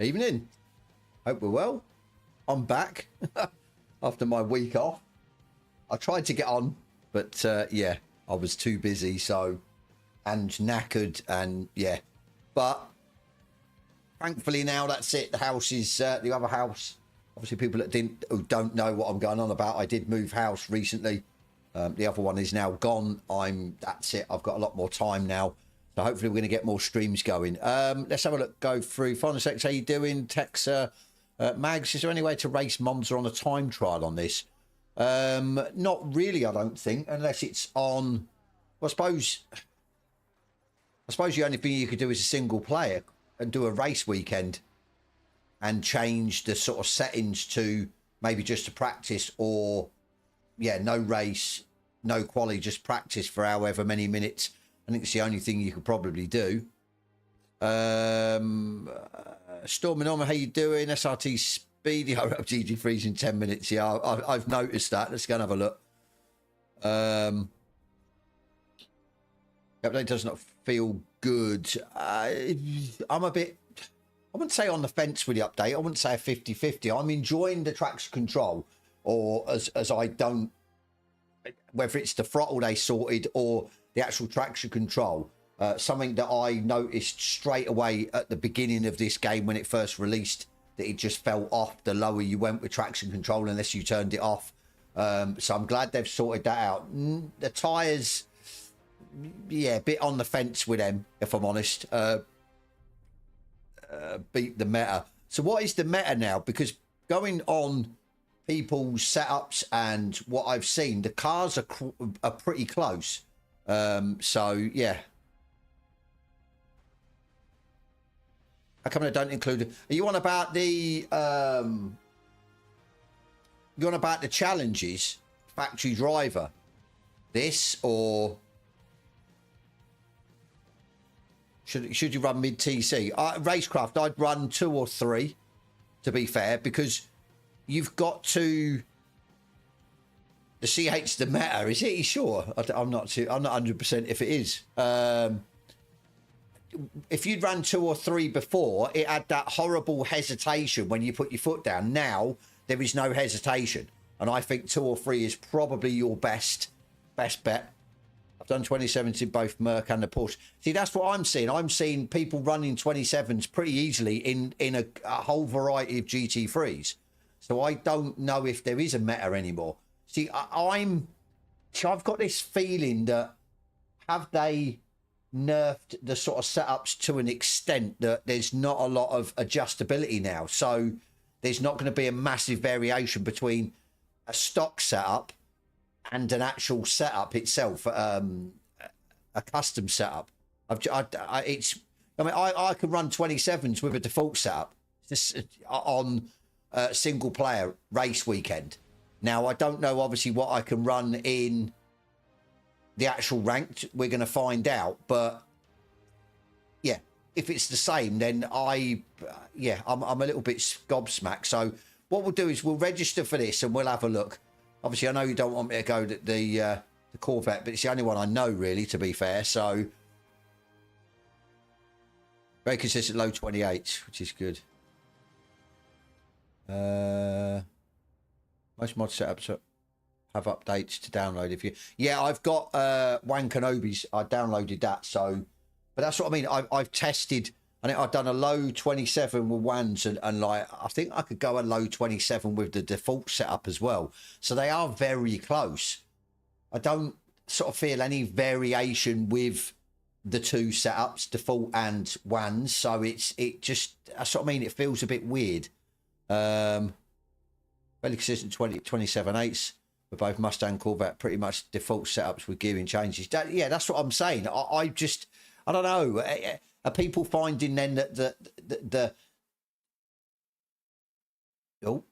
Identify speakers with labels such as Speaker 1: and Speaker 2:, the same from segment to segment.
Speaker 1: Evening. Hope we're well. I'm back after my week off. I tried to get on, but yeah, I was too busy, so, and knackered, and yeah. But thankfully now that's it. The house is the other house. Obviously, people that who don't know what I'm going on about, I did move house recently. The other one is now gone. That's it. I've got a lot more time now. So hopefully we're going to get more streams going. Let's have a look, go through. Fanatec, how you doing? Tex, Mags, is there any way to race Monza on a time trial on this? Not really, I don't think, unless it's on... Well, I suppose the only thing you could do is a single player and do a race weekend and change the sort of settings to maybe just to practice, or, yeah, no race, no quali, just practice for however many minutes. I think it's the only thing you could probably do. Storming on, how you doing? SRT Speedy, I up GG3s in 10 minutes. Yeah, I've noticed that. Let's go and have a look. The update does not feel good. I'm a bit, I wouldn't say on the fence with the update. I wouldn't say a 50-50. I'm enjoying the traction control, or as I don't, whether it's the throttle they sorted or the actual traction control. Something that I noticed straight away at the beginning of this game when it first released, that it just fell off the lower you went with traction control unless you turned it off. So I'm glad they've sorted that out. The tyres, yeah, a bit on the fence with them, if I'm honest. Beat the meta. So what is the meta now? Because going on people's setups and what I've seen, the cars are pretty close. So yeah. How come they don't include it? Are you on about the challenges, factory driver? This, or should you run mid TC? Racecraft, I'd run 2 or 3, to be fair, because you've got to. The CH the meta, is it? You sure? I'm not 100% if it is. If you'd run 2 or 3 before, it had that horrible hesitation when you put your foot down. Now there is no hesitation, and I think 2 or 3 is probably your best bet. I've done 27s in both Merc and the Porsche. See, that's what I'm seeing. I'm seeing people running 27s pretty easily in a whole variety of GT3s. So I don't know if there is a meta anymore. See, I've got this feeling that have they nerfed the sort of setups to an extent that there's not a lot of adjustability now. So there's not going to be a massive variation between a stock setup and an actual setup itself, a custom setup. I can run 27s with a default setup just on a single player race weekend. Now, I don't know, obviously, what I can run in the actual ranked. We're going to find out. But, yeah, if it's the same, then I'm a little bit gobsmacked. So what we'll do is we'll register for this and we'll have a look. Obviously, I know you don't want me to go to the Corvette, but it's the only one I know, really, to be fair. So, very consistent low 28, which is good. Most mod setups have updates to download. I've got Wan Kenobi's. I downloaded that. So, but that's what I mean. I've tested. I think I've done a low 27 with Wans and like I think I could go a low 27 with the default setup as well. So they are very close. I don't sort of feel any variation with the two setups, default and Wans. So that's what I mean. It feels a bit weird. Fairly consistent 27.8s with both Mustang and Corvette, pretty much default setups with gearing changes. That's what I'm saying. I don't know. Are people finding then that the oh,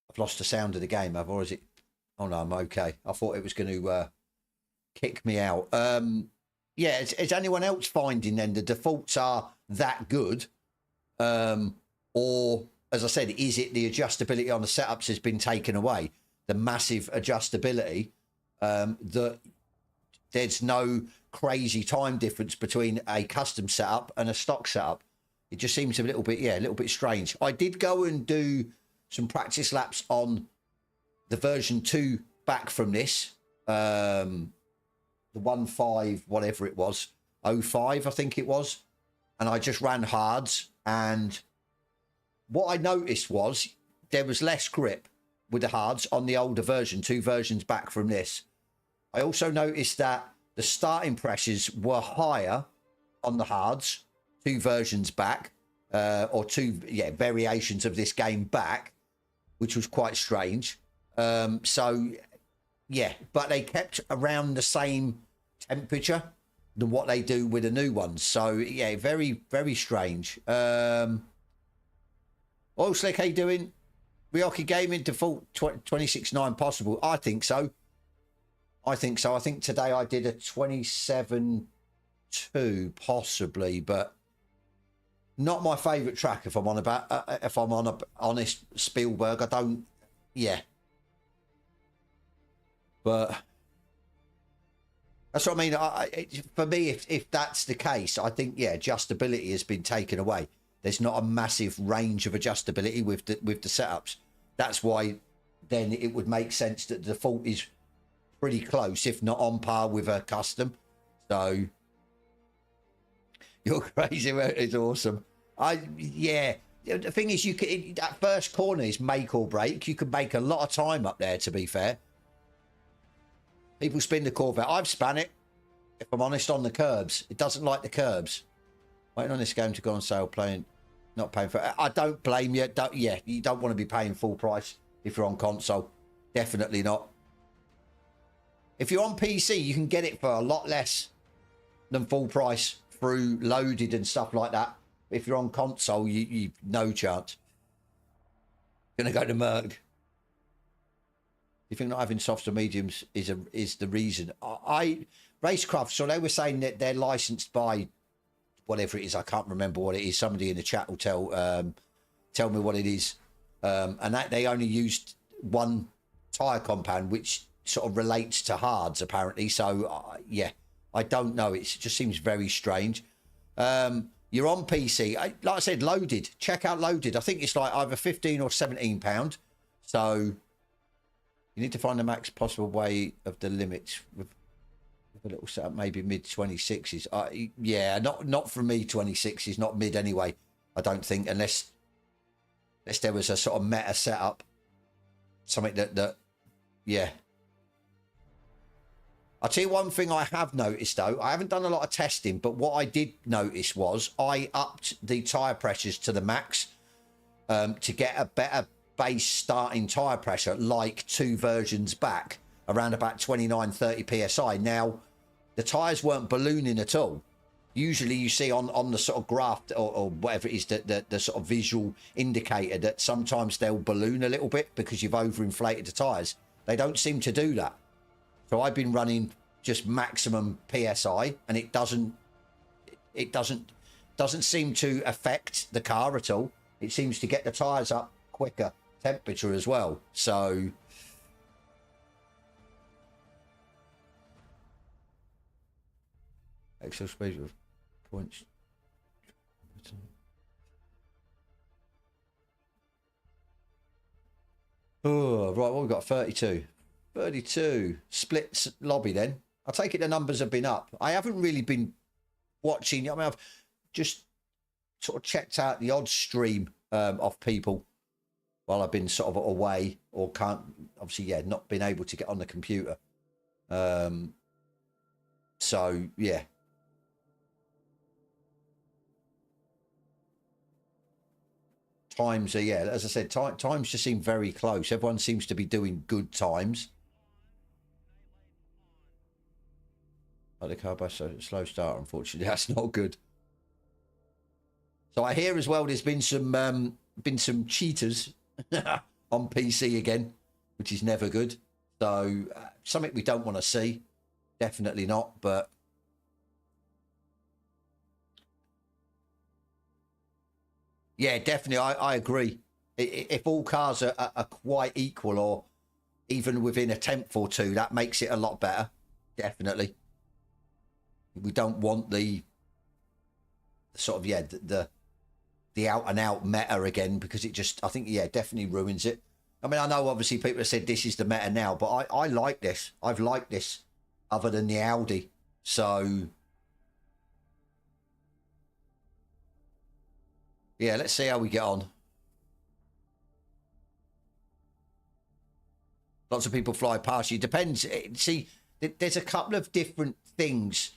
Speaker 1: I've lost the sound of the game, or is it? Oh no, I'm okay. I thought it was going to kick me out. Is anyone else finding then the defaults are that good, or as I said, is it the adjustability on the setups has been taken away? The massive adjustability that there's no crazy time difference between a custom setup and a stock setup. It just seems a little bit strange. I did go and do some practice laps on the version 2 back from this, the 1.5, whatever it was, 05, I think it was. And I just ran hards, and what I noticed was there was less grip with the hards on the older version, 2 versions back from this. I also noticed that the starting pressures were higher on the hards, 2 versions back, or 2 variations of this game back, which was quite strange. But they kept around the same temperature than what they do with the new ones. So yeah, very, very strange. Oil Slick, how you doing? Ryoki Gaming default 26.9 possible. I think so. I think today I did a 27.2 possibly, but not my favourite track. If I'm on a honest Spielberg, I don't. Yeah, but that's what I mean. For me, if that's the case, I think adjustability has been taken away. There's not a massive range of adjustability with the setups. That's why then it would make sense that the default is pretty close, if not on par with a custom. So you're crazy. It's awesome. The thing is, that first corner is make or break. You can make a lot of time up there, to be fair. People spin the Corvette. I've span it, if I'm honest, on the curbs. It doesn't like the curbs. Waiting on this game to go on sale, not paying for it. I don't blame you. You don't want to be paying full price if you're on console. Definitely not. If you're on PC, you can get it for a lot less than full price through loaded and stuff like that. If you're on console, you've no chance. Gonna go to Merc. You think not having softs or mediums is the reason? Racecraft, so they were saying that they're licensed by whatever it is. I can't remember what it is. Somebody in the chat will tell me what it is. And that they only used one tyre compound, which sort of relates to hards apparently. So I don't know. It just seems very strange. You're on PC, like I said, loaded. Check out loaded. I think it's like either £15 or £17. So You need to find the max possible way of the limits with a little setup, maybe mid 26s. Yeah, not for me 26s, not mid anyway. I don't think, unless there was a sort of meta setup, something that yeah. I'll tell you one thing I have noticed though. I haven't done a lot of testing, but what I did notice was I upped the tyre pressures to the max to get a better base starting tyre pressure, like 2 versions back, around about 29-30 psi. Now, the tyres weren't ballooning at all. Usually you see on the sort of graph or whatever it is, the sort of visual indicator, that sometimes they'll balloon a little bit because you've overinflated the tyres. They don't seem to do that. So I've been running just maximum PSI, and it doesn't seem to affect the car at all. It seems to get the tyres up quicker, temperature as well. So Excel speed of points. Oh, right, well, we've got 32 splits lobby then. I take it the numbers have been up. I haven't really been watching. I mean, I've just sort of checked out the odd stream of people while I've been sort of away, or can't, obviously, yeah, not been able to get on the computer. So, yeah. Times are, yeah, as I said, times just seem very close. Everyone seems to be doing good times. Like the car by slow start, unfortunately, that's not good. So I hear as well there's been some cheaters on PC again, which is never good. So something we don't want to see, definitely not. But yeah, definitely, I agree. If all cars are quite equal, or even within a tenth or two, that makes it a lot better. Definitely. We don't want the sort of, yeah, the out and out meta again, because it just, I think, yeah, definitely ruins it. I mean, I know obviously people have said this is the meta now, but I like this. I've liked this other than the Audi. So yeah, let's see how we get on. Lots of people fly past you. Depends. See, there's a couple of different things.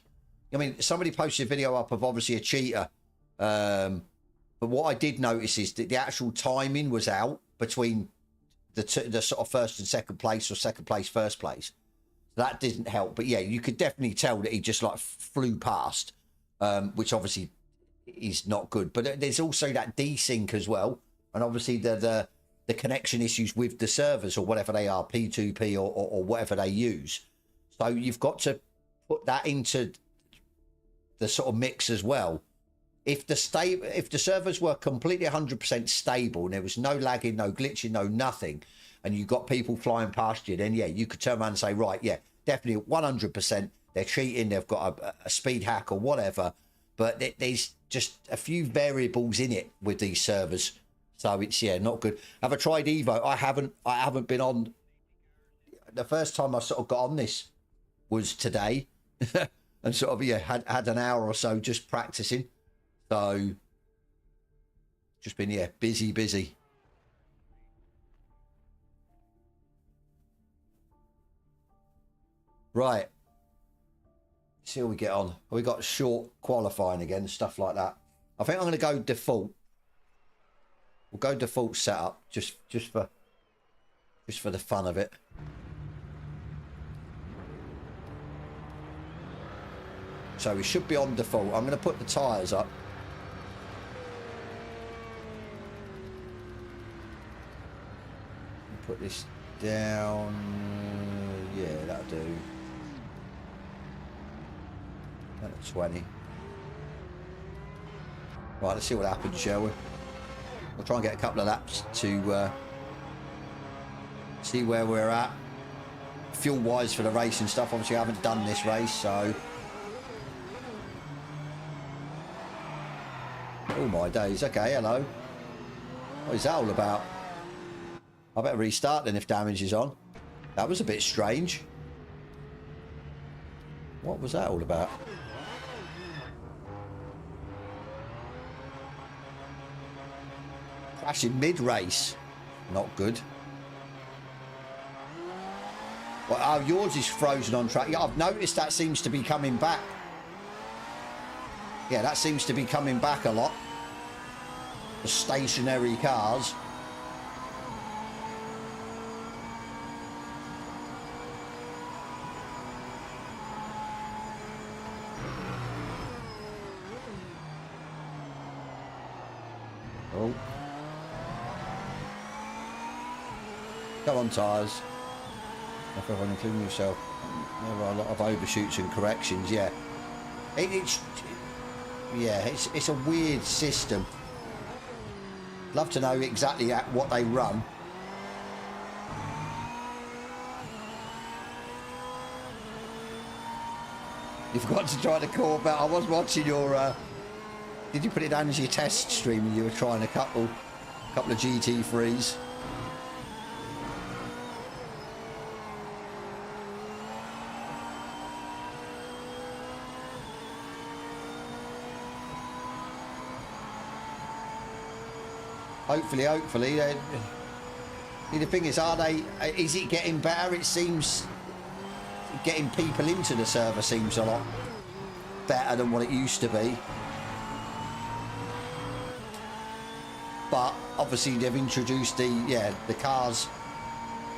Speaker 1: I mean, somebody posted a video up of obviously a cheater. But what I did notice is that the actual timing was out between the sort of first and second place, or second place, first place. That didn't help. But yeah, you could definitely tell that he just like flew past, which obviously is not good. But there's also that desync as well. And obviously the connection issues with the servers, or whatever they are, P2P or whatever they use. So you've got to put that into the sort of mix as well. If the servers were completely 100% stable and there was no lagging, no glitching, no nothing, and you got people flying past you, then yeah, you could turn around and say, right, yeah, definitely 100%, they're cheating, they've got a speed hack or whatever. But there's just a few variables in it with these servers, so it's, yeah, not good. Have I tried Evo? I haven't been on. The first time I sort of got on this was today. And sort of, yeah, had an hour or so just practicing. So just been, yeah, busy. Right. See how we get on. We got short qualifying again, stuff like that. I think I'm going to go default. We'll go default setup just for the fun of it. So we should be on default. I'm going to put the tyres up. Put this down. Yeah, that'll do. 20. Right, let's see what happens, shall we? We'll try and get a couple of laps to see where we're at. Fuel-wise for the race and stuff. Obviously, I haven't done this race, so... Oh my days. Okay, hello. What is that all about? I better restart then if damage is on. That was a bit strange. What was that all about? Crashing mid-race. Not good. Well, oh, yours is frozen on track. Yeah, I've noticed that seems to be coming back. Yeah, that seems to be coming back a lot. The stationary cars. Oh. Come on, tyres. Everyone, including yourself. There are a lot of overshoots and corrections, yeah. It's a weird system. Love to know exactly at what they run. You forgot to try to call about. I was watching your. Did you put it down as your test stream when you were trying a couple of GT3s? Hopefully. The thing is, is it getting better? It seems getting people into the server seems a lot better than what it used to be. But obviously they've introduced the cars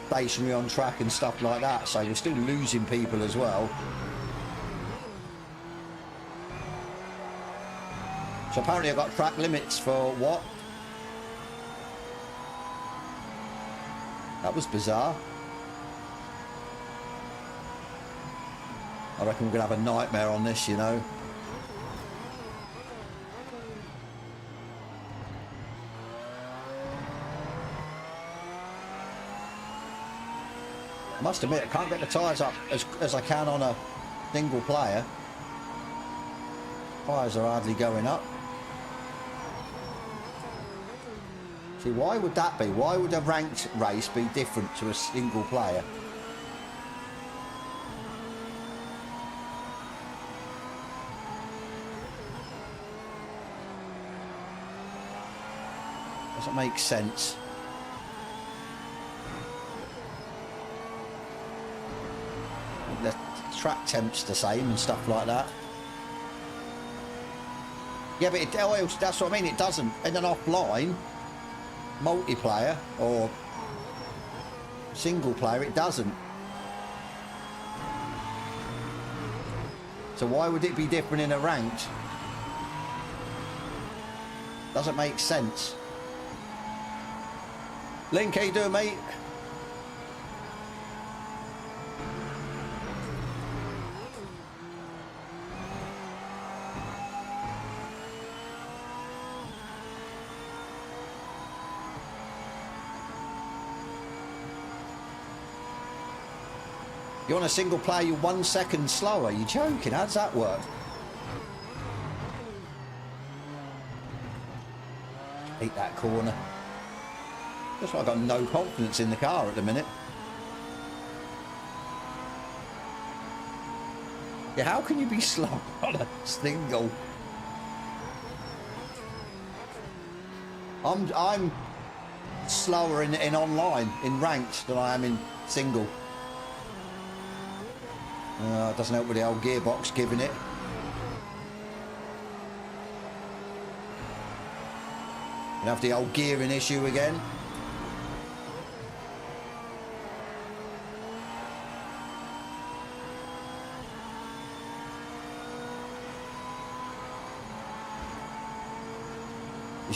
Speaker 1: stationary on track and stuff like that, so you're still losing people as well. So apparently I've got track limits for what? That was bizarre. I reckon we're going to have a nightmare on this, you know. I must admit, I can't get the tyres up as I can on a single player. Tyres are hardly going up. See, why would that be? Why would a ranked race be different to a single player? Doesn't make sense. The track temp's the same and stuff like that. Yeah, but that's what I mean. It doesn't in an offline multiplayer or single player, it doesn't. So why would it be different in a ranked? Doesn't make sense. Link, how you doing, mate? You're on a single player, you're 1 second slower. You're joking, how does that work? Hate that corner. That's why I've got no confidence in the car at the minute. Yeah, how can you be slow on a single? I'm slower in online, in ranked, than I am in single. It doesn't help with the old gearbox giving it. You have the old gearing issue again.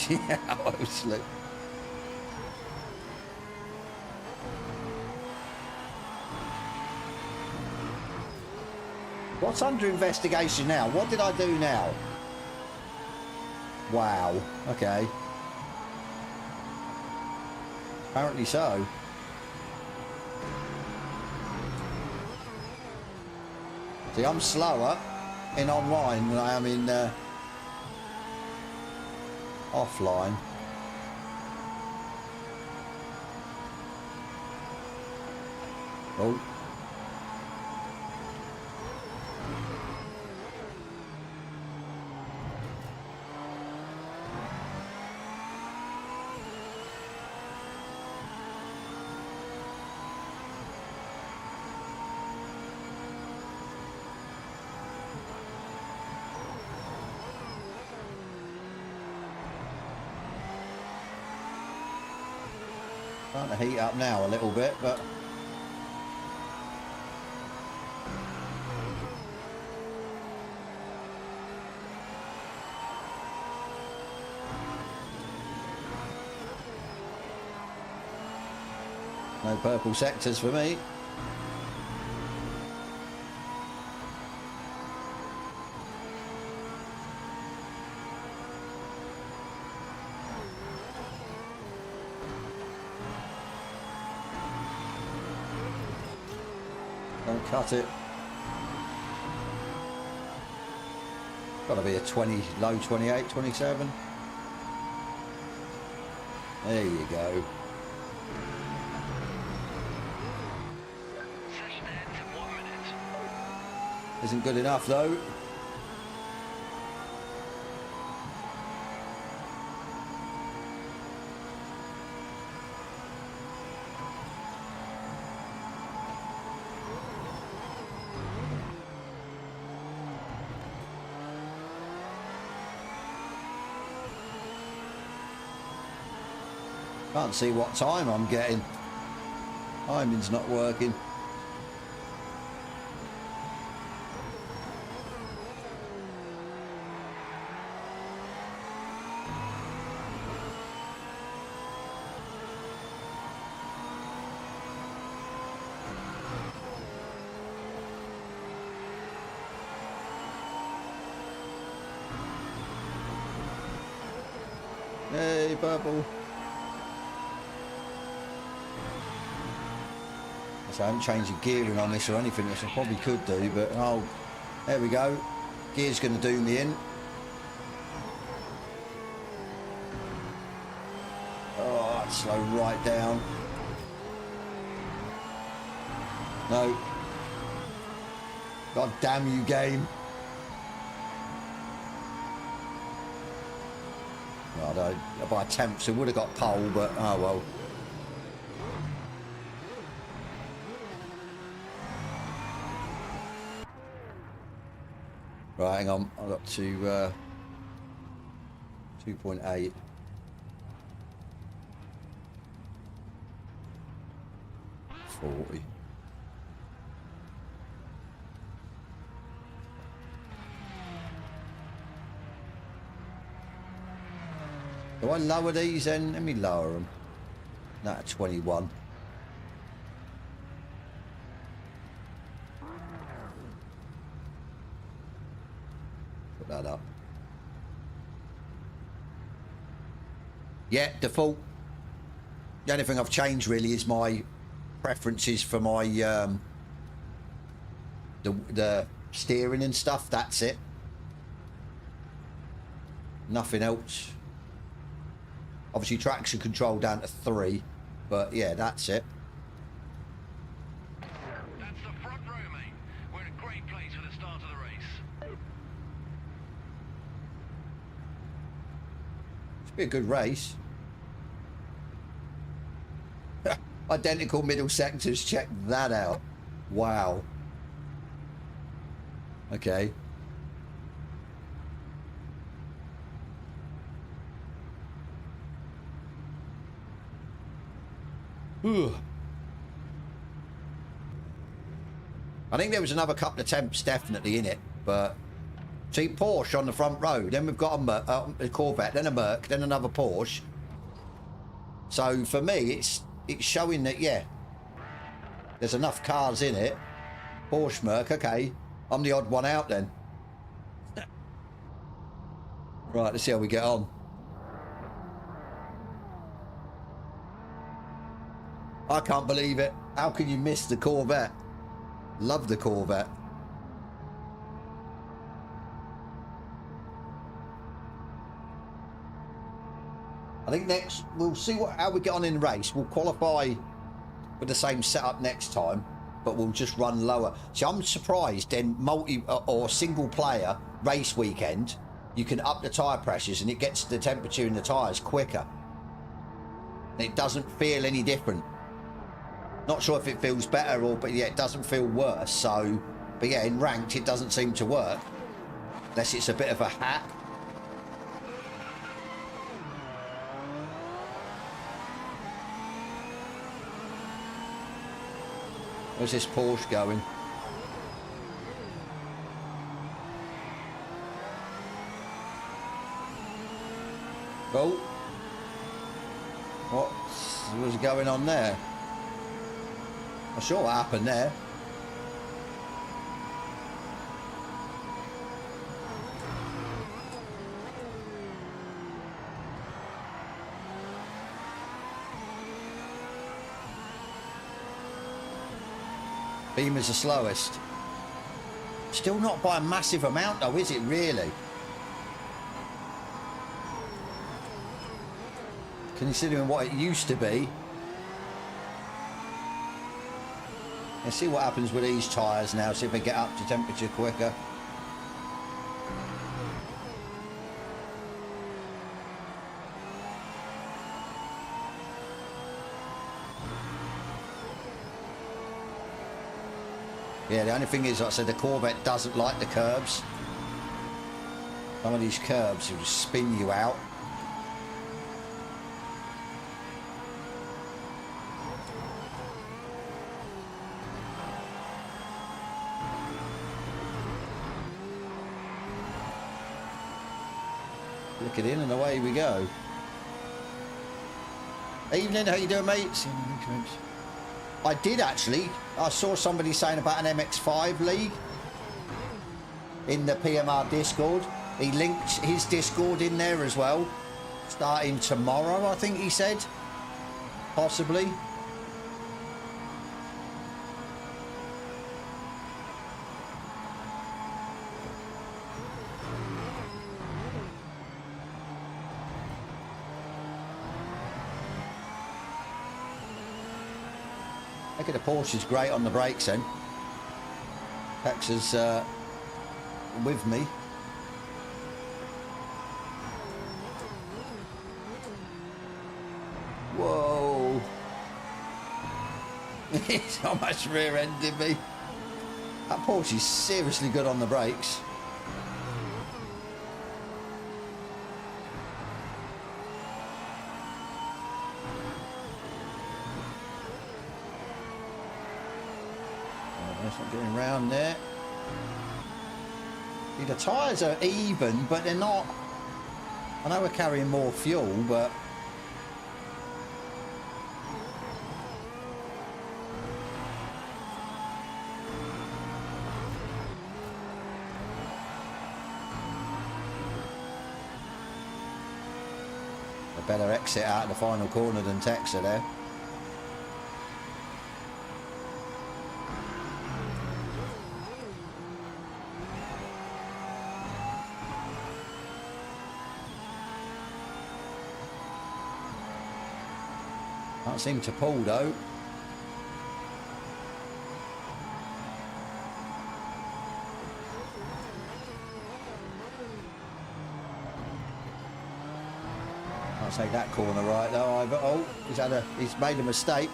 Speaker 1: Yeah, obviously. What's under investigation now? What did I do now? Wow. Okay. Apparently so. See, I'm slower in online than I am in offline. Oh. Starting to heat up now a little bit, but no purple sectors for me. Don't cut it. Gotta be a 20, low 28, 27. There you go. Isn't good enough though. Can't see what time I'm getting. Timing's not working. Hey, purple. So I haven't changed the gearing on this or anything, which I probably could do, but oh, there we go. Gear's going to do me in. Oh, I'd slow right down. No. God damn you, game. Well, by attempts, I would have got pole, but oh well. Right, hang on. I got to 2.8. $40. Do I lower these then? Let me lower them. Not at 21. Put that up. Yeah, default. The only thing I've changed really is my preferences for my the steering and stuff. That's it. Nothing else. Obviously traction control down to 3, but yeah, that's it.
Speaker 2: That's the front row, mate. We're in a great place for the start of the race.
Speaker 1: Should be a good race. Identical middle sectors, check that out. Wow. Okay. I think there was another couple of attempts definitely in it, but see, Porsche on the front row, then we've got a Corvette, then a Merc, then another Porsche. So for me, it's showing that, yeah, there's enough cars in it. Porsche, Merc, okay, I'm the odd one out then. Right, let's see how we get on. I can't believe it. How can you miss the Corvette? Love the Corvette. I think next we'll see how we get on in the race. We'll qualify with the same setup next time. but will just run lower. See, I'm surprised in multi or single player race weekend, you can up the tyre pressures and it gets the temperature in the tyres quicker. It doesn't feel any different. Not sure if it feels better or, but yeah, it doesn't feel worse. So, but yeah, in ranked, it doesn't seem to work. Unless it's a bit of a hack. Where's this Porsche going? Oh. What was going on there? I'm sure what happened there. Beamer's the slowest. Still not by a massive amount though, is it really? Considering what it used to be. Let's see what happens with these tyres now, see if they get up to temperature quicker. Yeah, the only thing is, like I said, the Corvette doesn't like the curbs. Some of these curbs will just spin you out. Look it in and away we go. Evening, how you doing, mates? I did actually. I saw somebody saying about an MX5 league in the PMR Discord. He linked his Discord in there as well. Starting tomorrow, I think he said. Possibly. Look at the Porsche is great on the brakes then. Pex is with me. Whoa. He's almost rear-ended me. That Porsche is seriously good on the brakes. Not getting round there. See, the tyres are even, but they're not. I know we're carrying more fuel, but a better exit out of the final corner than Texas there. Can't seem to pull though. Can't take that corner right though either. Oh, he's made a mistake.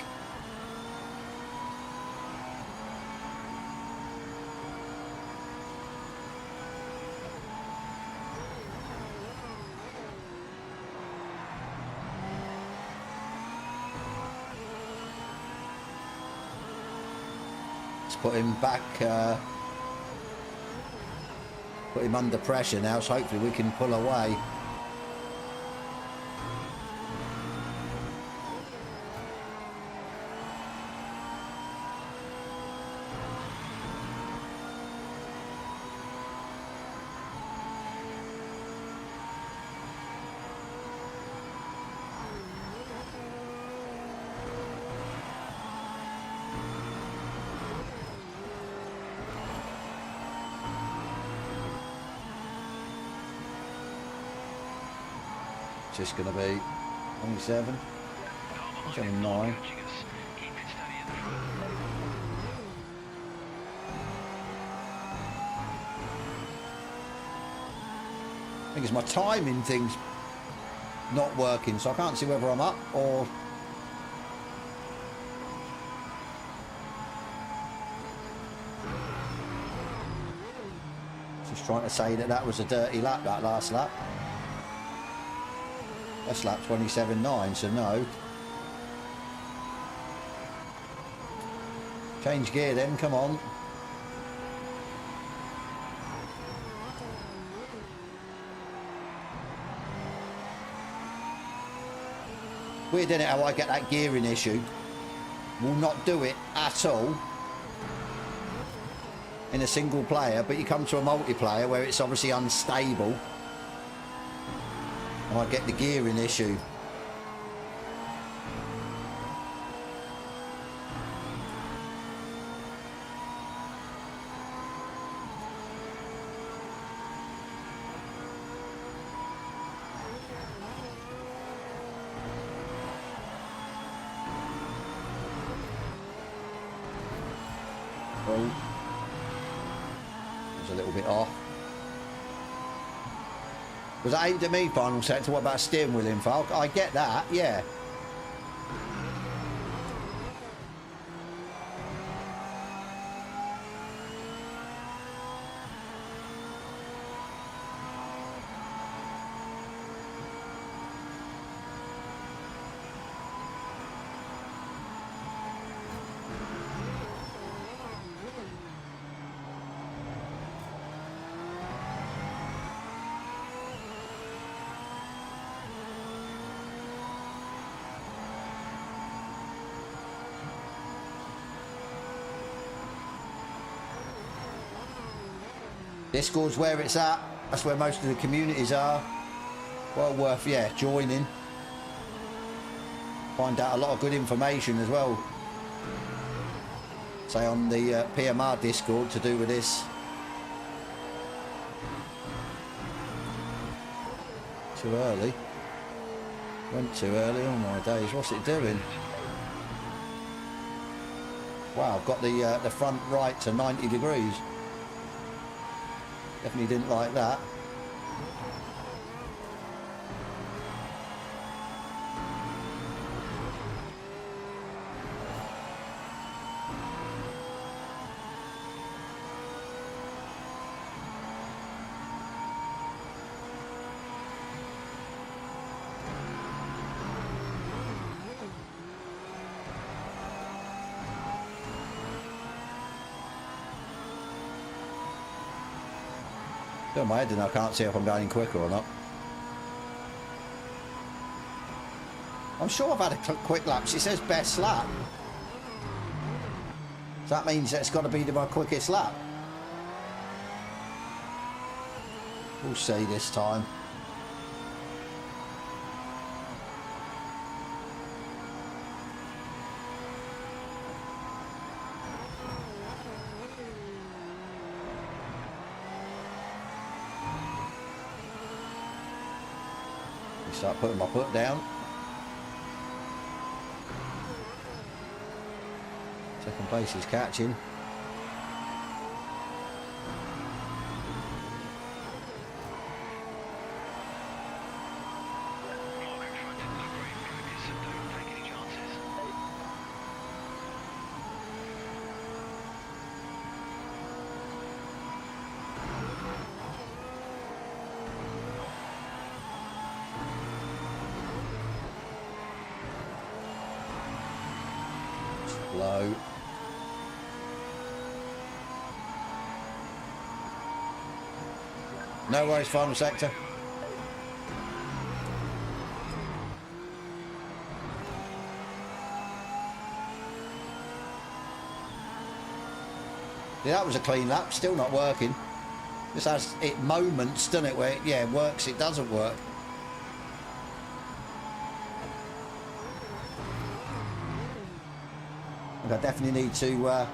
Speaker 1: Put him back, put him under pressure now, so hopefully we can pull away. Just going to be 27, 29. think it's my timing thing's not working, so I can't see whether I'm up or... Just trying to say that that was a dirty lap, that last lap. That's lap 27.9, so no. Change gear then, come on. Weird, isn't it, how I get that gearing issue? Will not do it at all in a single player, but you come to a multiplayer where it's obviously unstable and I get the gearing issue. A little bit off. Was that aimed at me, final sector? What about steering wheel info? I get that, yeah. Discord's where it's at. That's where most of the communities are. Well worth, yeah, joining. Find out a lot of good information as well. Say on the PMR Discord to do with this. Too early. Went too early. Oh my days, what's it doing? Wow, I've got the front right to 90 degrees. Definitely didn't like that. Got my head in, I can't see if I'm going quicker or not. I'm sure I've had a quick lap. It says best lap. So that means that it's got to be my quickest lap. We'll see this time. Start putting my foot down. Second place is catching. Low. No worries, final sector. Yeah, that was a clean lap, still not working. This has it moments, doesn't it, where it, yeah, it works, it doesn't work. I definitely need to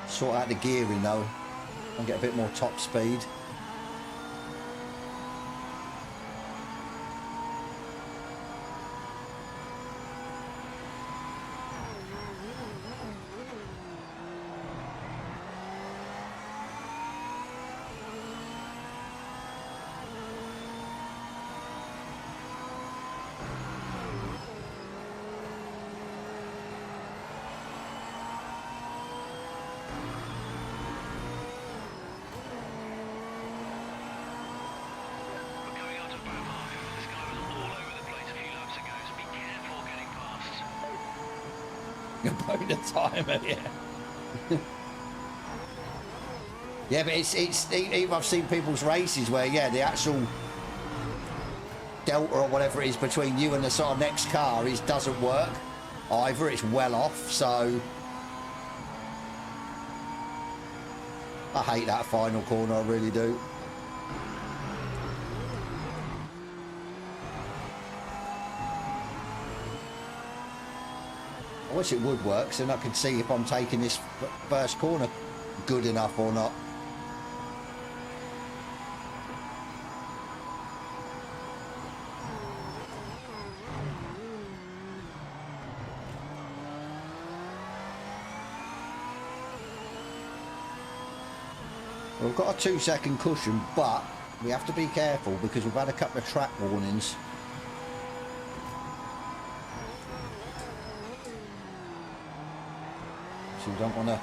Speaker 1: sort out the gearing though and get a bit more top speed. during the timer, yeah. Yeah, but even I've seen people's races where, yeah, the actual delta or whatever it is between you and the sort of next car doesn't work either. It's well off, so I hate that final corner, I really do. I wish it would work, so then I could see if I'm taking this first corner good enough or not. We've got a 2-second cushion, but we have to be careful because we've had a couple of track warnings. So we don't want to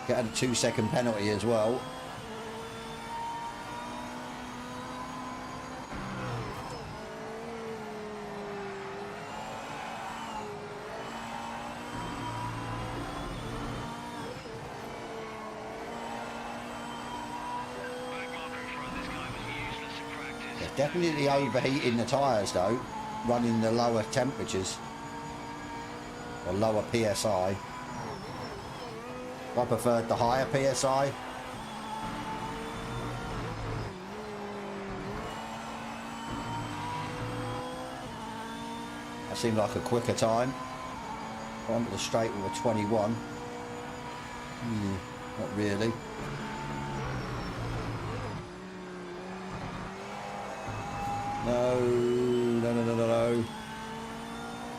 Speaker 1: get a 2-second penalty as well. Definitely overheating the tyres though, running the lower temperatures or lower PSI. I preferred the higher PSI. That seemed like a quicker time. Onto the straight with a 21. Not really. No.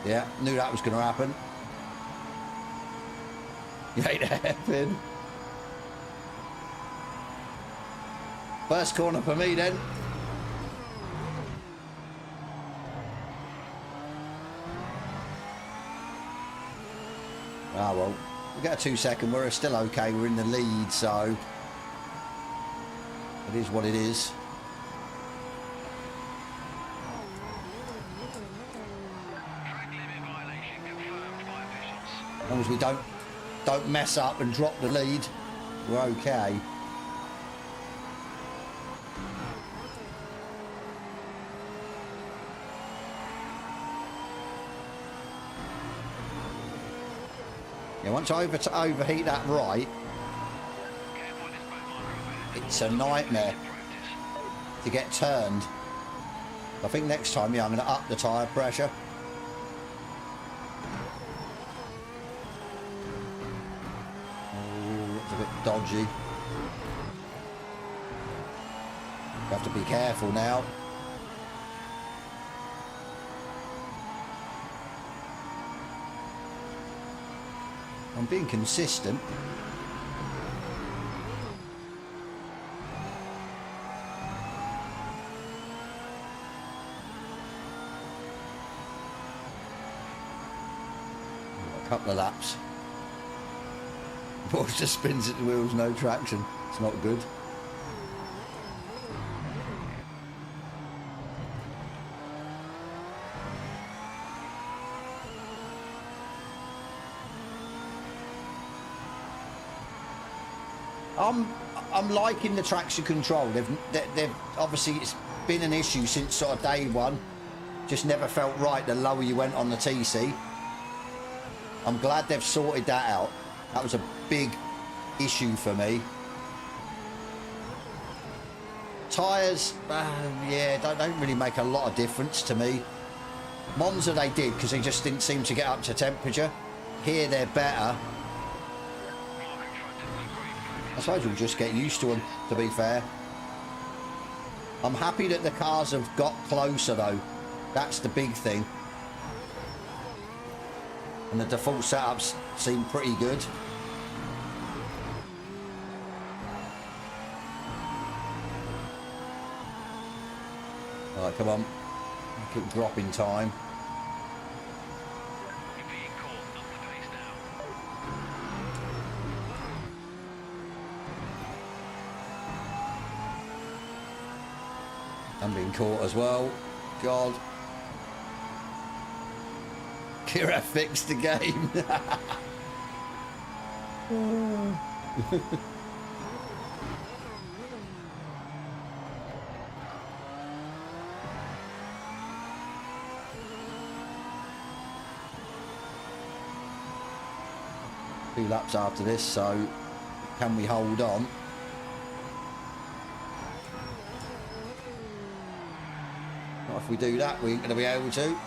Speaker 1: Yeah, knew that was going to happen. You hate a hairpin. First corner for me then. Ah well, we get a 2-second, we're still okay, we're in the lead, so it is what it is. As long as we don't mess up and drop the lead, we're okay. Yeah, once I overheat that right, it's a nightmare to get turned. I think next time, yeah, I'm going to up the tyre pressure. Dodgy. You have to be careful now. I'm being consistent. A couple of laps. Boys just spins at the wheels, no traction. It's not good. I'm liking the traction control. They've obviously, it's been an issue since sort of day one. Just never felt right the lower you went on the TC. I'm glad they've sorted that out. That was a big issue for me. Tyres, yeah, don't really make a lot of difference to me. Monza they did because they just didn't seem to get up to temperature. Here they're better. I suppose we'll just get used to them, to be fair. I'm happy that the cars have got closer though. That's the big thing. And the default setups seem pretty good. Alright, come on. Keep dropping time. I'm being caught as well. God. Kira fixed the game. Two laps after this, so can we hold on? Not if we do that, we ain't going to be able to.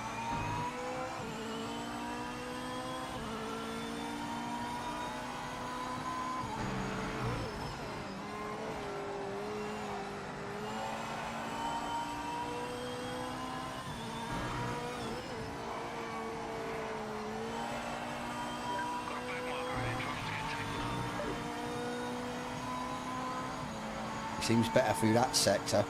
Speaker 1: Seems better through that sector.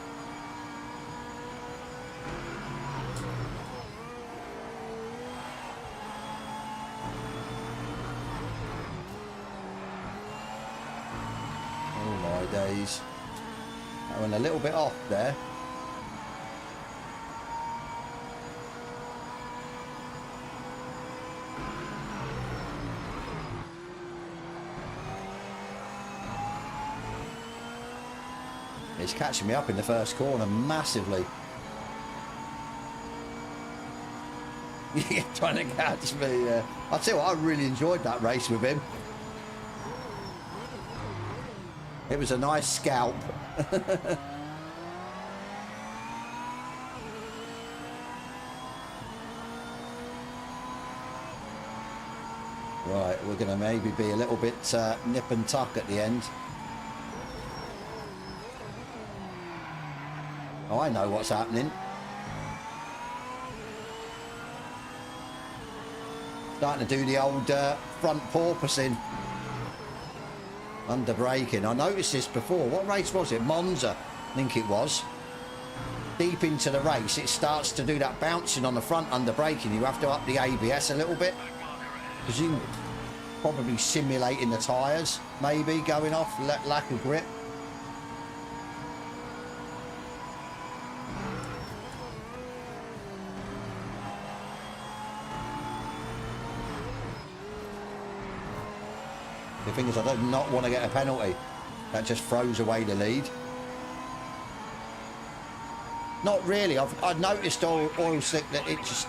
Speaker 1: Oh my days. I went a little bit off there. It's catching me up in the first corner massively. Yeah, trying to catch me. I'll tell you what, I really enjoyed that race with him. It was a nice scalp. Right, we're going to maybe be a little bit nip and tuck at the end. Oh, I know what's happening. Starting to do the old front porpoising. Under braking. I noticed this before. What race was it? Monza, I think it was. Deep into the race, it starts to do that bouncing on the front under braking. You have to up the ABS a little bit. Because you probably simulating the tyres, maybe, going off, lack of grip. The thing is, I do not want to get a penalty. That just throws away the lead. Not really. I've noticed oil slick that it just...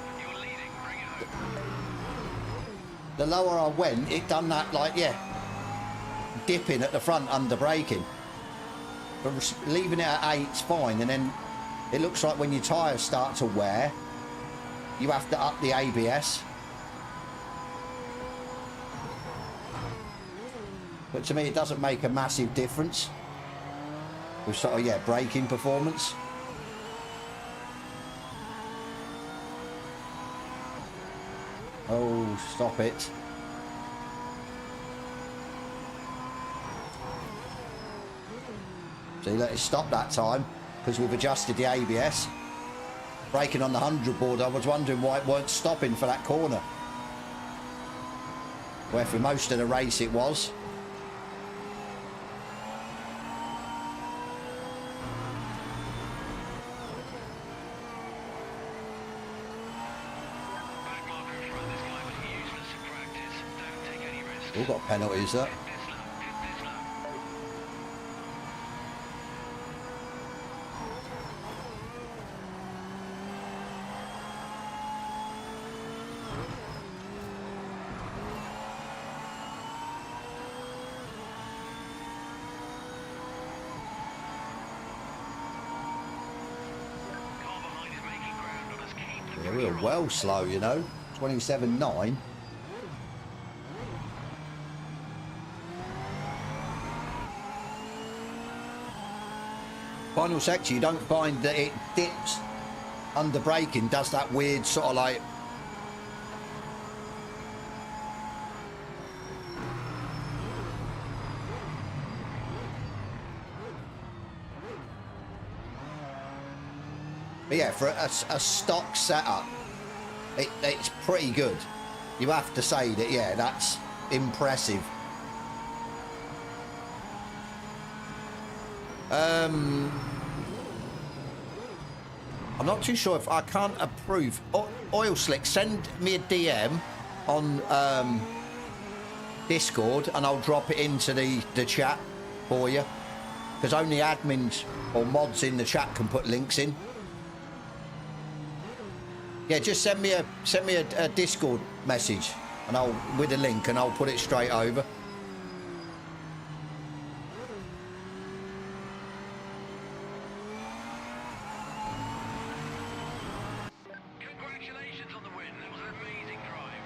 Speaker 1: The lower I went, it done that, like, yeah, dipping at the front under braking. But leaving it at 8's fine, and then it looks like when your tyres start to wear, you have to up the ABS. But to me, it doesn't make a massive difference with sort of, yeah, braking performance. Oh, stop it. See, let it stop that time because we've adjusted the ABS. Braking on the 100 board, I was wondering why it weren't stopping for that corner. Where for most of the race it was. All got penalties there. Yeah, we were well slow, you know. 27.9. Final sector, you don't find that it dips under braking, does that weird sort of like... But yeah, for a stock setup, it's pretty good. You have to say that, yeah, that's impressive. I'm not too sure if I can't approve. Oil Slick, send me a DM on Discord and I'll drop it into the chat for you. Because only admins or mods in the chat can put links in. Yeah, just send me a Discord message and I'll with a link and I'll put it straight over.
Speaker 2: Congratulations on the win. That was an amazing drive.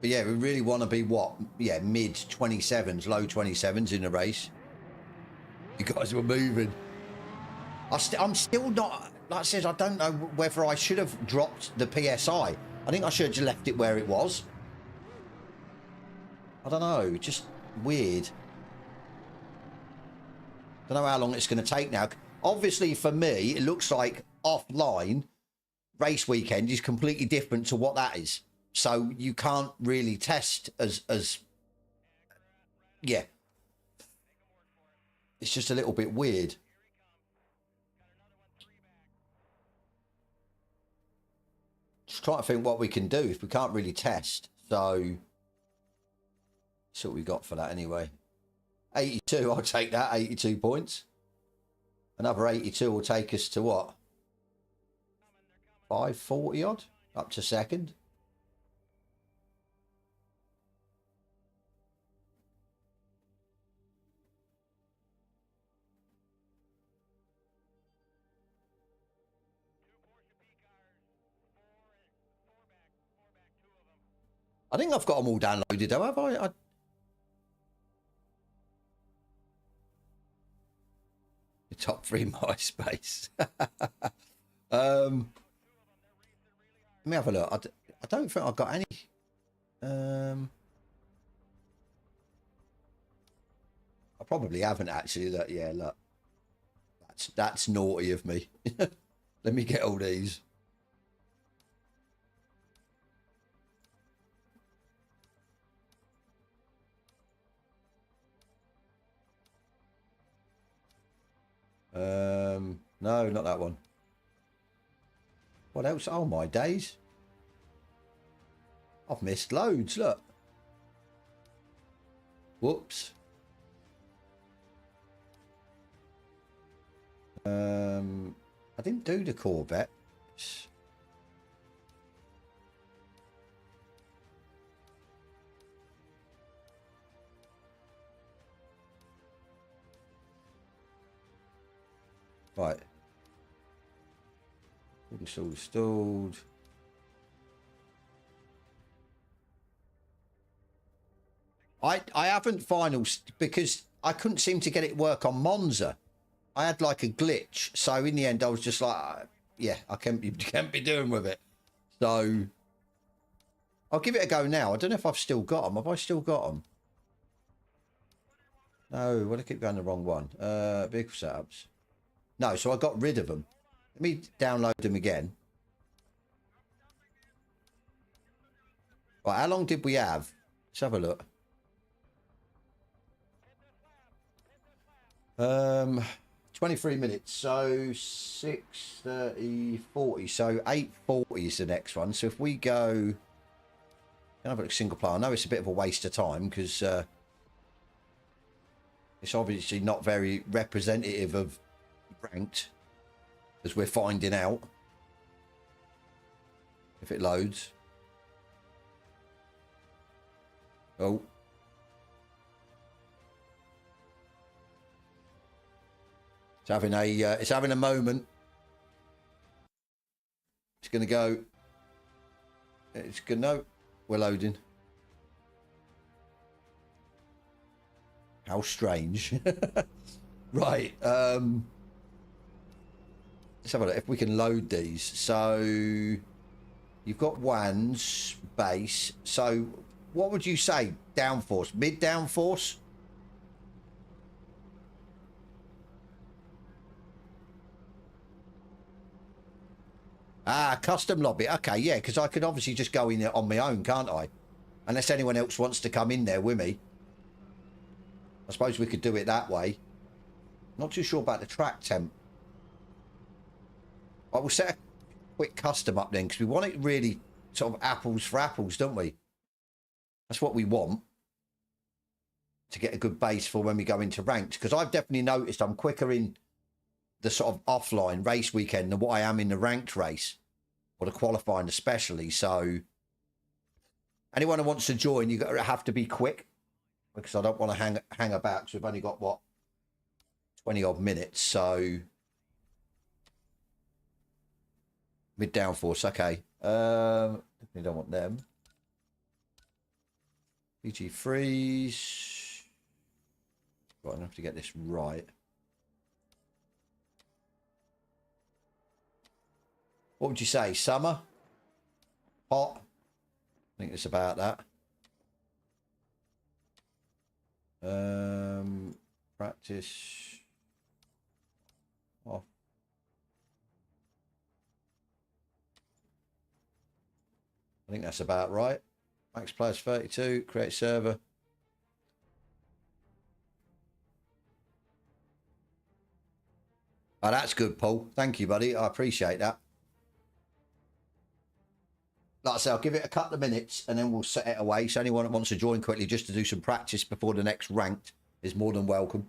Speaker 1: But yeah, we really want to be what? Yeah, mid 27s, low 27s in the race. You guys were moving. I'm still not, like I said, I don't know whether I should have dropped the PSI. I think I should have just left it where it was. I don't know, just weird. Don't know how long it's going to take now. Obviously, for me, it looks like offline race weekend is completely different to what that is. So you can't really test as yeah. It's just a little bit weird. Just trying to think what we can do if we can't really test. So that's what we got for that anyway. 82, I'll take that, 82 points. Another 82 will take us to what? 540 odd? Up to second. I think I've got them all downloaded though, have I? The top 3 MySpace. Let me have a look. I don't think I've got any. I probably haven't actually. That yeah, look. That's naughty of me. Let me get all these. No, not that one. What else? Oh my days. I've missed loads, look. Whoops. I didn't do the Corvette. Right. It's all installed. I haven't finals because I couldn't seem to get it work on Monza. I had like a glitch, so in the end I was just like, yeah, I can't be doing with it. So I'll give it a go now. I don't know if I've still got them. Have I still got them? No, well, I keep going the wrong one. Vehicle setups. No, so I got rid of them. Let me download them again. Right, how long did we have? Let's have a look. 23 minutes, so 6:30, 40. So 8:40 is the next one. So if we go, can I have a single player? I know it's a bit of a waste of time because it's obviously not very representative of ranked, as we're finding out if it loads. Oh, it's having a moment. It's gonna go. It's gonna. No, we're loading. How strange. Right. Let's have a look if we can load these. So you've got ones base. So what would you say? Downforce, mid downforce? Ah, custom lobby. Okay, yeah, because I could obviously just go in there on my own, can't I? Unless anyone else wants to come in there with me. I suppose we could do it that way. Not too sure about the track temp. I will set a quick custom up then, because we want it really sort of apples for apples, don't we? That's what we want, to get a good base for when we go into ranked. Because I've definitely noticed I'm quicker in the sort of offline race weekend than what I am in the ranked race, or the qualifying especially. So anyone who wants to join, you have to be quick, because I don't want to hang about, because we've only got, what, 20 odd minutes. So mid downforce, okay. Definitely don't want them. PG freeze. Right, I have to get this right. What would you say? Summer? Hot? I think it's about that. Practice. Off. I think that's about right. Max players 32. Create server. Oh, that's good, Paul. Thank you, buddy. I appreciate that. Like I say, I'll give it a couple of minutes and then we'll set it away. So anyone that wants to join quickly just to do some practice before the next ranked is more than welcome.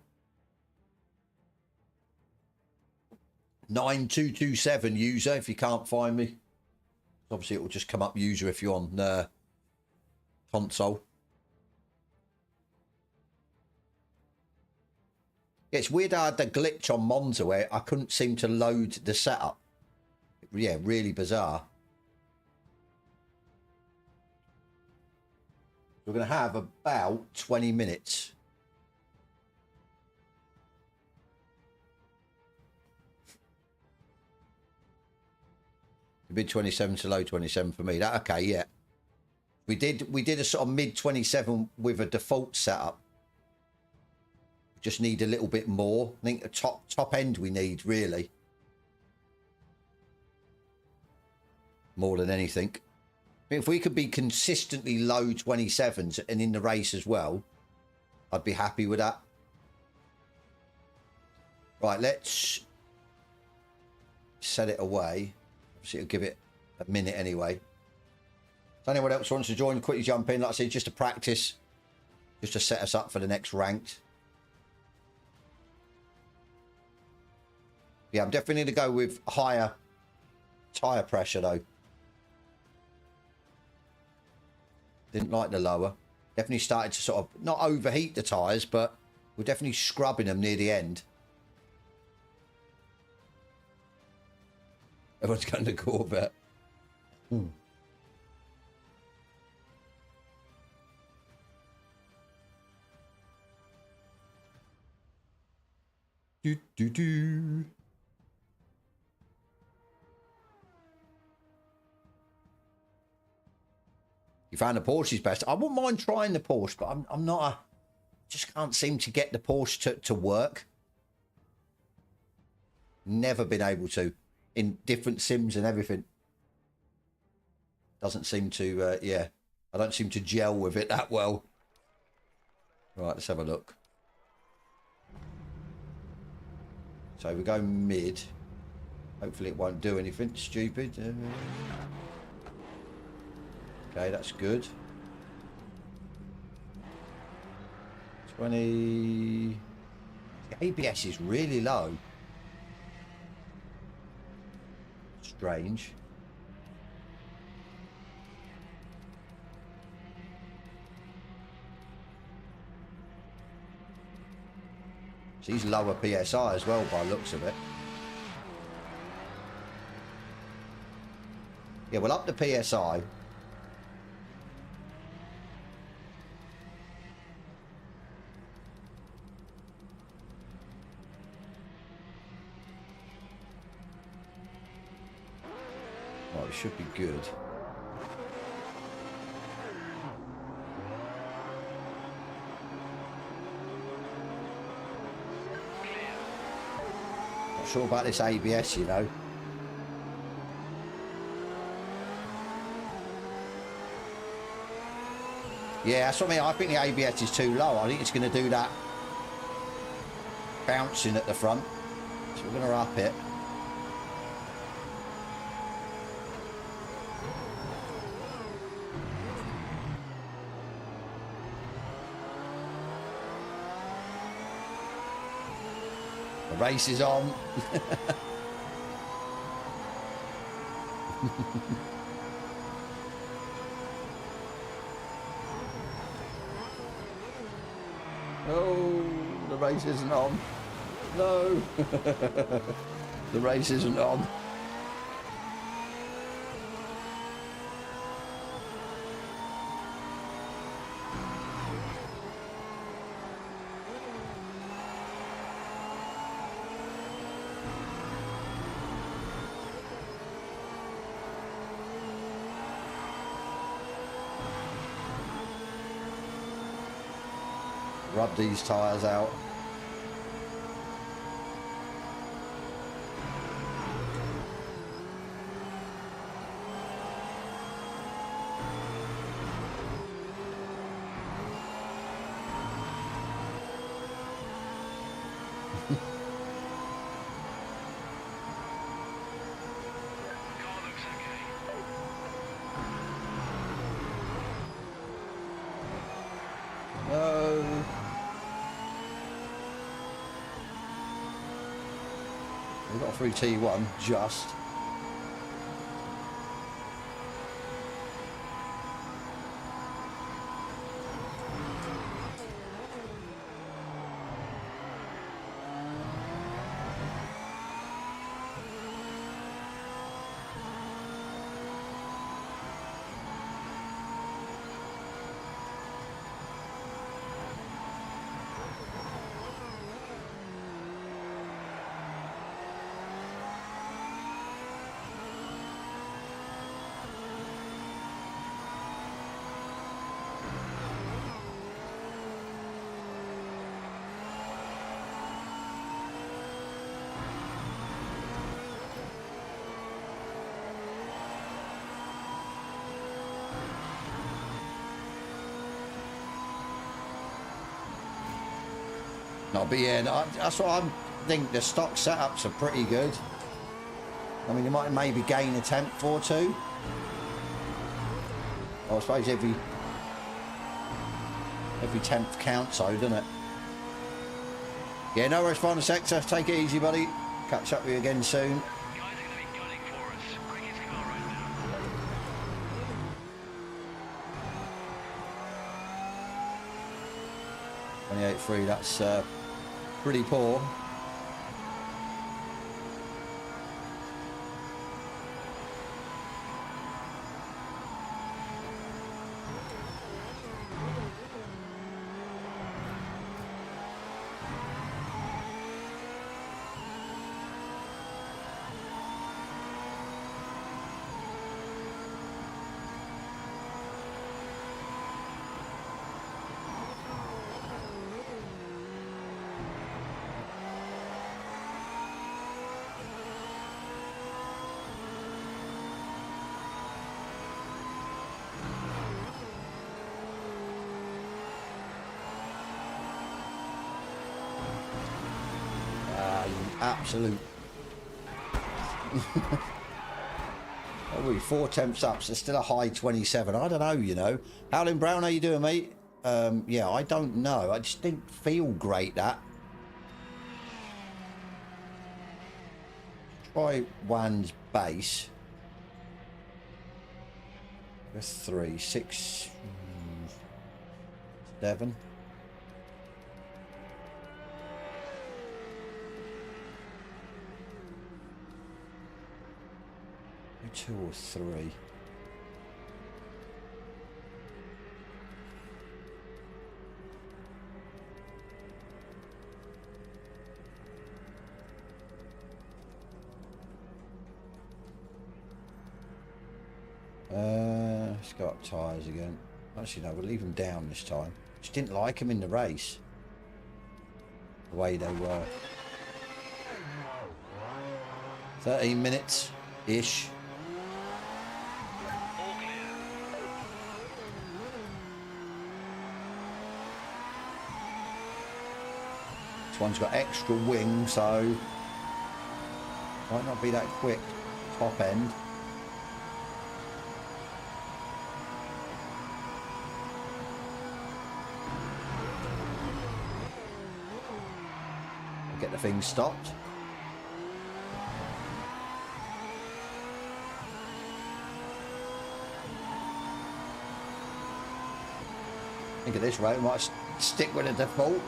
Speaker 1: 9227 user if you can't find me. Obviously, it will just come up user if you're on console. Yeah, it's weird I had the glitch on Monza where I couldn't seem to load the setup. Yeah, really bizarre. We're going to have about 20 minutes. Mid 27 to low 27 for me. That okay, yeah. We did a sort of mid 27 with a default setup. Just need a little bit more. I think the top end we need really. More than anything. If we could be consistently low 27s and in the race as well, I'd be happy with that. Right, let's set it away. Obviously, it'll give it a minute anyway. So anyone else wants to join, quickly jump in. Like I said, just to practice, just to set us up for the next ranked. Yeah, I'm definitely going to go with higher tyre pressure though. Didn't like the lower. Definitely started to sort of not overheat the tyres, but we're definitely scrubbing them near the end. Everyone's going to Corvette. Do do do. You found the Porsche's best. I wouldn't mind trying the Porsche, but I'm not a... Just can't seem to get the Porsche to work. Never been able to. In different sims and everything. Doesn't seem to, yeah. I don't seem to gel with it that well. Right, let's have a look. So we go mid. Hopefully it won't do anything stupid. Okay, that's good. 20. The ABS is really low. Strange. She's lower PSI as well by looks of it. Yeah, we'll up the PSI. Right, it should be good. Not sure about this ABS, you know. Yeah, that's what I mean. I think the ABS is too low. I think it's going to do that bouncing at the front. So we're going to up it. The race is on. Oh, the race isn't on. No. The race isn't on. Rub these tyres out. No. We got through T1 just. No, but yeah, that's what I think. The stock setups are pretty good. I mean, you might maybe gain a tenth or two. I suppose every tenth counts, though, doesn't it? Yeah, no worries, final sector. Take it easy, buddy. Catch up with you again soon. 28.3, that's pretty poor. Absolute. Oh, we 4 tenths up, so still a high 27. I don't know, you know. Howlin' Brown, how you doing, mate? Yeah, I don't know. I just didn't feel great, that. Try Wan's base. 3, 6, 7. 2 or 3. Let's go up tyres again. Actually, no, we'll leave them down this time. Just didn't like them in the race. The way they were. 13 minutes-ish. This one's got extra wing, so might not be that quick top end. get the thing stopped. I think at this rate I might stick with the default.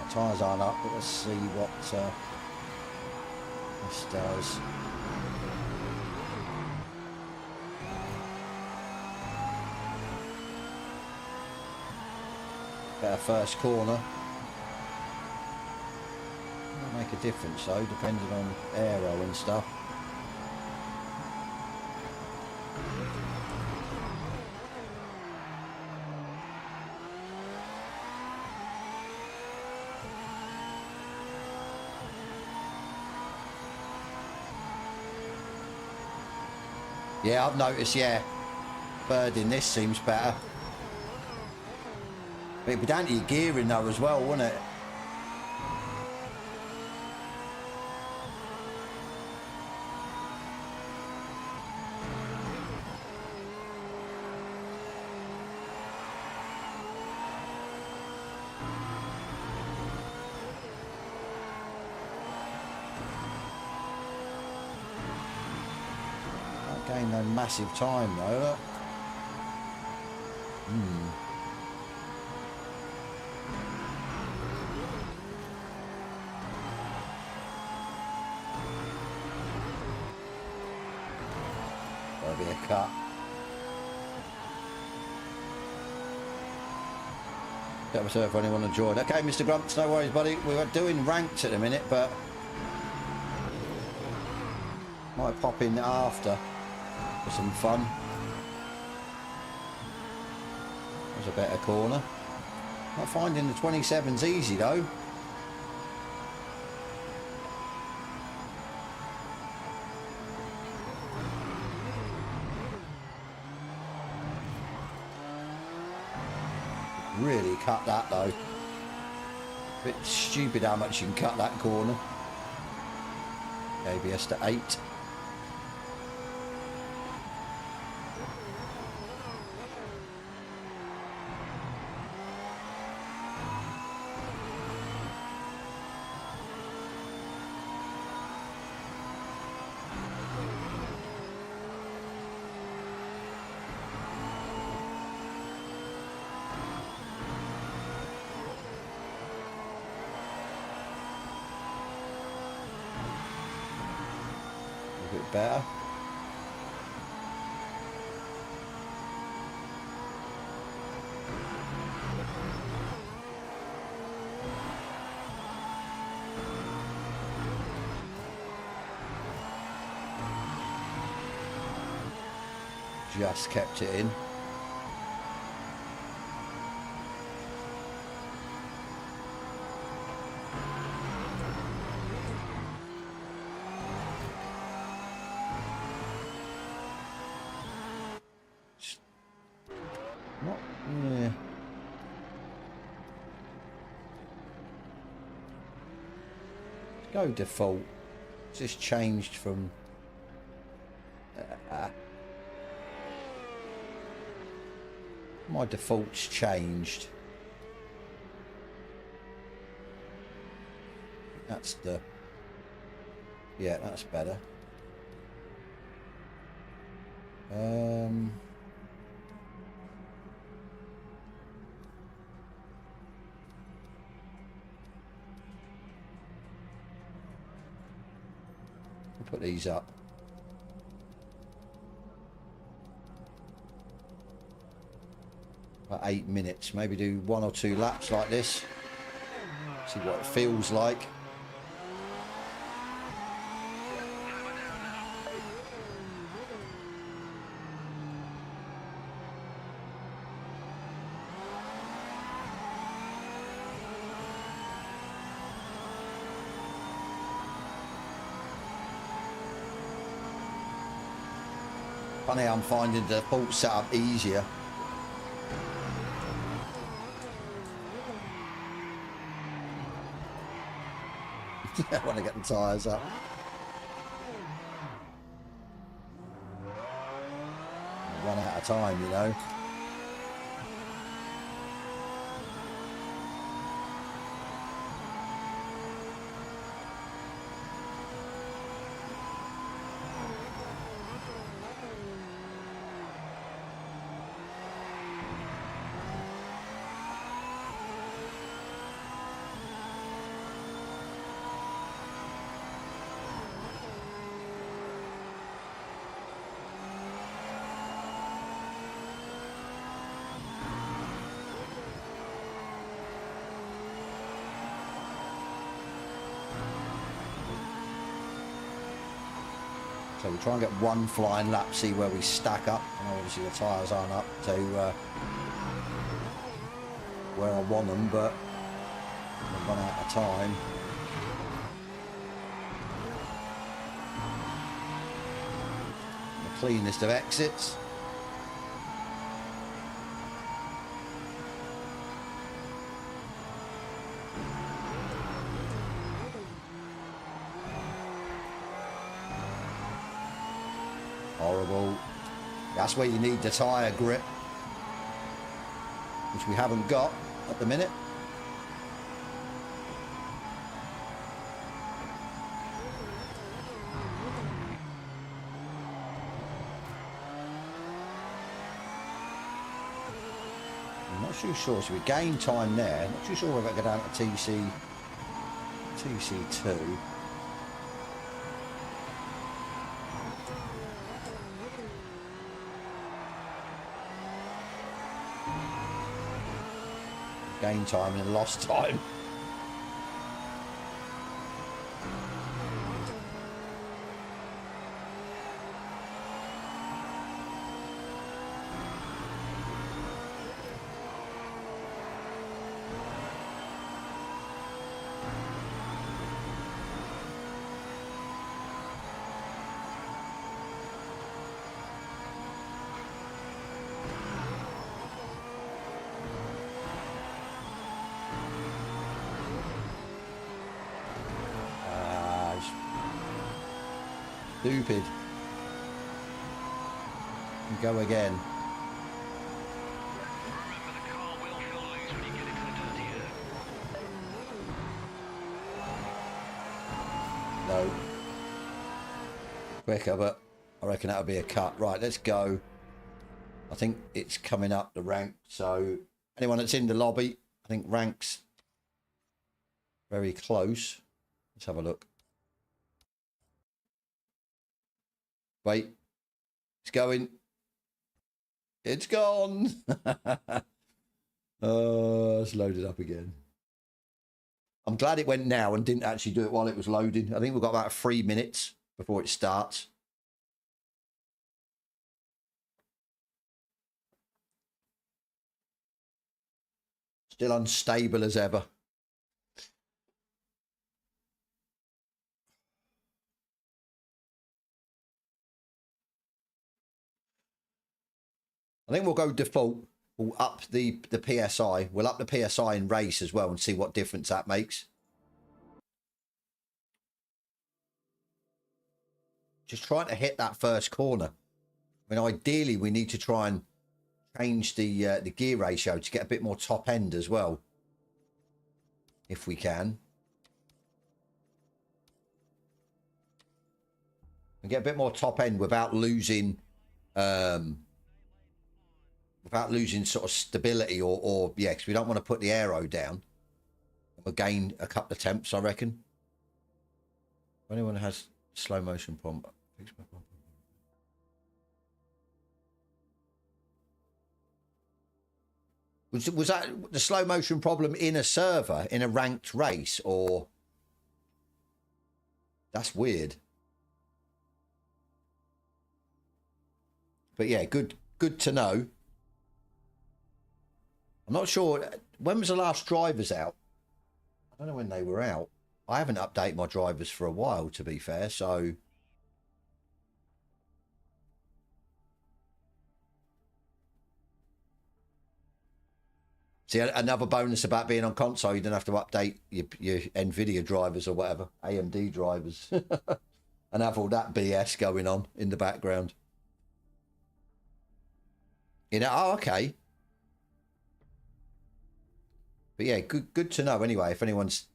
Speaker 1: Tyres aren't up, but let's see what this does. Better first corner. Might make a difference though, depending on aero and stuff. Yeah, I've noticed, yeah. Birding this seems better. But it'd be down to your gearing though as well, wouldn't it? Gain no massive time though, look. There'll be a cut. Get myself if anyone to join. Okay, Mr. Grumps, no worries, buddy. We're doing ranked at the minute, but might pop in after. For some fun. There's a better corner. Not finding the 27's easy though. Really cut that though. Bit stupid how much you can cut that corner. ABS to 8. Better. Just kept it in. Go default. It's just changed from my default's changed. That's the, yeah, that's better. Put these up. About 8 minutes. Maybe do 1 or 2 laps like this. See what it feels like. Funny, I'm finding the default setup easier. I want to get the tyres up. One at a time, you know. So we try and get one flying lap, see where we stack up. And obviously the tyres aren't up to where I want them, but we've run out of time. The cleanest of exits. Horrible. That's where you need the tyre grip, which we haven't got at the minute. I'm not too sure, so we gain time there. Not too sure whether I go down to TC2. Gain time and lost time. Stupid. And go again.
Speaker 2: Remember, the car will feel loose when you get into the dirty earth.
Speaker 1: No. Quicker, but I reckon that'll be a cut. Right, let's go. I think it's coming up the rank. So anyone that's in the lobby, I think rank's very close. Let's have a look. Wait, it's going. It's gone. Oh, it's loaded up again. I'm glad it went now and didn't actually do it while it was loading. I think we've got about 3 minutes before it starts. Still unstable as ever. I think we'll go default. We'll up the PSI. We'll up the PSI in race as well and see what difference that makes. Just trying to hit that first corner. I mean, ideally, we need to try and change the gear ratio to get a bit more top end as well, if we can. And get a bit more top end without losing sort of stability or yeah, because we don't want to put the aero down. We'll gain a couple of temps, I reckon. If anyone has slow motion pump, fix my pump. Was that the slow motion problem in a server, in a ranked race, or... That's weird. But yeah, good to know. I'm not sure. When was the last drivers out? I don't know when they were out. I haven't updated my drivers for a while, to be fair, so... See, another bonus about being on console, you don't have to update your Nvidia drivers or whatever, AMD drivers, and have all that BS going on in the background. You know, oh, okay. But yeah, good to know anyway. If anyone's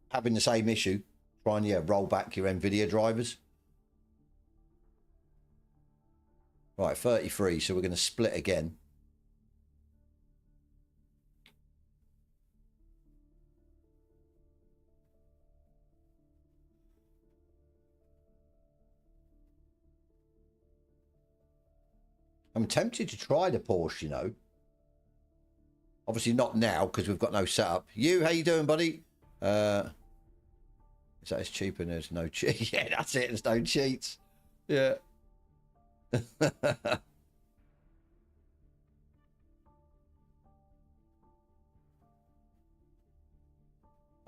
Speaker 1: having the same issue, try and, yeah, roll back your Nvidia drivers. Right, 33, so we're going to split again. I'm tempted to try the Porsche, you know. Obviously not now because we've got no setup. You, how you doing, buddy? Is that as cheap and there's no cheat? Yeah, that's it. There's no cheats. Yeah. I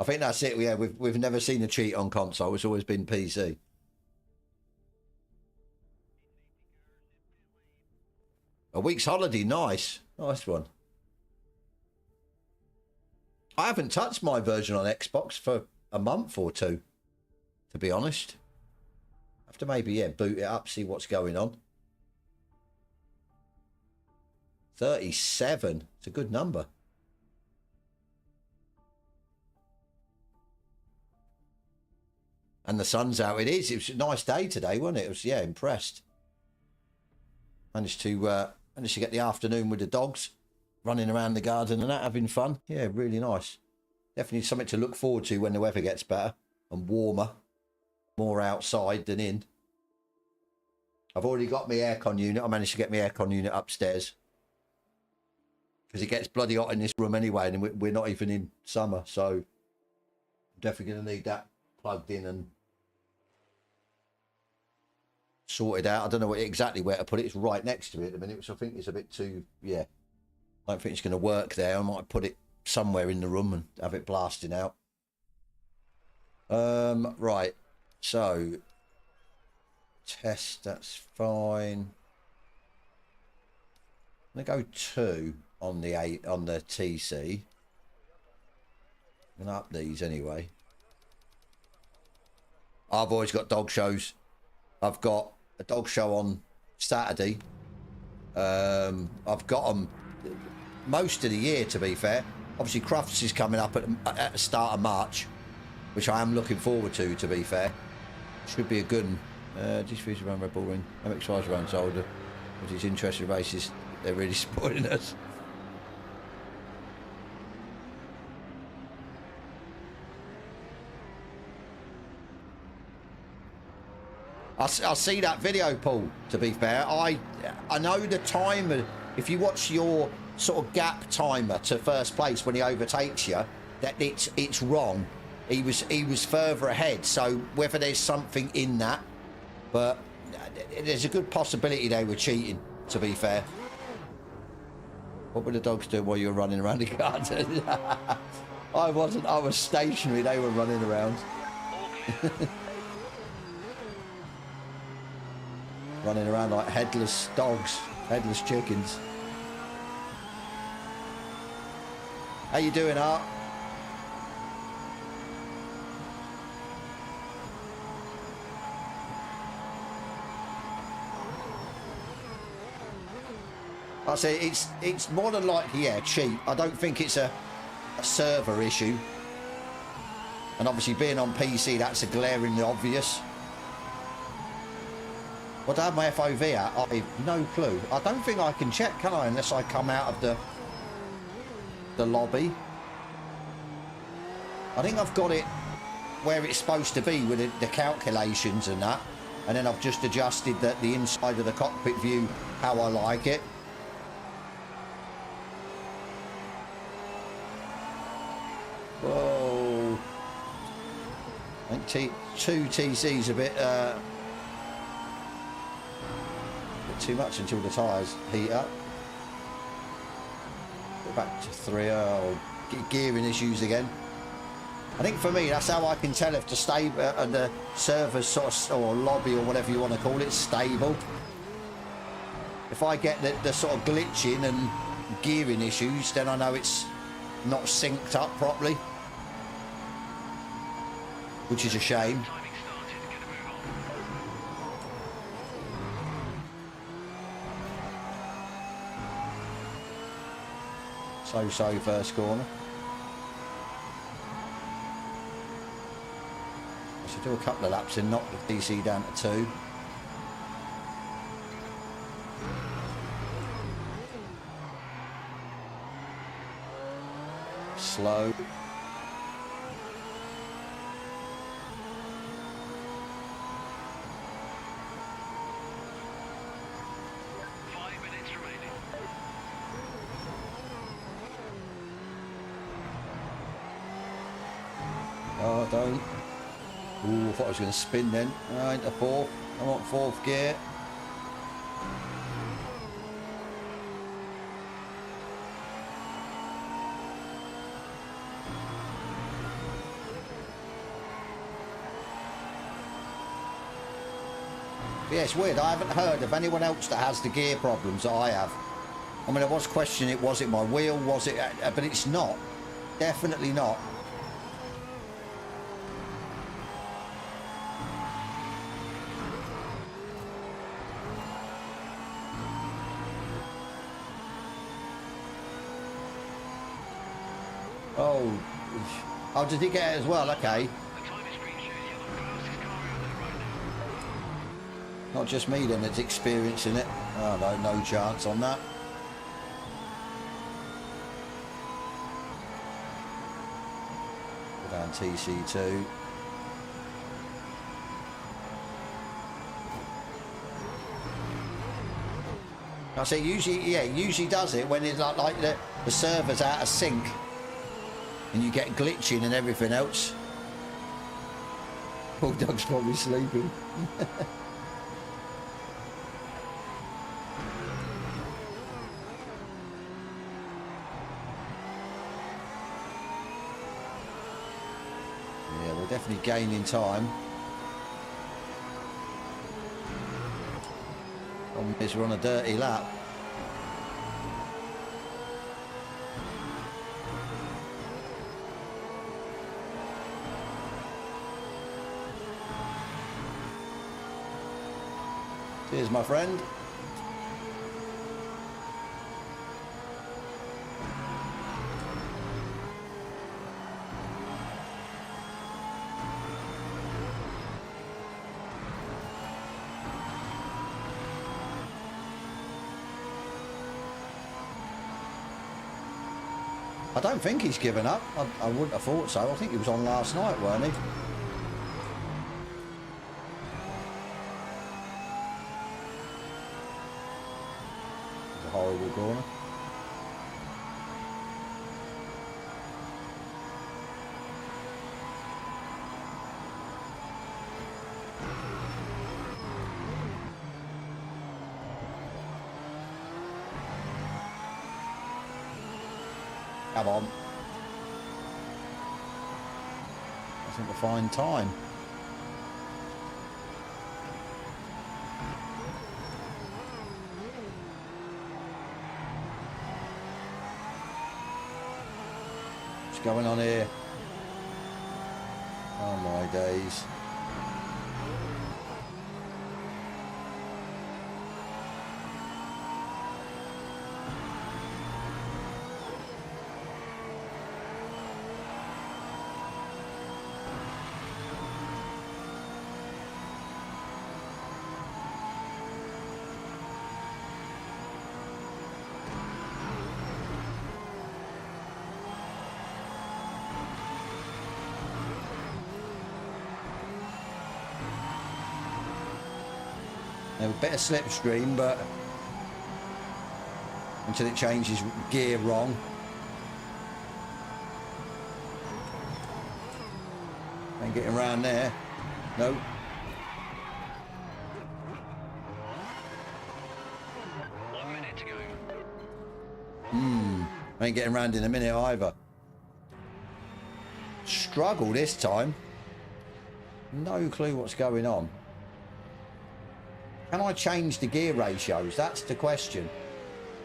Speaker 1: think that's it. Yeah, we've never seen a cheat on console. It's always been PC. A week's holiday, nice. Nice one. I haven't touched my version on Xbox for a month or two, to be honest. I have to maybe, yeah, boot it up, see what's going on. 37. It's a good number. And the sun's out. It is. It was a nice day today, wasn't it? It was, yeah, impressed. Managed to get the afternoon with the dogs, running around the garden and that, having fun. Yeah, really nice. Definitely something to look forward to when the weather gets better and warmer. More outside than in. I've already got my aircon unit. I managed to get my aircon unit upstairs. Because it gets bloody hot in this room anyway, and we're not even in summer, so I'm definitely going to need that plugged in and sorted out. I don't know exactly where to put it. It's right next to me at the minute, which I think is a bit too, yeah. I don't think it's going to work there. I might put it somewhere in the room and have it blasting out. Right. So, test, that's fine. I'm going to go 2 on the TC. I'm going to up these anyway. I've always got dog shows. I've got a dog show on Saturday. I've got them most of the year, to be fair. Obviously, Crufts is coming up at the start of March, which I am looking forward to be fair. Should be a good one. Just fuse around Red Bull Ring. MX5's around older. With his interesting races, they're really spoiling us. I see that video, Paul, to be fair. I know the timer. If you watch your sort of gap timer to first place when he overtakes you, that it's wrong. He was further ahead, so whether there's something in that, but there's a good possibility they were cheating, to be fair. What were the dogs doing while you were running around the garden? I wasn't. I was stationary. They were running around. Running around like headless dogs, headless chickens. How you doing, Art? I say it's more than likely, yeah, cheat. I don't think it's a server issue. And obviously being on PC, that's a glaringly obvious. What do I have my FOV at? I have no clue. I don't think I can check, can I? Unless I come out of the lobby. I think I've got it where it's supposed to be with the calculations and that. And then I've just adjusted the inside of the cockpit view how I like it. Whoa. I think 2 TC's a bit too much until the tyres heat up. Go back to 3. Oh, gearing issues again. I think for me, that's how I can tell if the the server's sort of, or lobby or whatever you want to call it, stable. If I get the sort of glitching and gearing issues, then I know it's not synced up properly, which is a shame. So first corner. I should do a couple of laps and knock the DC down to 2. Slow. Oh, don't. Ooh, I thought I was going to spin then. Right, a 4th. I want 4th gear. Yeah, it's weird. I haven't heard of anyone else that has the gear problems that I have. I mean, I was questioning it. Was it my wheel? Was it? But it's not. Definitely not. Oh, did he get it as well? Okay. Not just me then that's experiencing it. Oh no, no chance on that. Go down TC2. I say usually, yeah, usually does it when it's like the server's out of sync and you get glitching and everything else. Poor Doug's probably sleeping. Yeah, we're definitely gaining time. We're on a dirty lap. Cheers, my friend. I don't think he's given up. I wouldn't have thought so. I think he was on last night, weren't he? It's a horrible corner. Come on. I think we'll find time. What's going on here? Oh my days. A bit of slipstream, but until it changes gear wrong. Ain't getting around there. Nope. Ain't getting around in a minute either. Struggle this time. No clue what's going on. Can I change the gear ratios? That's the question.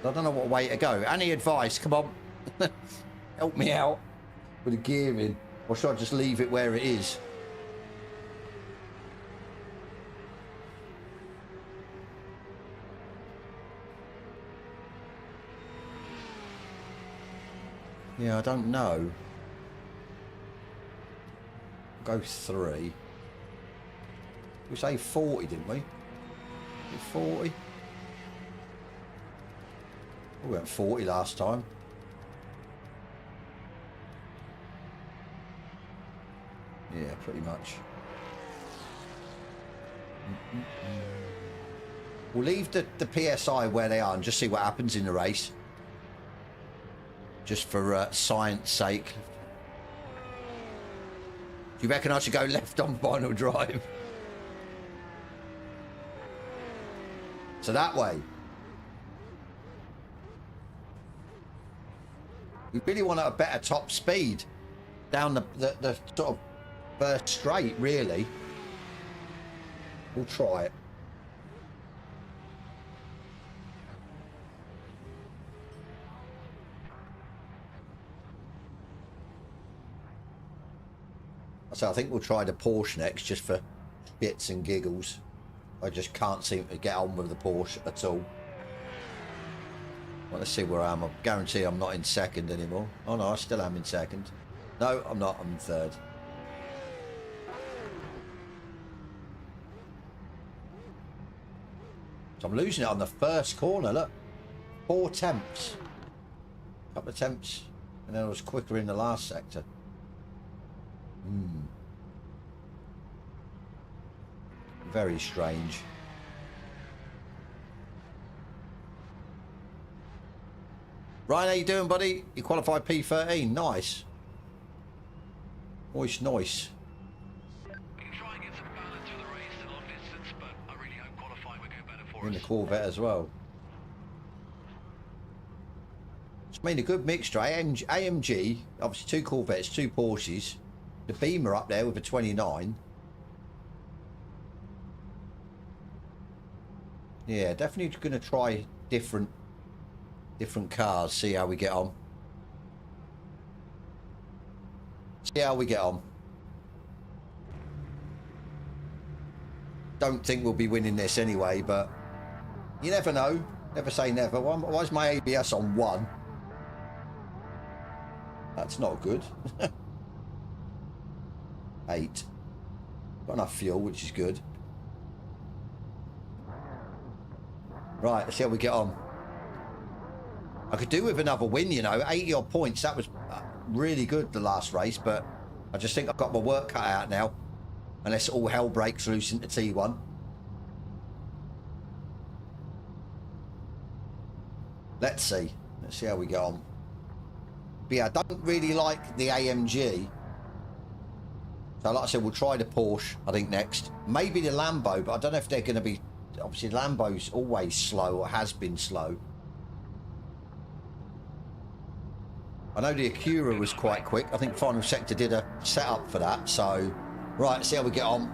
Speaker 1: I don't know what way to go. Any advice? Come on. Help me out with the gearing. Or should I just leave it where it is? Yeah, I don't know. Go 3. We say 40, didn't we? 40? We went 40 last time. Yeah, pretty much. We'll leave the PSI where they are and just see what happens in the race. Just for science sake. Do you reckon I should go left on final drive? So that way. We really want a better top speed down the sort of first straight, really. We'll try it. So I think we'll try the Porsche next, just for bits and giggles. I just can't seem to get on with the Porsche at all. Well, let's see where I am. I guarantee I'm not in second anymore. Oh no, I still am in second. No, I'm not. I'm in third. So I'm losing it on the first corner. Look, 4 tenths. A couple of tenths, and then I was quicker in the last sector. Very strange. Ryan, how you doing, buddy? You qualified P13. Nice. Nice.
Speaker 2: We can try and get some balance for the race and long distance, but I really hope qualifying will go better for us.
Speaker 1: In the Corvette as well. It's made a good mixture. AMG, obviously 2 Corvettes, 2 Porsches. The Beamer up there with a 29. Yeah, definitely going to try different cars, see how we get on. Don't think we'll be winning this anyway, but you never know. Never say never. Why is my ABS on 1? That's not good. 8. Got enough fuel, which is good. Right, let's see how we get on. I could do with another win, you know. 80 odd points. That was really good the last race, but I just think I've got my work cut out now. Unless all hell breaks loose into T1. Let's see. Let's see how we get on. But yeah, I don't really like the AMG. So like I said, we'll try the Porsche, I think, next. Maybe the Lambo, but I don't know if they're going to be... Obviously, Lambo's always slow, or has been slow. I know the Acura was quite quick. I think Final Sector did a setup for that. So, right, let's see how we get on.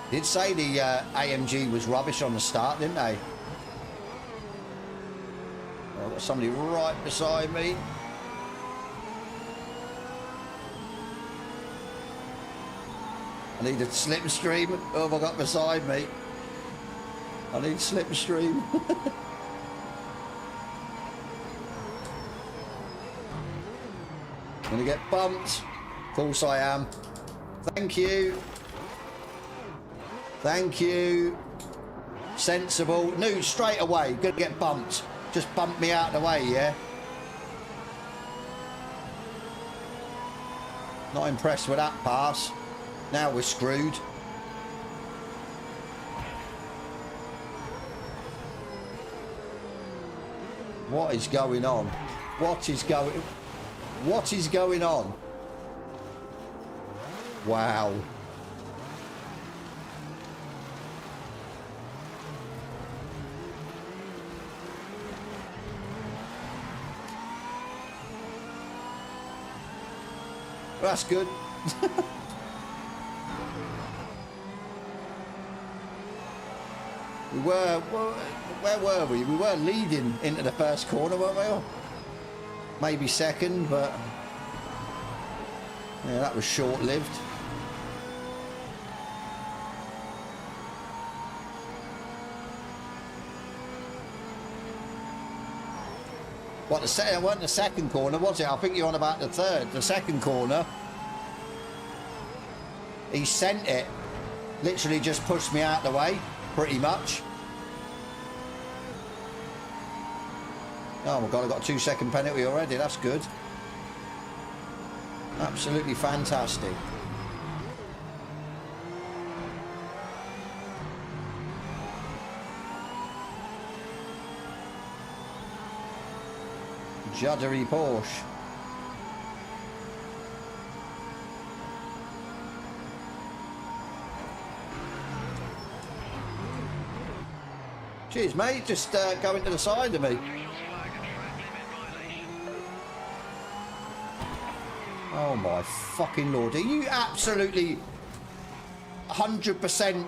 Speaker 1: Did say the AMG was rubbish on the start, didn't they? Oh, I've got somebody right beside me. I need a slipstream. Who have I got beside me? I need slipstream. I'm gonna get bumped. Of course I am. Thank you. Thank you. Sensible. No, straight away. Gonna get bumped. Just bump me out of the way, yeah? Not impressed with that pass. Now we're screwed. What is going on? What is going on? Wow. That's good. We were, where were we? We were leading into the first corner, weren't we? Or maybe second, but yeah, that was short-lived. What, it wasn't the second corner, was it? I think you're on about the third. The second corner, he sent it. Literally just pushed me out the way, pretty much. Oh my God, I got a 2-second penalty already. That's good. Absolutely fantastic. Juddery Porsche. Cheers, mate. Just going to the side of me. Oh my fucking Lord. Are you absolutely 100%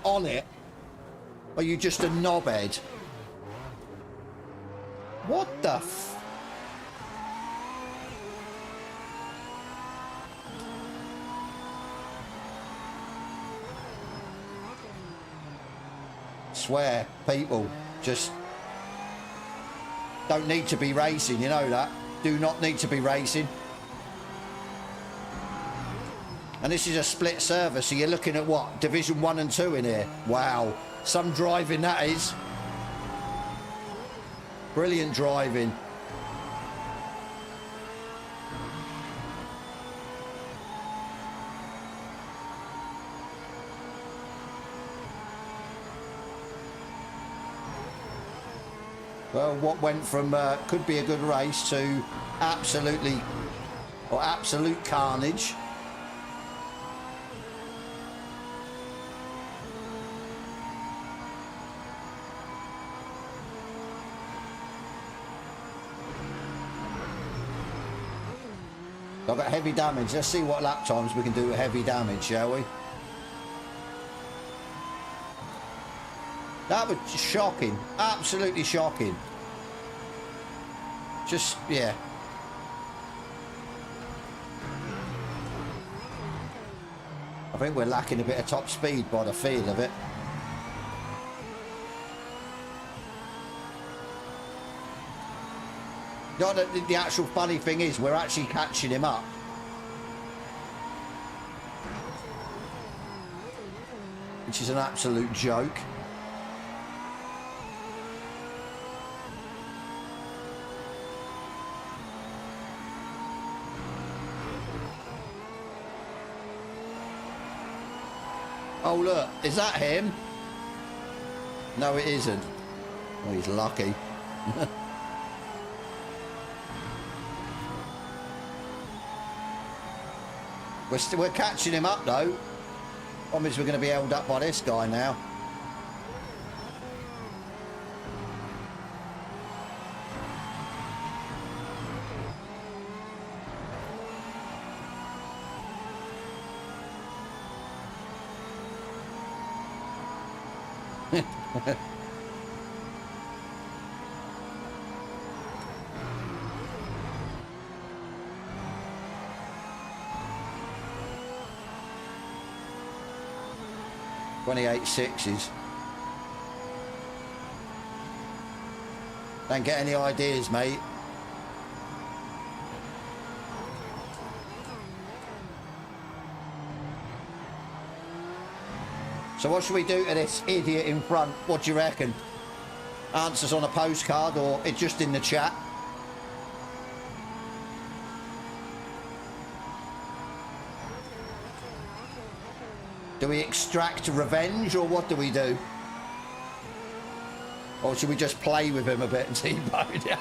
Speaker 1: on it? Or are you just a knobhead? What the f... Swear, people just don't need to be racing, you know that. Do not need to be racing. And this is a split server, so you're looking at what? Division 1 and 2 in here. Wow. Some driving that is. Brilliant driving. Well, what went from could be a good race to absolutely, or absolute carnage. I've got heavy damage. Let's see what lap times we can do with heavy damage, shall we? That was shocking. Absolutely shocking. Just, yeah. I think we're lacking a bit of top speed by the feel of it. You know, the actual funny thing is we're actually catching him up. Which is an absolute joke. Oh look, is that him? No, it isn't. Oh, he's lucky. We're catching him up though. Obviously we're going to be held up by this guy now. .28.6s. Don't get any ideas, mate. So what should we do to this idiot in front? What do you reckon? Answers on a postcard or it's just in the chat? Do we extract revenge or what do we do? Or should we just play with him a bit and T-bone?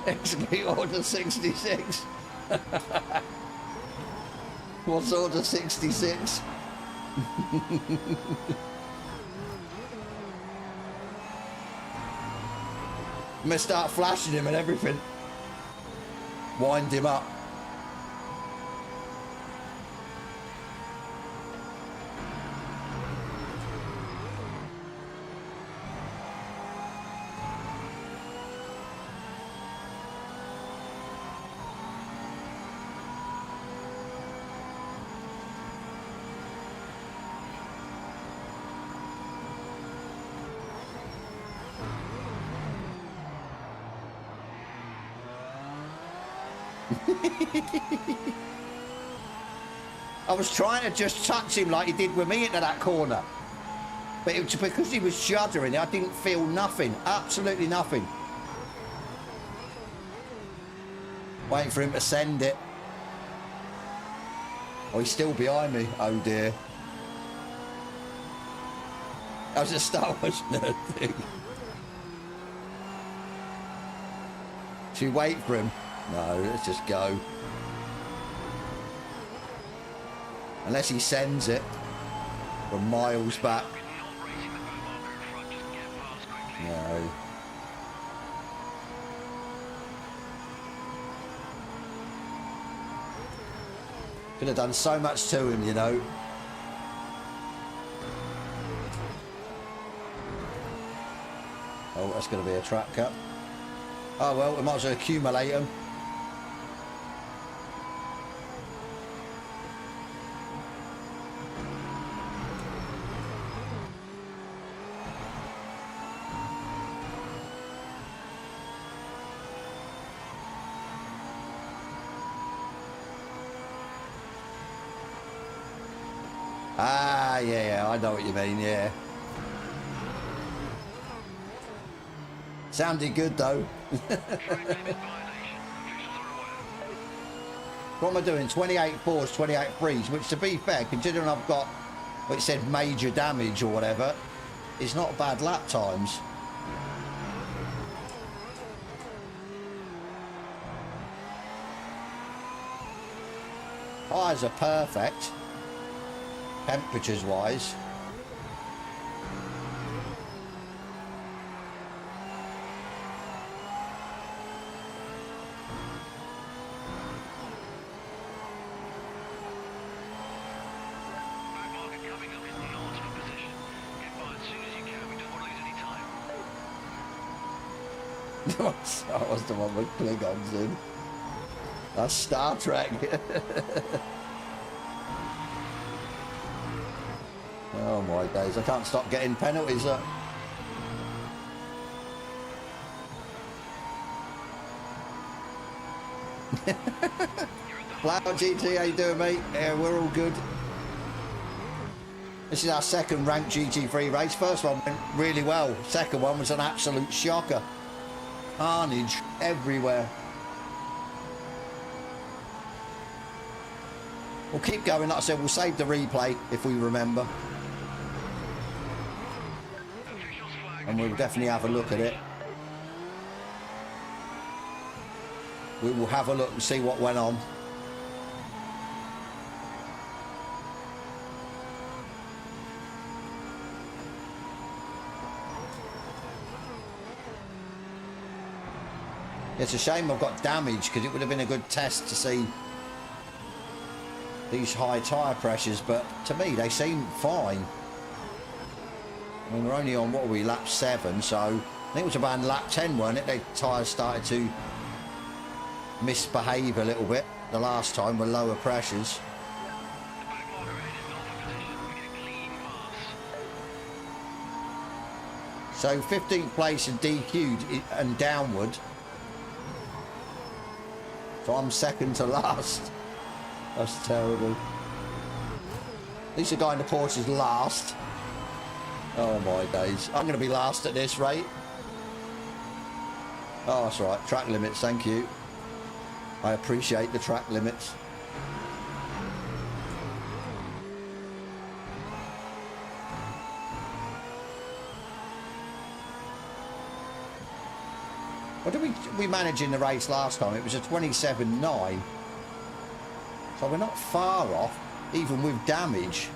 Speaker 1: Execute order 66. What's order 66? I'm gonna start flashing him and everything. Wind him up. I was trying to just touch him like he did with me into that corner. But it was because he was shuddering, I didn't feel nothing. Absolutely nothing. Waiting for him to send it. Oh, he's still behind me. Oh dear. That was a Star Wars nerd thing. Should we wait for him? No, let's just go. Unless he sends it from miles back. No. Could have done so much to him, you know. Oh, that's going to be a trap cut. Oh well, we might as well accumulate them. Ah, yeah, I know what you mean, yeah. Sounded good, though. What am I doing? 28 fours, 28 threes, which, to be fair, considering I've got, what it said, major damage or whatever, it's not bad lap times. Tyres are perfect. Temperatures wise. That was the one with Klingons in. That's Star Trek. Oh my days, I can't stop getting penalties up. Flower GT, how you doing, mate? Yeah, we're all good. This is our second ranked GT3 race. First one went really well. Second one was an absolute shocker. Carnage everywhere. We'll keep going, like I said, we'll save the replay if we remember. And we'll definitely have a look at it. We will have a look and see what went on. It's a shame I've got damage, because it would have been a good test to see these high tyre pressures, but to me they seem fine. I mean, we're only on, what are we, lap 7, so I think it was about lap 10, weren't it? The tyres started to misbehave a little bit the last time with lower pressures. So 15th place and DQ'd and downward. So I'm second to last. That's terrible. At least the guy in the Porsche is last. Oh my days. I'm going to be last at this rate. Oh, that's right. Track limits, thank you. I appreciate the track limits. What did we manage in the race last time? It was a 27.9. So we're not far off, even with damage.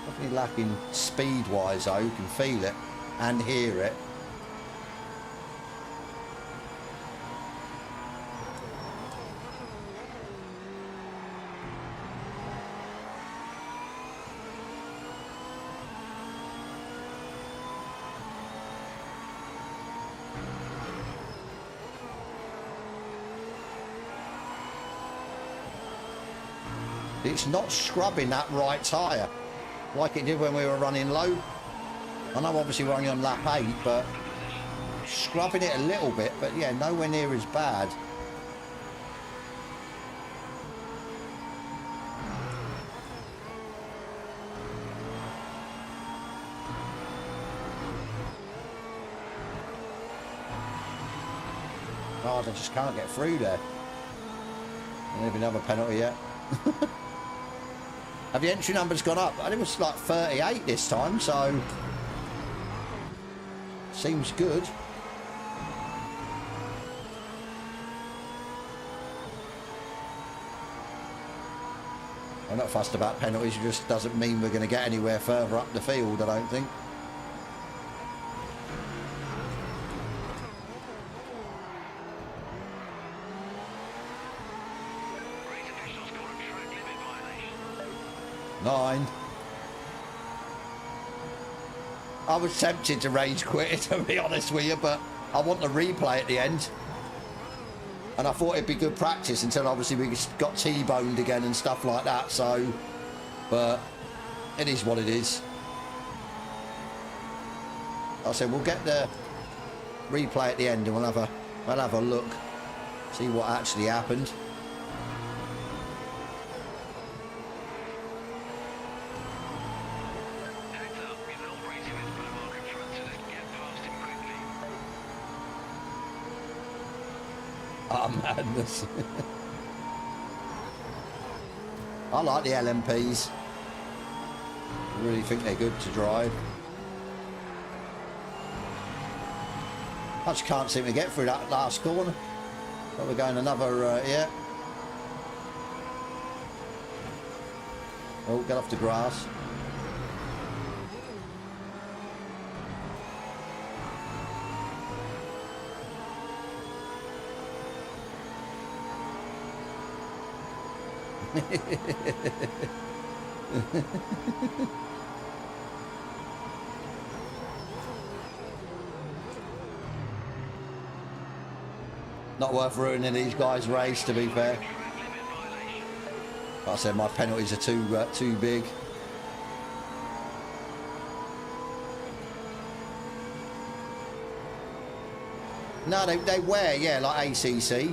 Speaker 1: Definitely lacking speed-wise though, you can feel it and hear it. It's not scrubbing that right tyre like it did when we were running low. I know obviously we're only on lap 8, but scrubbing it a little bit, but yeah, nowhere near as bad. Oh, I just can't get through there. Don't even have a penalty yet. Have the entry numbers gone up? And it was like 38 this time, so seems good. I'm not fussed about penalties, it just doesn't mean we're going to get anywhere further up the field, I don't think. Nine. I was tempted to rage quit, to be honest with you, but I want the replay at the end. And I thought it'd be good practice until obviously we got T-boned again and stuff like that, so... But it is what it is. Like I said, we'll get the replay at the end and we'll have a look, see what actually happened. Oh, madness. I like the LMPs. I really think they're good to drive. I just can't seem to get through that last corner. But we're going another, yeah. Oh, get off the grass. Not worth ruining these guys' race, to be fair. Like I said, my penalties are too big. No, they wear, yeah, like ACC.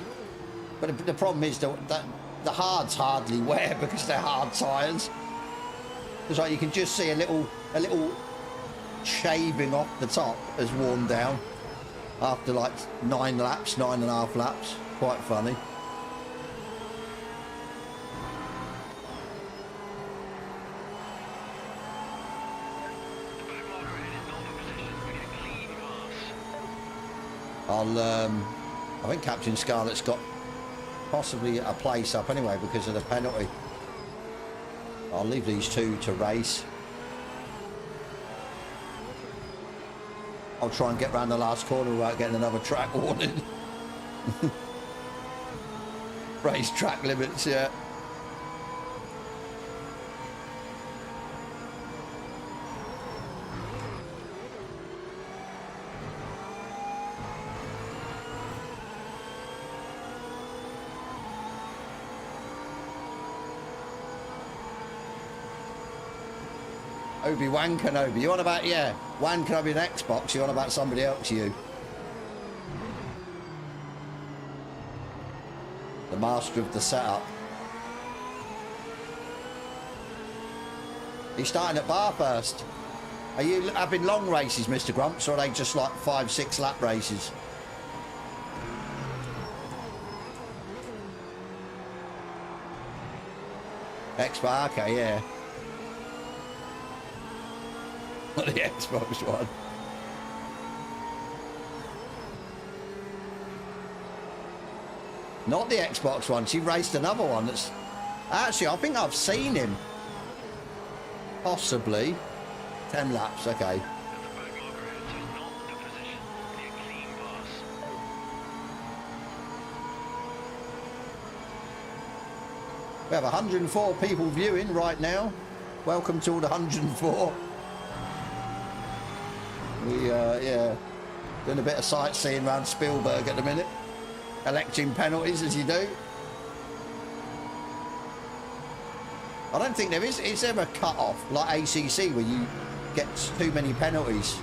Speaker 1: But the problem is that the hards hardly wear because they're hard tyres. It's like you can just see a little shaving off the top has worn down after like 9 laps, 9.5 laps. Quite funny. I think Captain Scarlett's got possibly a place up anyway because of the penalty. I'll leave these two to race. I'll try and get round the last corner without getting another track warning. Race track limits, yeah. Obi-Wan Kenobi. You on about, yeah, Wan Kenobi an Xbox, you on about somebody else, you. master of the setup. He's starting at Bathurst. Are you having long races, Mr. Grumps, or are they just like 5-6 lap races? Xbox, okay, yeah. Not the Xbox one. Not the Xbox one. She raced another one that's... Actually, I think I've seen him. Possibly. 10 laps, okay. We have 104 people viewing right now. Welcome to all the 104. We, yeah, doing a bit of sightseeing around Spielberg at the minute. Collecting penalties as you do. I don't think there is there a cut-off like ACC where you get too many penalties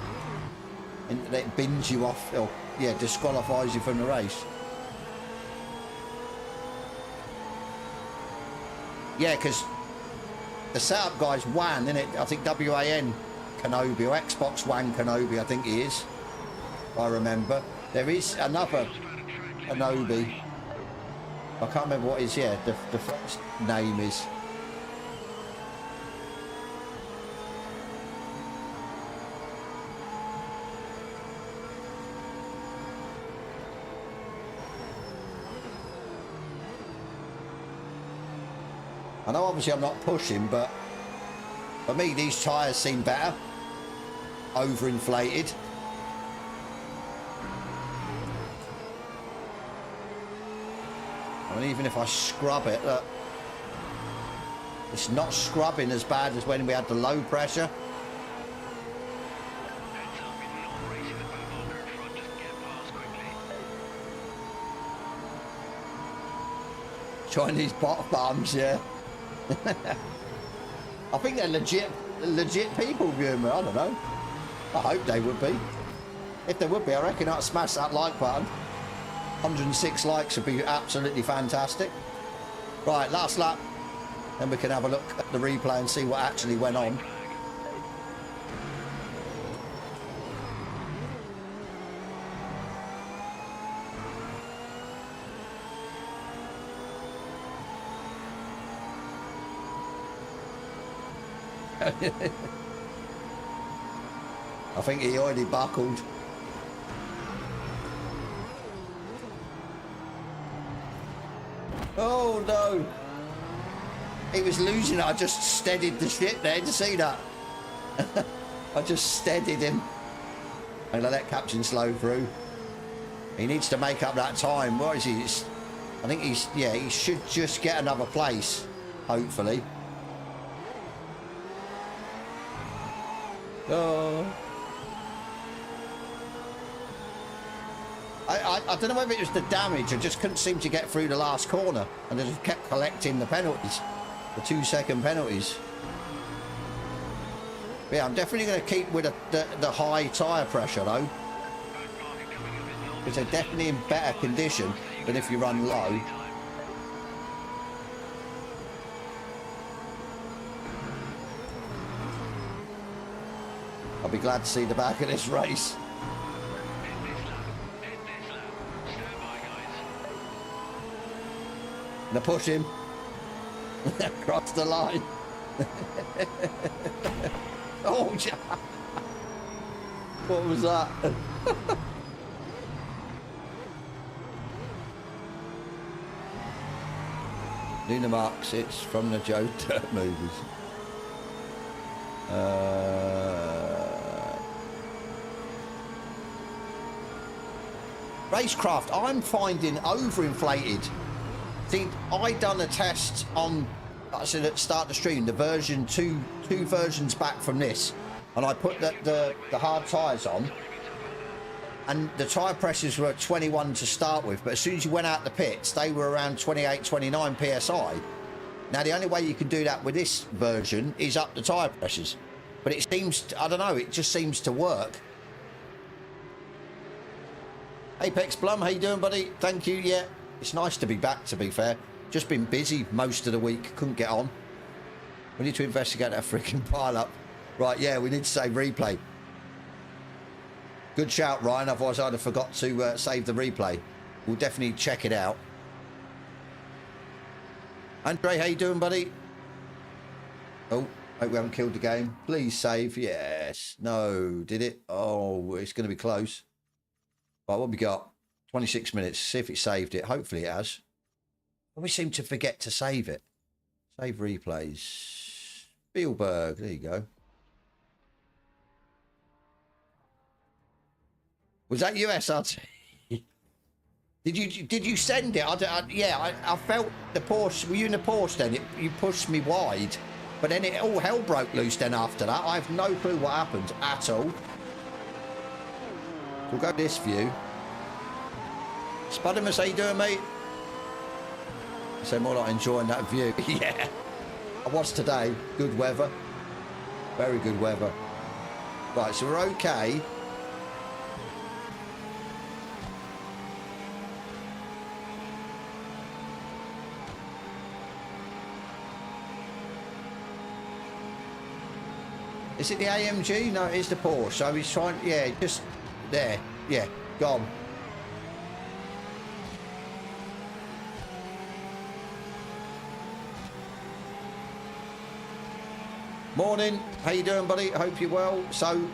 Speaker 1: and it bins you off, or yeah, disqualifies you from the race. Yeah, because the setup guy's WAN, isn't it? I think WAN Kenobi, or Xbox One Kenobi, I think he is. If I remember. There is another Kenobi. I can't remember what his, yeah, the first name is. I know obviously I'm not pushing, but for me these tyres seem better. Overinflated. I mean, even if I scrub it, look, it's not scrubbing as bad as when we had the low pressure. Chinese bot farms, yeah. I think they're legit people viewing me. I don't know. I hope they would be. If they would be, I reckon I'd smash that like button. 106 likes would be absolutely fantastic. Right, last lap. Then we can have a look at the replay and see what actually went on. I think he already buckled. Oh no! He was losing it. I just steadied the shit there. Did you see that? I just steadied him. And I let Captain slow through. He needs to make up that time. What is he? I think he's, yeah, he should just get another place, hopefully. Oh. I don't know whether it was the damage. I just couldn't seem to get through the last corner, and I just kept collecting the penalties, the 2-second penalties. But yeah, I'm definitely going to keep with the high tyre pressure though, because they're definitely in better condition than if you run low. I'll be glad to see the back of this race. Gonna push him across the line. Oh, what was that? Luna Marks, it's from the Joe Dirt movies. Racecraft, I'm finding overinflated. See, I done a test on, I said at the start of the stream, the version two versions back from this, and I put the hard tyres on, and the tyre pressures were 21 to start with, but as soon as you went out the pits, they were around 28, 29 PSI. Now, the only way you can do that with this version is up the tyre pressures, but it seems, I don't know, it just seems to work. Apex Blum, how you doing, buddy? Thank you, yeah. It's nice to be back, to be fair. Just been busy most of the week. Couldn't get on. We need to investigate that freaking pile-up. Right, yeah, we need to save replay. Good shout, Ryan. Otherwise, I'd have forgot to save the replay. We'll definitely check it out. Andre, how you doing, buddy? Oh, hope we haven't killed the game. Please save. Yes. No. Did it? Oh, it's going to be close. Right, what have we got? 26 minutes. See if it saved it. Hopefully it has. But we seem to forget to save it. Save replays. Spielberg. There you go. Was that USRT? Did you send it? I felt the Porsche. Were you in the Porsche then? You pushed me wide. But then it all hell broke loose then after that. I have no clue what happened at all. We'll go this view. Spudimus, how you doing, mate? So more like enjoying that view. Yeah. I was today. Good weather. Very good weather. Right, so we're okay. Is it the AMG? No, it's the Porsche. So he's trying, yeah, just there. Yeah, gone. Morning. How you doing, buddy? I hope you're well. So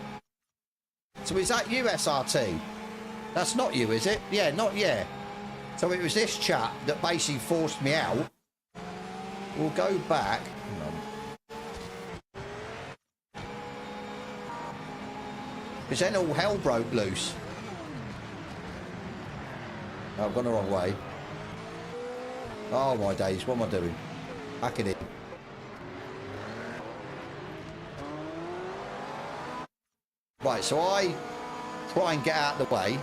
Speaker 1: is that you, SRT? That's not you, is it? Yeah, not yeah. So it was this chap that basically forced me out. We'll go back. Hang on. Because then all hell broke loose. Oh, I've gone the wrong way. Oh my days, what am I doing? Back it in. Right, so I try and get out of the way.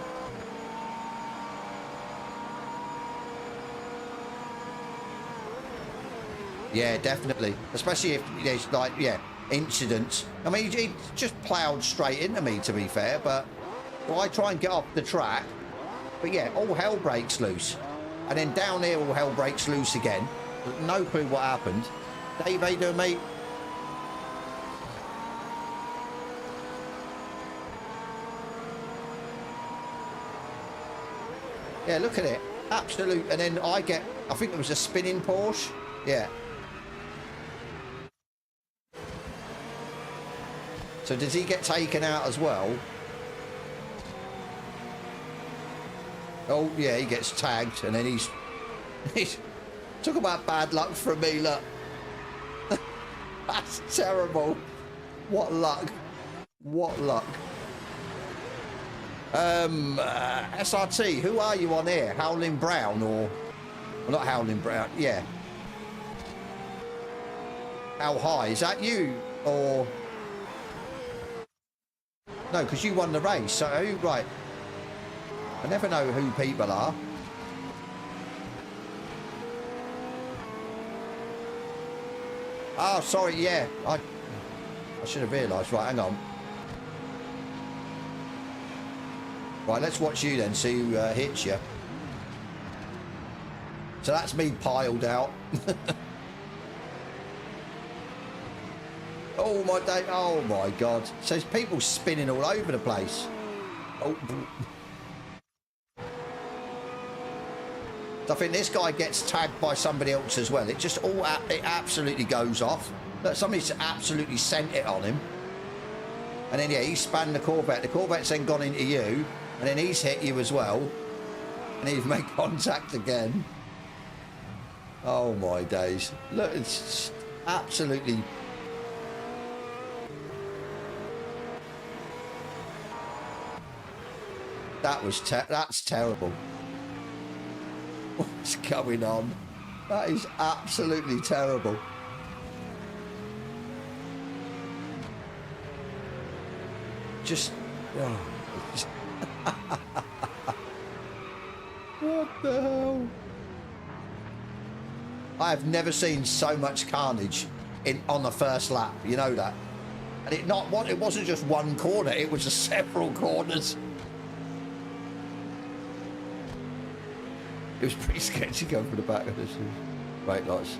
Speaker 1: Yeah, definitely. Especially if there's like, yeah, incidents. I mean, he just ploughed straight into me, to be fair, but well, I try and get off the track. But yeah, all hell breaks loose. And then down here, all hell breaks loose again. No clue what happened. Dave, how you doing, mate? Yeah, look at it. Absolute. And then I think it was a spinning Porsche. Yeah. So does he get taken out as well? Oh, yeah, he gets tagged. And then he's talk about bad luck from me, look. That's terrible. What luck. What luck. SRT, who are you on here? Howling Brown or... Well, not Howling Brown, yeah. How high? Is that you? Or... No, because you won the race. So, who... Right. I never know who people are. Oh, sorry, yeah. I should have realised. Right, hang on. Right, let's watch you then, see who hits you. So that's me piled out. Oh my day! Oh my God! So there's people spinning all over the place. Oh. I think this guy gets tagged by somebody else as well. It just all it absolutely goes off. Look, somebody's absolutely sent it on him. And then yeah, he spanned the Corvette. The Corvette's then gone into you, and then he's hit you as well, and he's made contact again. Oh my days! Look, it's absolutely. That's terrible. What's going on? That is absolutely terrible. Just... Oh. What the hell? I have never seen so much carnage on the first lap. You know that. And it wasn't just one corner. It was just several corners. It was pretty sketchy going for the back of this. Brake lights.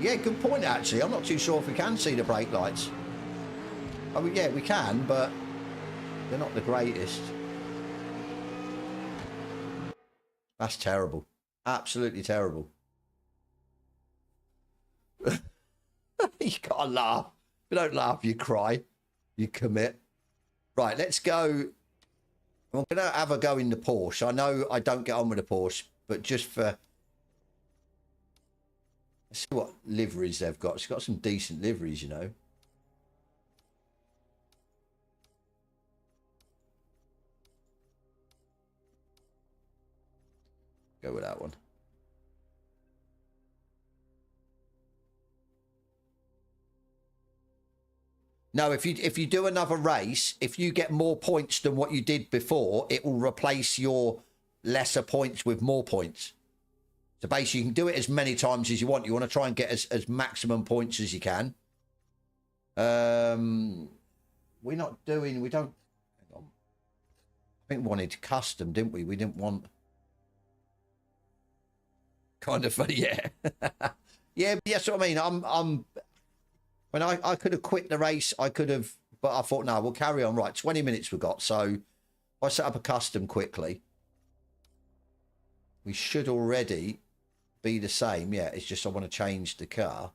Speaker 1: Yeah, good point, actually. I'm not too sure if we can see the brake lights. I mean, yeah, we can, but they're not the greatest. That's terrible. Absolutely terrible. You gotta laugh. If you don't laugh, you cry. You commit. Right, let's go. I'm going to have a go in the Porsche. I know I don't get on with the Porsche, but just for... Let's see what liveries they've got. It's got some decent liveries, you know. Go with that one. No, if you do another race, if you get more points than what you did before, it will replace your lesser points with more points. So basically, you can do it as many times as you want. You want to try and get as maximum points as you can. We're not doing... We don't... Hang on. I think we wanted custom, didn't we? We didn't want... Kind of funny, yeah. Yeah, but that's what I mean. I'm when I could have quit the race, I could have, but I thought, no, we'll carry on. Right, 20 minutes we got. So I set up a custom quickly. We should already be the same. Yeah, it's just I want to change the car.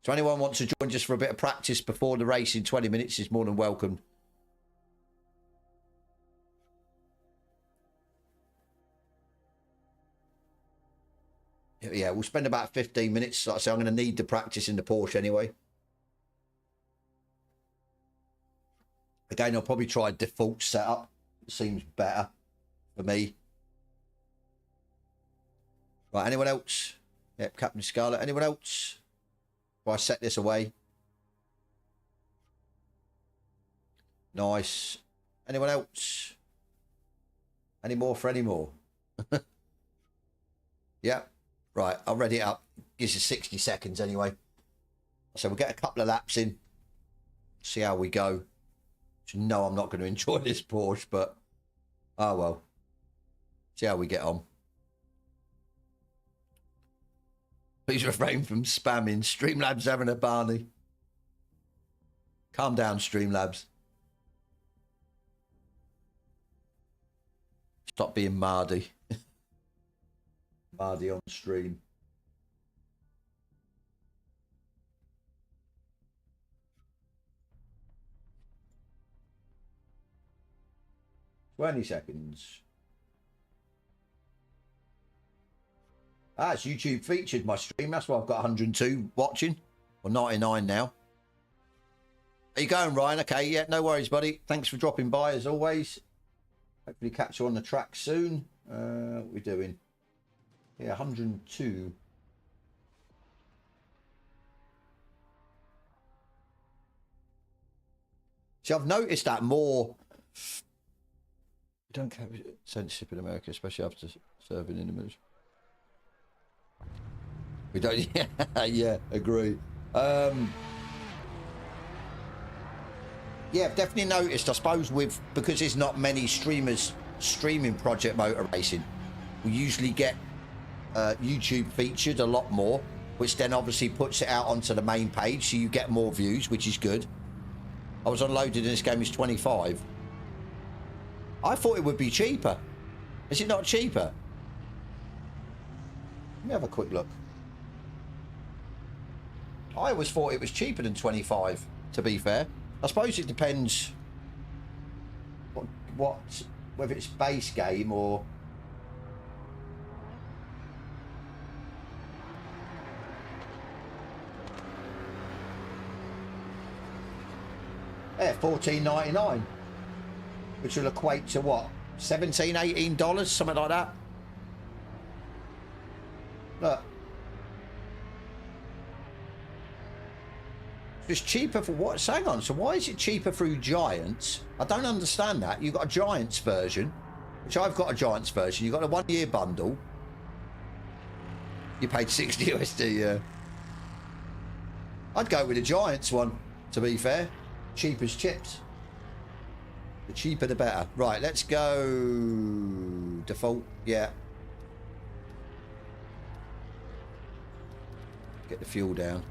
Speaker 1: So anyone wants to join just for a bit of practice before the race in 20 minutes is more than welcome. Yeah, we'll spend about 15 minutes. Like I say, I'm going to need the practice in the Porsche anyway. Again, I'll probably try default setup. It seems better for me. Right, anyone else? Yep, Captain Scarlet. Anyone else? Before I set this away. Nice. Anyone else? Any more for any more? Yeah. Right, I'll ready it up. Gives you 60 seconds anyway. So we'll get a couple of laps in. See how we go. No, I'm not going to enjoy this Porsche, but... Oh, well. See how we get on. Please refrain from spamming. Streamlabs having a Barney. Calm down, Streamlabs. Stop being Mardy. Mardy on stream. $20. Ah, it's YouTube featured my stream. That's why I've got 102 watching. Or 99 now. Are you going, Ryan? Okay, yeah, no worries, buddy. Thanks for dropping by as always. Hopefully catch you on the track soon. What are we doing? Yeah, 102. See, I've noticed that more. We don't have censorship in America, especially after serving in the military. We don't. Yeah, yeah, agree. Yeah, I've definitely noticed. I suppose because there's not many streamers streaming Project Motor Racing, we usually get YouTube featured a lot more, which then obviously puts it out onto the main page, so you get more views, which is good. I was unloaded and this game is 25. I thought it would be cheaper. Is it not cheaper? Let me have a quick look. I always thought it was cheaper than 25, to be fair. I suppose it depends whether it's base game or... Yeah, $14.99, which will equate to what, $17, $18, something like that. Look, it's cheaper for what? Hang on. So why is it cheaper through Giants? I don't understand that. You've got a Giants version, which I've got a Giants version. You've got a 1 year bundle. You paid 60 USD. Yeah. I'd go with the Giants one, to be fair. Cheap as chips. The cheaper the better. Right, let's go default. Yeah. Get the fuel down.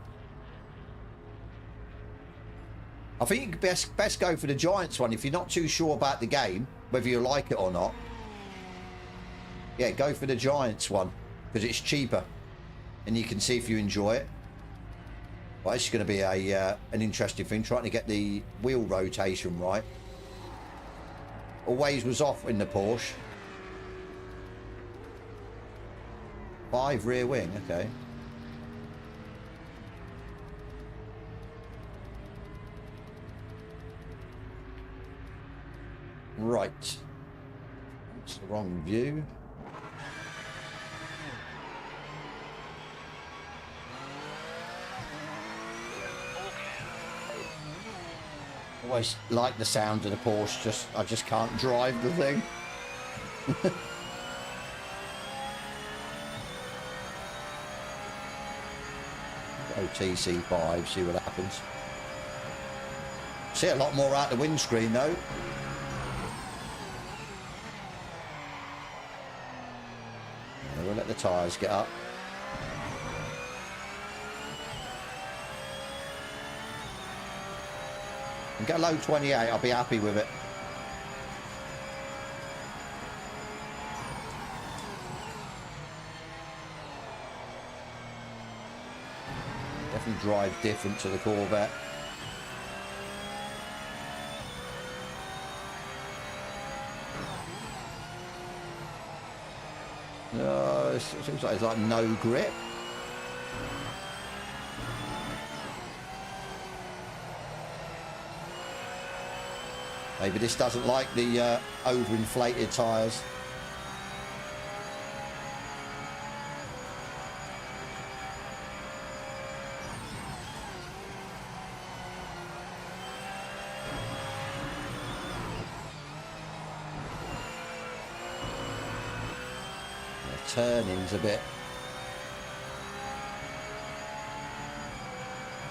Speaker 1: I think you best go for the Giants one if you're not too sure about the game, whether you like it or not. Yeah, go for the Giants one because it's cheaper and you can see if you enjoy it. Well, it's going to be an interesting thing, trying to get the wheel rotation right. Always was off in the Porsche. 5 rear wing, okay. Right. That's the wrong view. Always like the sound of the Porsche, I just can't drive the thing. Go TC5, see what happens. See a lot more out the windscreen though. We'll let the tyres get up. And get a low 28, I'll be happy with it. Definitely drive different to the Corvette. It seems like it's like no grip. Maybe this doesn't like the overinflated tyres. Turning's a bit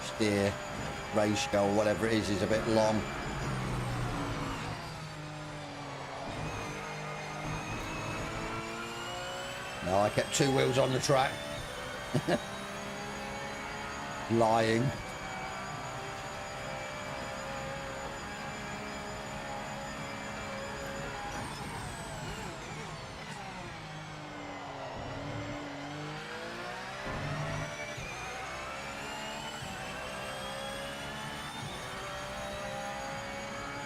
Speaker 1: steer ratio or whatever it is a bit long. No, I kept 2 wheels on the track. Lying.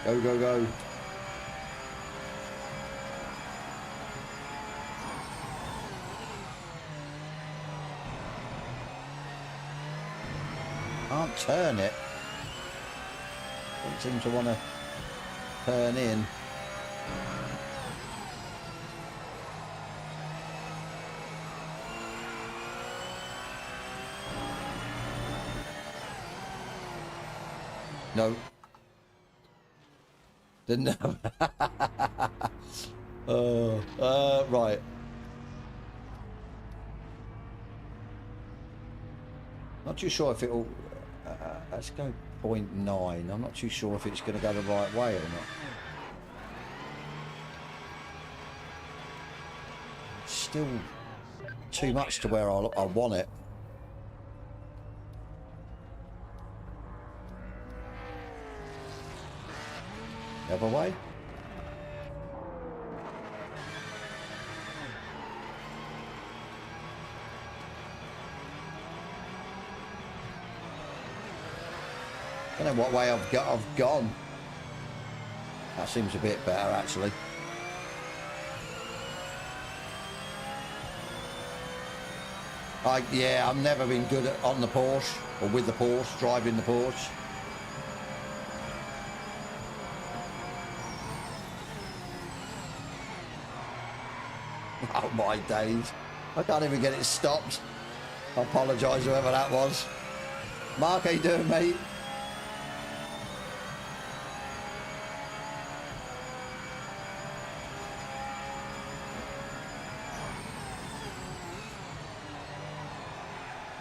Speaker 1: Go, go, go. Can't turn it. Don't seem to want to turn in. No. Didn't know. Right. Not too sure if it'll. Let's go 0.9. I'm not too sure if it's going to go the right way or not. Still too much to where I want it. The other way. I don't know what way I've gone. That seems a bit better actually. Yeah, I've never been good on the Porsche or with the Porsche, driving the Porsche. Oh my days. I can't even get it stopped. I apologise whoever that was. Mark, how you doing, mate?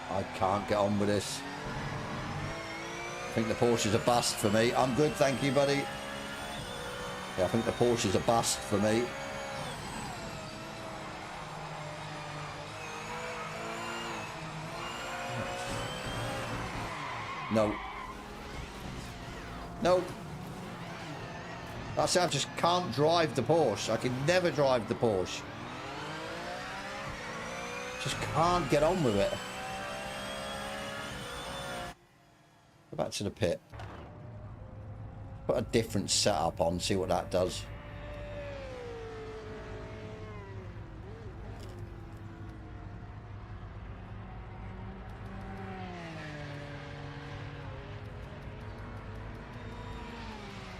Speaker 1: I can't get on with this. I think the Porsche's a bust for me. I'm good, thank you, buddy. Yeah, I think the Porsche's a bust for me. No. No. I say I just can't drive the Porsche. I can never drive the Porsche. Just can't get on with it. Go back to the pit. Put a different setup on, see what that does.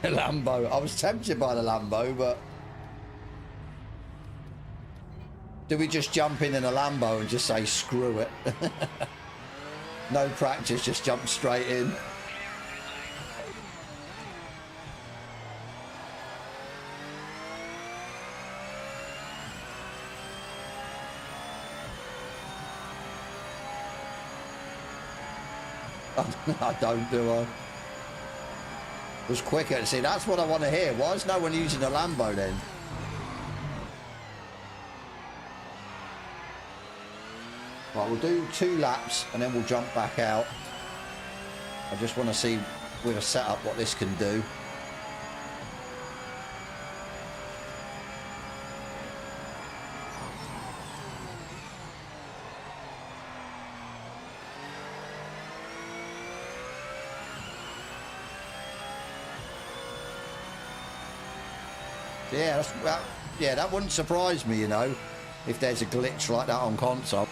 Speaker 1: A Lambo. I was tempted by the Lambo, but do we just jump in a Lambo and just say screw it? No practice, just jump straight in. I don't, do I? It was quicker. See, that's what I want to hear. Why is no one using a Lambo then? Right, we'll do 2 laps and then we'll jump back out. I just want to see with a setup what this can do. Yeah, that wouldn't surprise me, you know, if there's a glitch like that on console.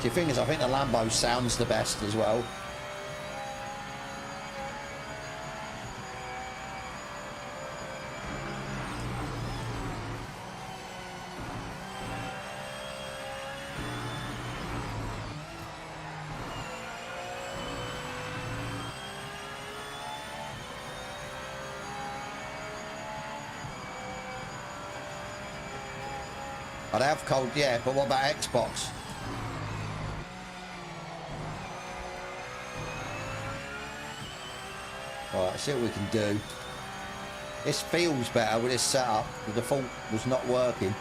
Speaker 1: The thing is, I think the Lambo sounds the best as well. I'd have cold, yeah, but what about Xbox? Right, let's see what we can do. This feels better with this setup. The default was not working.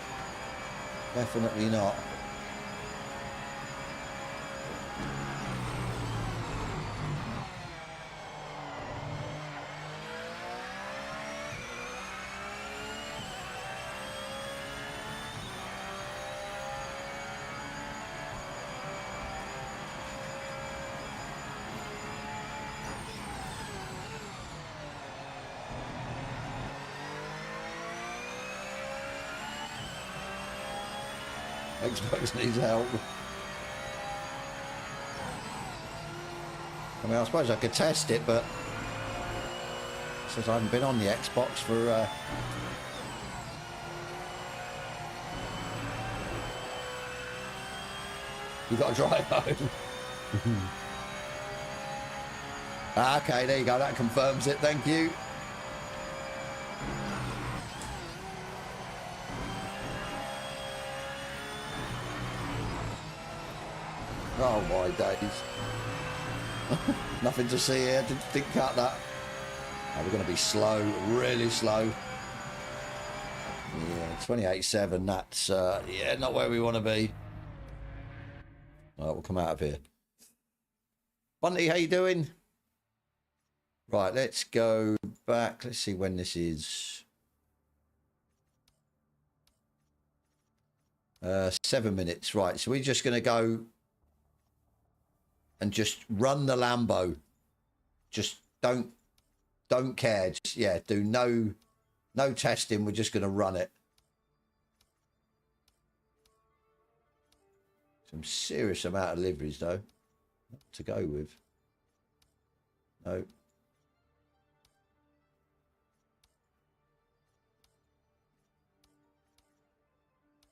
Speaker 1: Definitely not. Xbox needs help. I mean, I suppose I could test it, but since I haven't been on the Xbox for you've got to drive home. Okay, there you go. That confirms it. Thank you. Oh my days. Nothing to see here. Didn't cut that. Oh, we're going to be slow, really slow. Yeah, 28.7. That's, yeah, not where we want to be. All right, we'll come out of here. Bunty, how you doing? Right, let's go back. Let's see when this is. 7 minutes. Right, so we're just going to go and just run the Lambo. Just don't care. Just, yeah, do no testing. We're just going to run it. Some serious amount of liveries though to go with. No.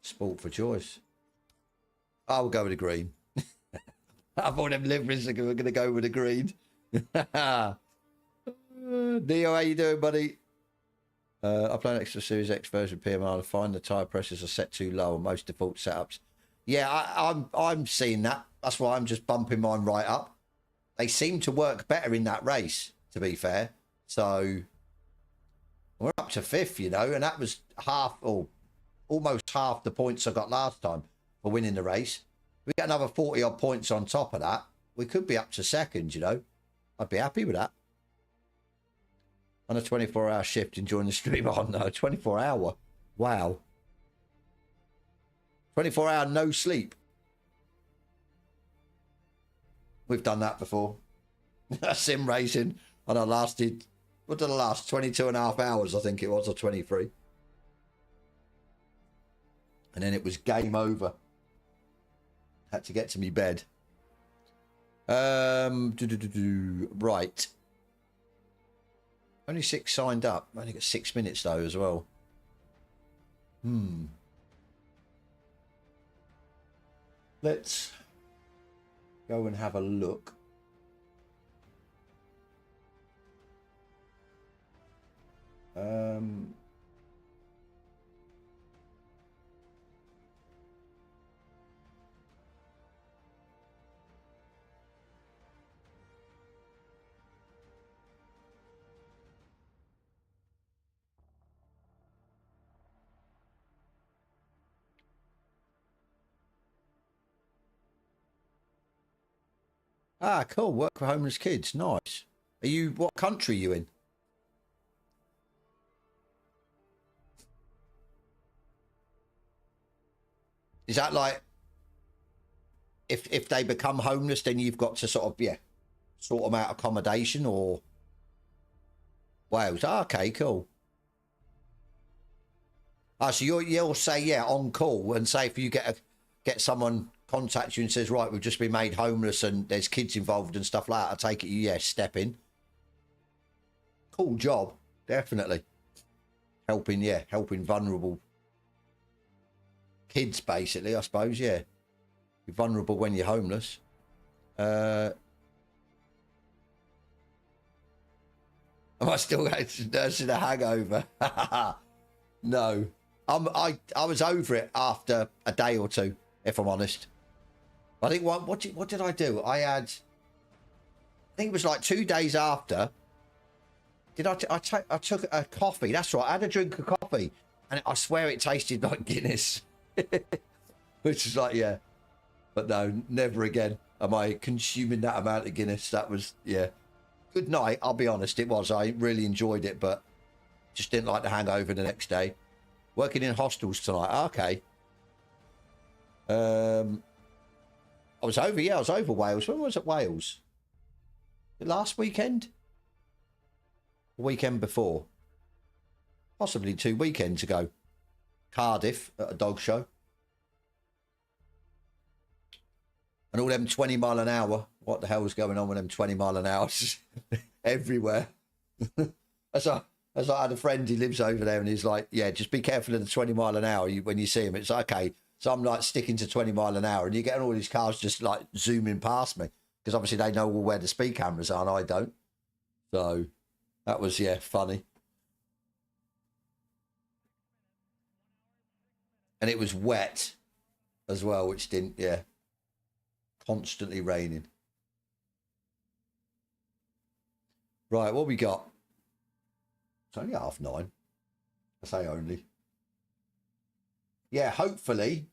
Speaker 1: Sport for choice. I'll go with the green. I thought them liveries are going to go with the green. Neo, how you doing, buddy? I play an extra Series X version PMR to find the tyre pressures are set too low on most default setups. Yeah, I'm seeing that. That's why I'm just bumping mine right up. They seem to work better in that race, to be fair. So we're up to 5th, you know, and that was half or almost half the points I got last time for winning the race. If we get another 40 odd points on top of that, we could be up to 2nd, you know. I'd be happy with that. On a 24-hour shift, enjoying the stream. Oh no, 24-hour. Wow. 24-hour no sleep. We've done that before. Sim racing. And I lasted, what did I last? 22 and a half hours, I think it was, or 23. And then it was game over. Had to get to me bed. Right. Only 6 signed up. Only got 6 minutes though as well. Let's go and have a look. Ah, cool. Work for homeless kids. Nice. Are you, what country are you in? Is that like, if they become homeless, then you've got to sort of, yeah, sort them out accommodation or Wales? Ah, okay, cool. Ah, so you'll say, yeah, on call, and say if you get someone contact you and says, right, we've just been made homeless and there's kids involved and stuff like that, I take it you, yeah, step in. Cool job, definitely. Helping, yeah, helping vulnerable kids, basically, I suppose, yeah. You're vulnerable when you're homeless. Am I still nursing a hangover? No. I was over it after a day or two, if I'm honest. I think what did I do? I think it was like 2 days after. I took a coffee. That's right. I had a drink of coffee, and I swear it tasted like Guinness, which is like, yeah. But no, never again am I consuming that amount of Guinness. That was, yeah. Good night. I'll be honest. It was. I really enjoyed it, but just didn't like the hangover the next day. Working in hostels tonight. Okay. I was over, yeah, I was over Wales. When was it Wales? Last weekend? The weekend before? Possibly 2 weekends ago. Cardiff at a dog show. And all them 20 mile an hour. What the hell was going on with them 20 mile an hour? Everywhere. As I had a friend, he lives over there, and he's like, yeah, just be careful of the 20 mile an hour when you see him. It's okay. So I'm like sticking to 20 mile an hour, and you're getting all these cars just like zooming past me, because obviously they know where the speed cameras are and I don't. So that was, yeah, funny. And it was wet as well, which didn't, yeah, constantly raining. Right, what we got? It's only 9:30. I say only. Yeah, hopefully,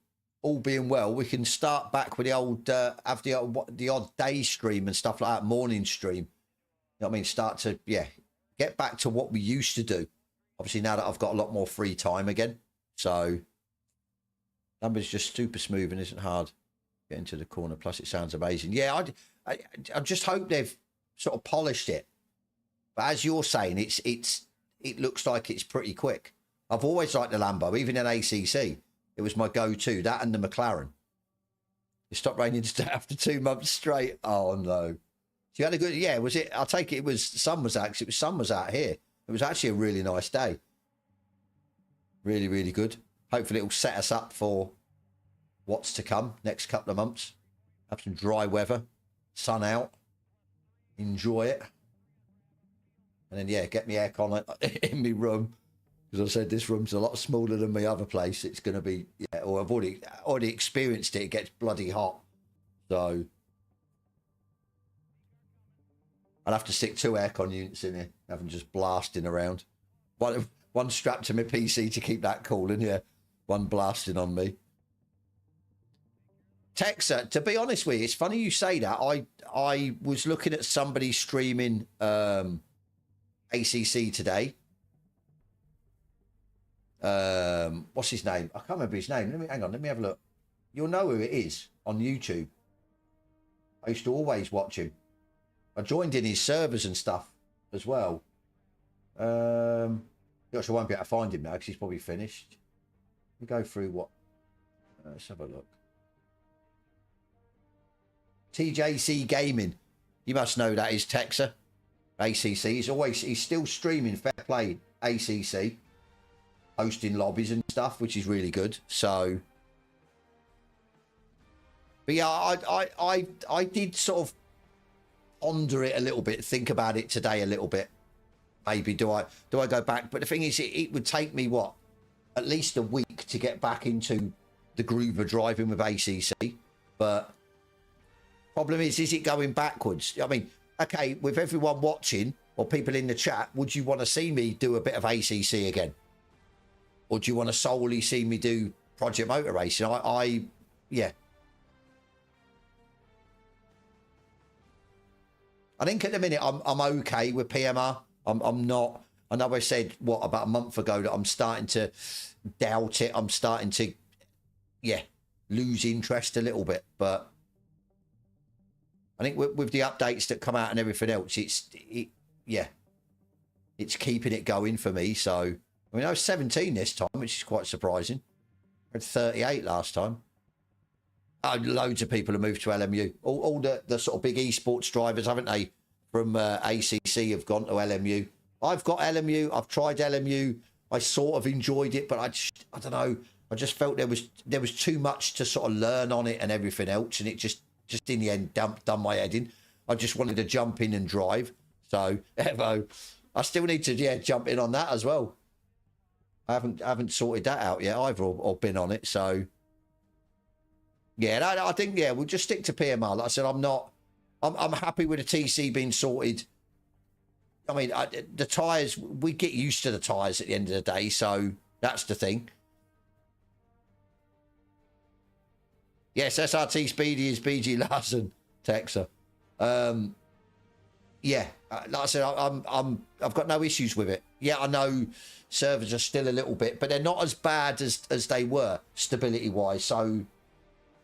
Speaker 1: all being well, we can start back with the old, have the odd day stream and stuff like that, morning stream. You know what I mean? Start to, yeah, get back to what we used to do. Obviously, now that I've got a lot more free time again. So, numbers just super smooth and isn't hard. Get into the corner. Plus, it sounds amazing. Yeah, I just hope they've sort of polished it. But as you're saying, it looks like it's pretty quick. I've always liked the Lambo, even in ACC. It was my go-to, that and the McLaren. It stopped raining after 2 months straight. Oh, no. So you had a good, yeah, was it? I'll take it, it was, sun was out here. It was actually a really nice day. Really, really good. Hopefully it'll set us up for what's to come next couple of months. Have some dry weather, sun out, enjoy it. And then, yeah, get me aircon in my room. Because I said this room's a lot smaller than my other place. It's going to be, yeah, or I've already experienced it. It gets bloody hot. So I'll have to stick 2 aircon units in here, have them just blasting around. One strapped to my PC to keep that cool, and yeah, one blasting on me. Texa, to be honest with you, it's funny you say that. I was looking at somebody streaming ACC today. What's his name? I can't remember his name. Hang on, let me have a look. You'll know who it is on YouTube. I used to always watch him. I joined in his servers and stuff as well. Gosh, I won't be able to find him now because he's probably finished. We go through what? Let's have a look. TJC Gaming. You must know that is Texa. ACC. He's still streaming Fair Play ACC. Hosting lobbies and stuff, which is really good. So, but yeah, I did sort of ponder it a little bit, think about it today a little bit. Maybe do I go back? But the thing is, it would take me what, at least a week to get back into the groove of driving with ACC. But problem is it going backwards? I mean, okay, with everyone watching or people in the chat, would you want to see me do a bit of ACC again? Or do you want to solely see me do Project Motor Racing? Yeah. I think at the minute I'm okay with PMR. I'm not. I know I said about a month ago that I'm starting to doubt it. I'm starting to, yeah, lose interest a little bit. But I think with the updates that come out and everything else, it's keeping it going for me. So. I mean, I was 17 this time, which is quite surprising. I had 38 last time. Loads of people have moved to LMU. All the sort of big esports drivers, haven't they, from ACC have gone to LMU. I've got LMU. I've tried LMU. I sort of enjoyed it, but I don't know. I just felt there was too much to sort of learn on it and everything else, and it just in the end done my head in. I just wanted to jump in and drive. So, Evo, I still need to jump in on that as well. I haven't sorted that out yet either, or been on it. So yeah, I think we'll just stick to PMR. Like I said, I'm happy with the TC being sorted. I mean, the tyres, we get used to the tyres at the end of the day, so that's the thing. Yes, SRT Speedy is BG Larson, Texa. Yeah, like I said, I've got no issues with it. Yeah, I know servers are still a little bit, but they're not as bad as they were stability-wise, so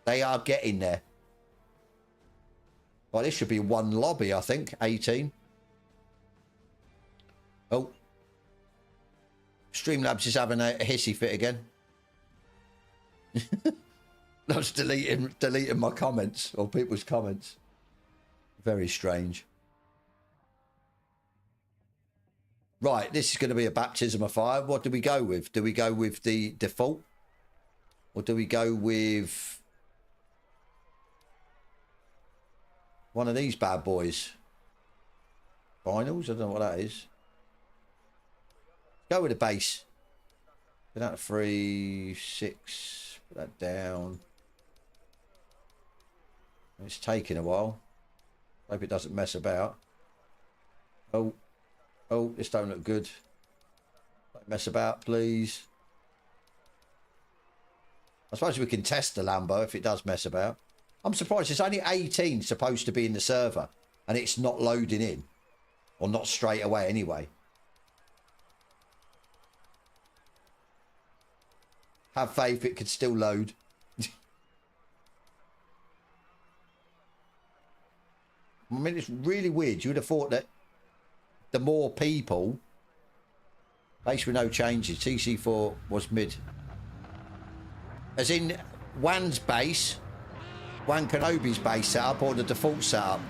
Speaker 1: they are getting there. Well, this should be one lobby, I think, 18. Oh. Streamlabs is having a hissy fit again. I was deleting my comments, or people's comments. Very strange. Right, this is going to be a baptism of fire. What do we go with? Do we go with the default? Or do we go with one of these bad boys? Finals? I don't know what that is. Go with the base. Put that to 3, 6. Put that down. It's taking a while. Hope it doesn't mess about. Oh, this don't look good. Don't mess about, please. I suppose we can test the Lambo if it does mess about. I'm surprised. It's only 18 supposed to be in the server, and it's not loading in. Or not straight away anyway. Have faith it could still load. I mean, it's really weird. You would have thought that the more people, base with no changes. TC4 was mid. As in Wan's base, Wan Kenobi's base setup, or the default setup.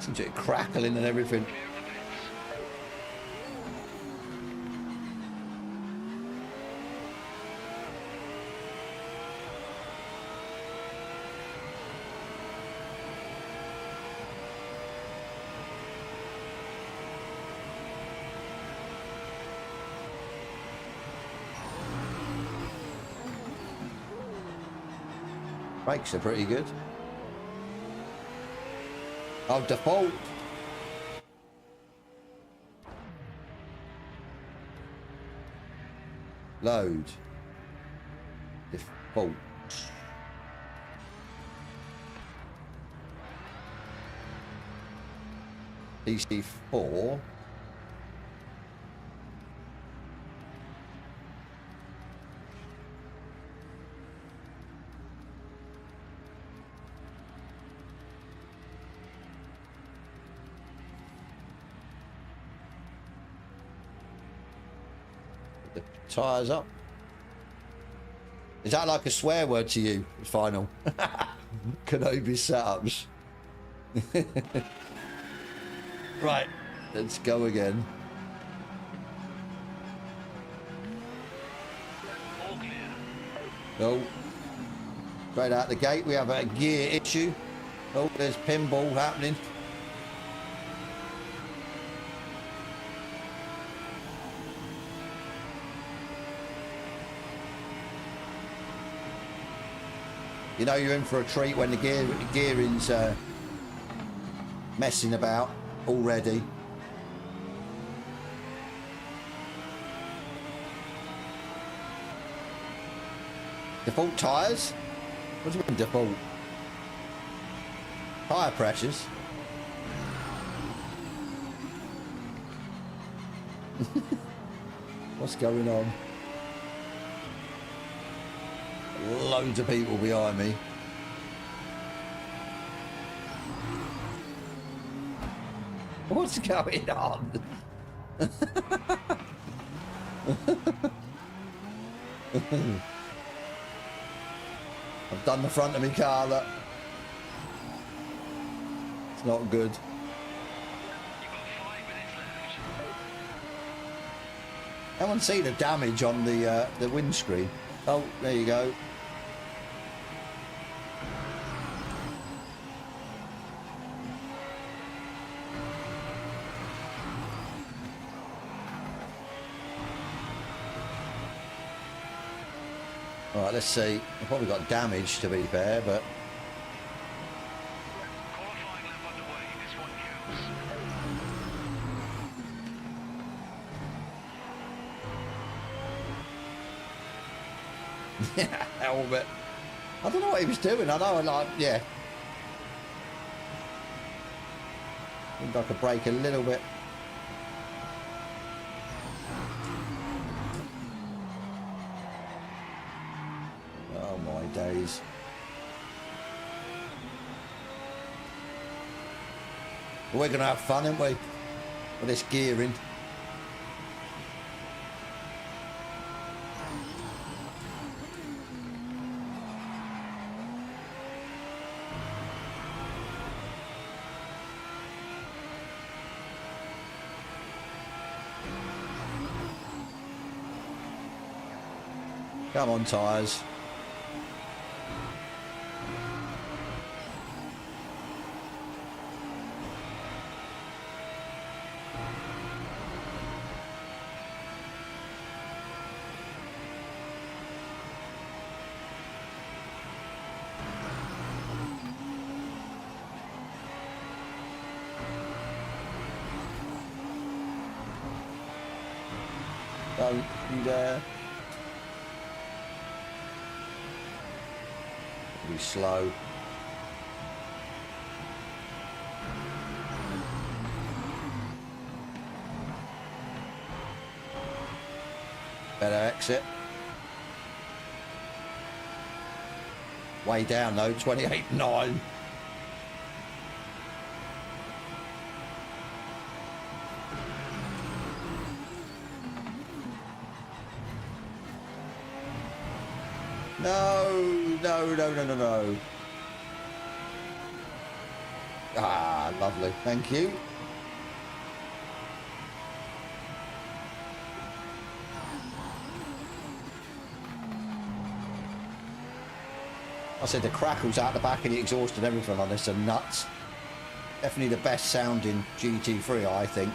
Speaker 1: Seems to be crackling and everything. Brakes are pretty good. Oh, default. Load. Default. PC4. Tires up. Is that like a swear word to you? Final. Kenobi setups. Right, let's go again.
Speaker 2: All clear.
Speaker 1: No. Straight out the gate, we have a gear issue. Oh, there's pinball happening. You know you're in for a treat when the gearing's messing about already. Default tyres? What do you mean default? Tyre pressures? What's going on? Loads of people behind me. What's going on? I've done the front of my car, look. It's not good.
Speaker 2: You've got 5 minutes left.
Speaker 1: Everyone see the damage on the windscreen? Oh, there you go. All right, let's see. I've probably got damage, to be fair, but
Speaker 2: Qualifying lap underway. This one counts.
Speaker 1: yeah, hell of it. I don't know what he was doing. I know, like, yeah. Seemed like a brake a little bit. Oh my days. Well, we're gonna have fun, aren't we? With this gearing. Come on, tyres. Don't you dare. Be slow. Better exit. Way down though, 28.9. No. Ah, lovely. Thank you. I said the crackles out the back of the exhaust and everything on this are nuts. Definitely the best sounding GT3, I think.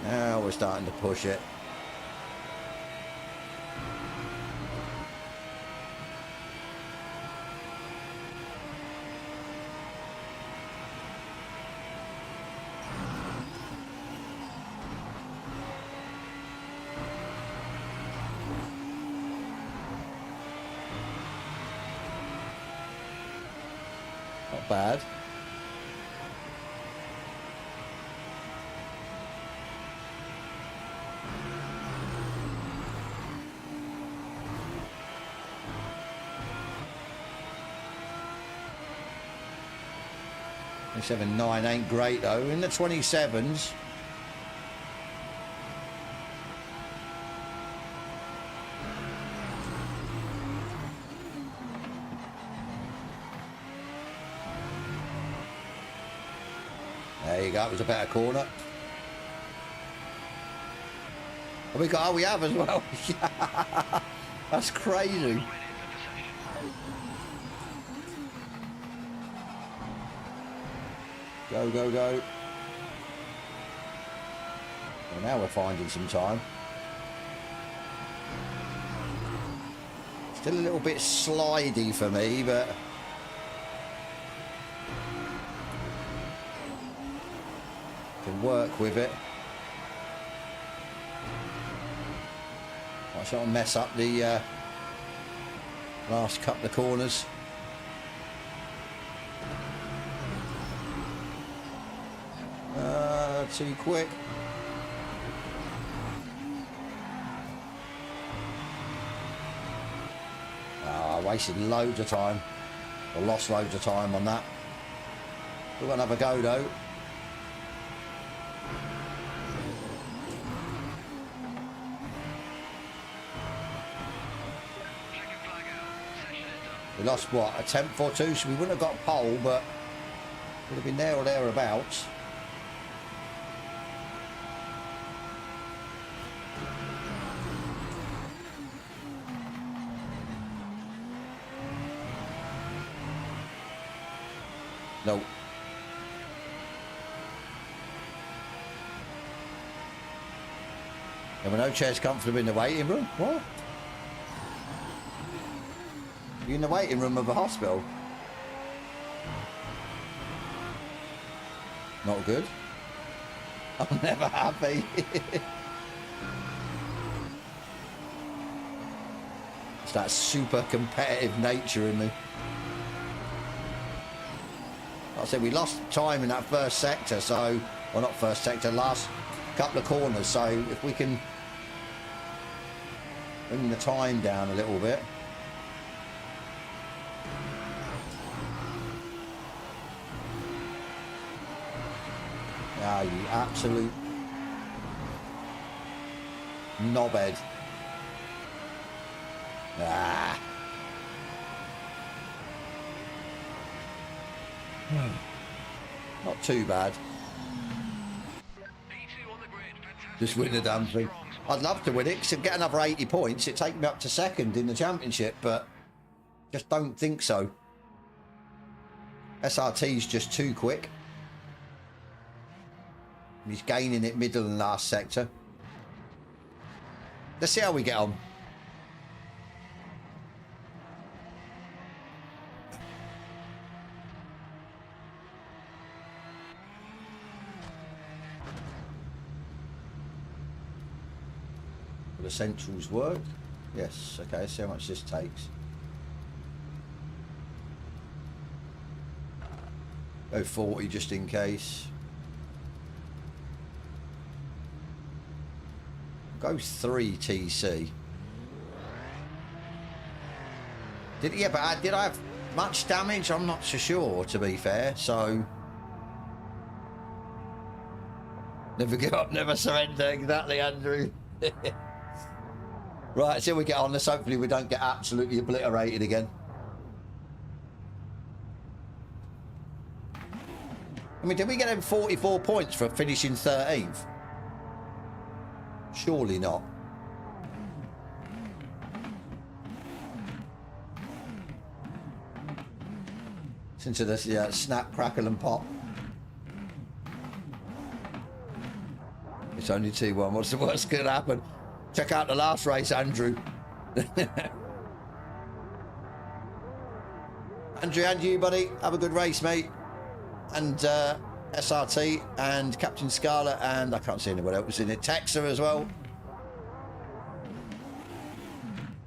Speaker 1: Now we're starting to push it. Not bad. The 7.9 ain't great though. In the 27s. There you go, it was a better corner. Oh, we got, oh, we have as well. That's crazy. Go, go, go. Well, now we're finding some time. Still a little bit slidey for me, but can work with it. I shan't mess up the last couple of corners. Too quick. I wasted loads of time. I lost loads of time on that. We've got another go though. We lost what, a tenth or two, so we wouldn't have got pole, but would have been there or thereabouts. Nope. There were no chairs comfortable in the waiting room? What? You in the waiting room of a hospital? Not good. I'm never happy. It's that super competitive nature in me. Like I said, we lost time in that first sector, so, well, not first sector, last couple of corners, so if we can bring the time down a little bit. Ah, you absolute knobhead. Ah. Not too bad. Just win the damn thing. I'd love to win it, because get another 80 points, it'd take me up to second in the championship, but just don't think so. SRT's just too quick. He's gaining it middle and last sector. Let's see how we get on. Will essentials work? Yes. Okay, let's see how much this takes. Go 40 just in case. Go 3 TC. Did I have much damage? I'm not so sure, to be fair. So never give up, never surrender. Exactly, Andrew. Right, see how we get on. Let's hopefully we don't get absolutely obliterated again. I mean, did we get them 44 points for finishing 13th? Surely not. Into this, yeah, snap, crackle and pop. It's only 2-1. What's the worst that could happen? Check out the last race, Andrew. Andrew, and you, buddy. Have a good race, mate. And SRT and Captain Scarlet, and I can't see anyone else in it. Texer as well.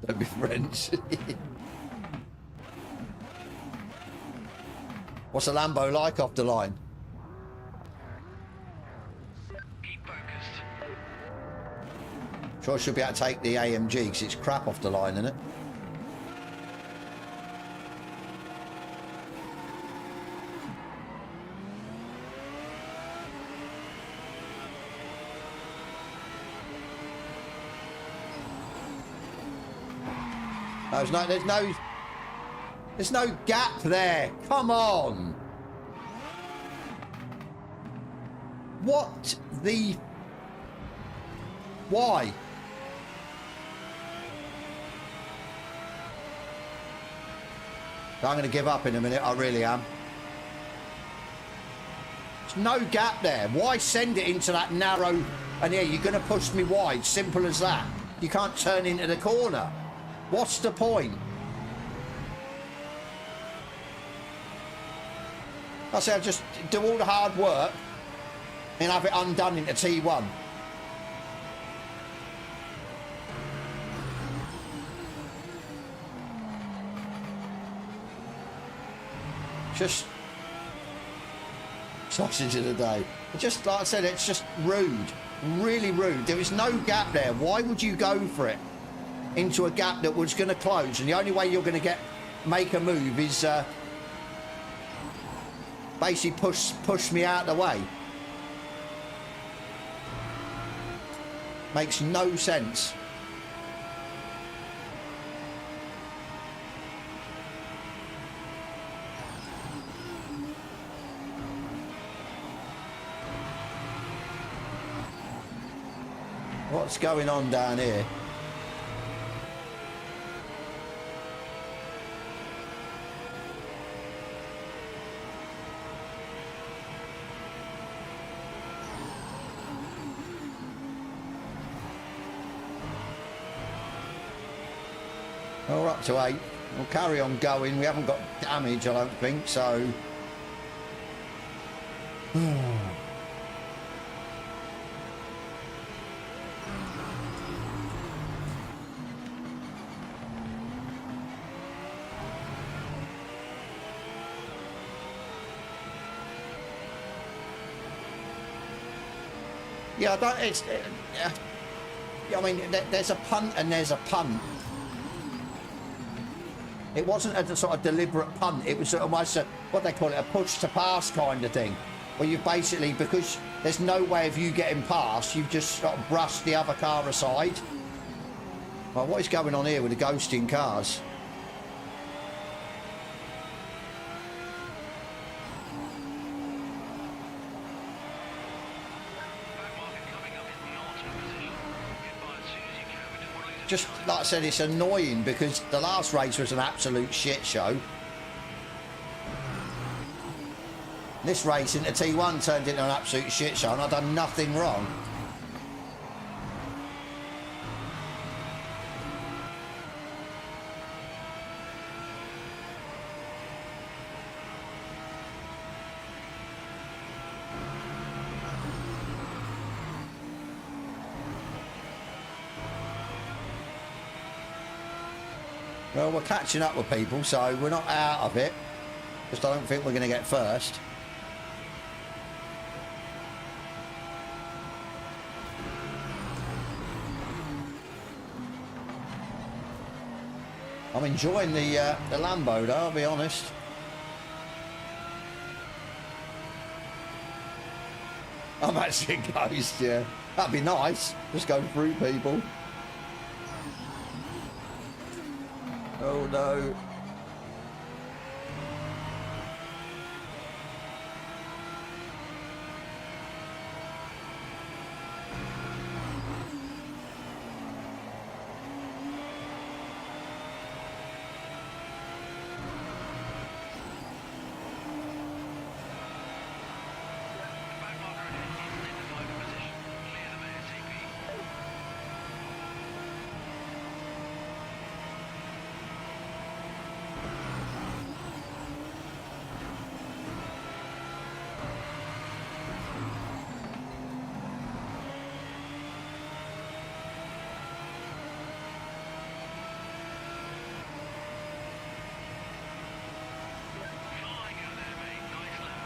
Speaker 1: Don't be French. What's a Lambo like off the line?
Speaker 2: Keep focused.
Speaker 1: Sure, I should be able to take the AMG because it's crap off the line, isn't it? There's no gap there. Come on. What the... Why? I'm going to give up in a minute. I really am. There's no gap there. Why send it into that narrow... And yeah, you're going to push me wide. Simple as that. You can't turn into the corner. What's the point? I say I just do all the hard work and have it undone into T1. Just sausage of the day. Just like I said, it's just rude. Really rude. There is no gap there. Why would you go for it into a gap that was going to close? And the only way you're going to make a move is basically push me out of the way. Makes no sense. What's going on down here? Well, we're up to 8. We'll carry on going. We haven't got damage, I don't think, so... Yeah, I mean, there's a punt and there's a punt. It wasn't a sort of deliberate punt. It was almost what they call it, a push to pass kind of thing, where you've basically, because there's no way of you getting past, you've just sort of brushed the other car aside. Well, what is going on here with the ghosting cars? Just like I said, it's annoying because the last race was an absolute shit show. This race into T1 turned into an absolute shit show and I've done nothing wrong. Well, we're catching up with people, so we're not out of it. Just I don't think we're going to get first. I'm enjoying the Lambo, though, I'll be honest. I'm actually a ghost, yeah. That'd be nice. Just go through people. Oh no.
Speaker 2: Flying out there, mate. Nice lap.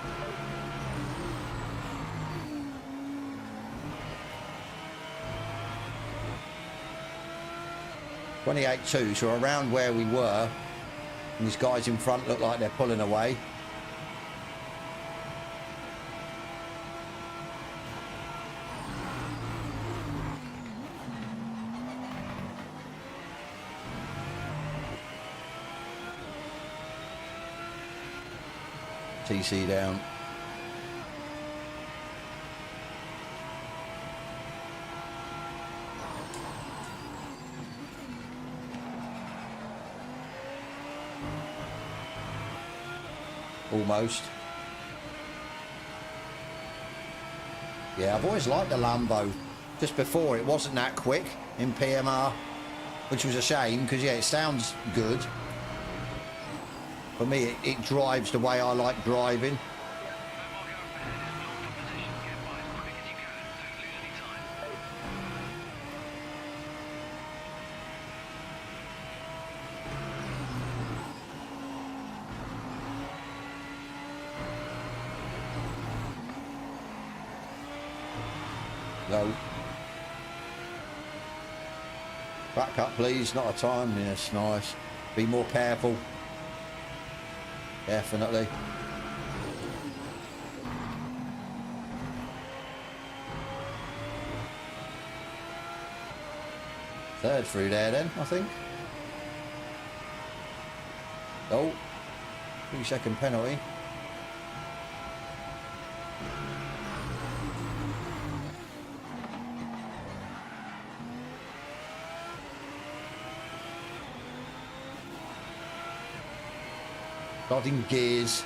Speaker 1: 28.2, so around where we were. And these guys in front look like they're pulling away. TC down. Almost. Yeah, I've always liked the Lambo. Just before, it wasn't that quick in PMR, which was a shame because, yeah, it sounds good. For me, it drives the way I like driving. No. Back up, please. Not a time. Yes, nice. Be more careful. Definitely. Third through there then, I think. Oh. 3-second penalty. Nodding gears.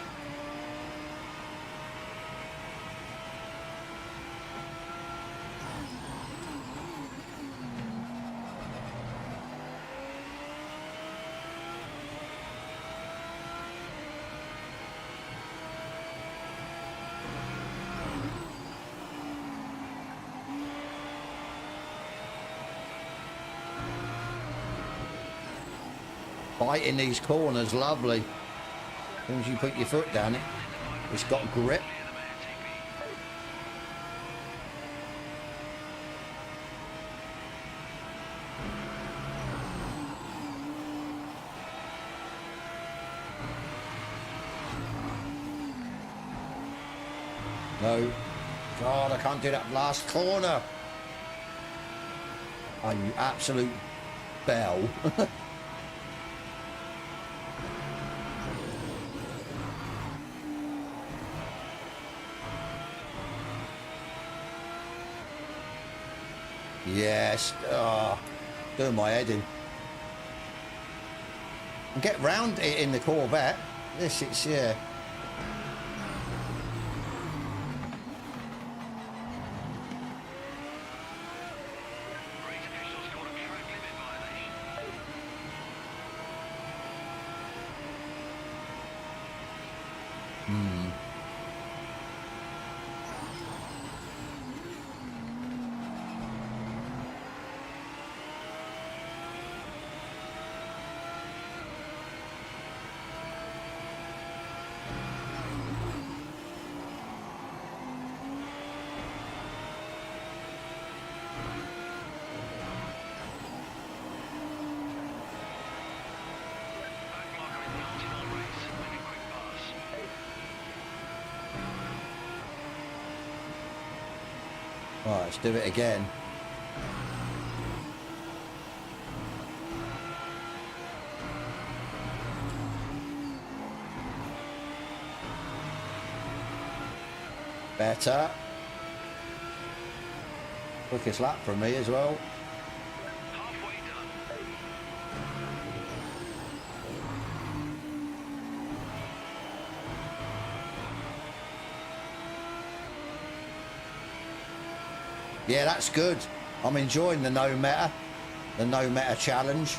Speaker 1: Biting these corners, lovely. As soon as you put your foot down it, it's got grip. No. God, I can't do that last corner. Oh, you absolute bell. Yes, doing my head in. And get round it in the Corvette. This, it's, yeah. Right, let's do it again. Better. Quickest lap from me as well.
Speaker 2: Halfway done.
Speaker 1: Yeah, that's good. I'm enjoying the no meta challenge.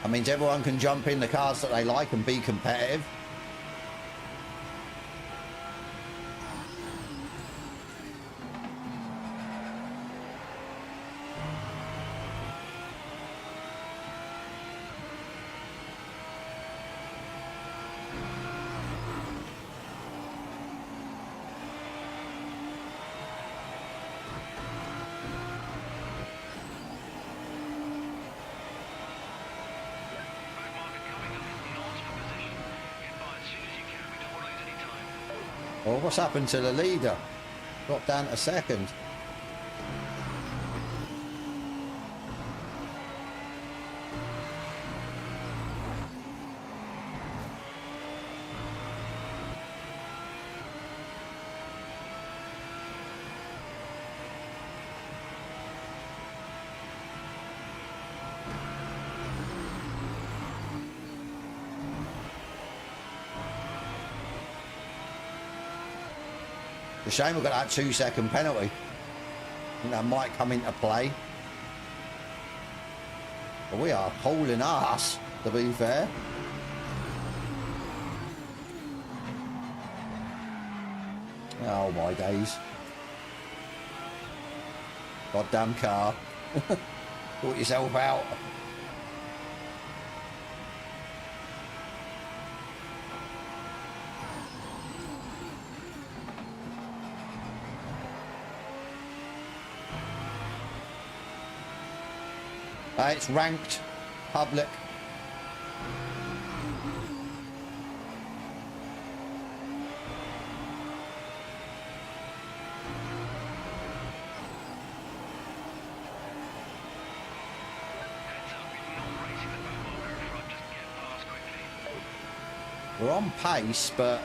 Speaker 1: That means everyone can jump in the cars that they like and be competitive. Well, what's happened to the leader? Got down to second. It's a shame we've got that 2-second penalty. I think that might come into play. But we are hauling ass, to be fair. Oh my days. Goddamn car. Sort yourself out. It's ranked public. We're on pace, but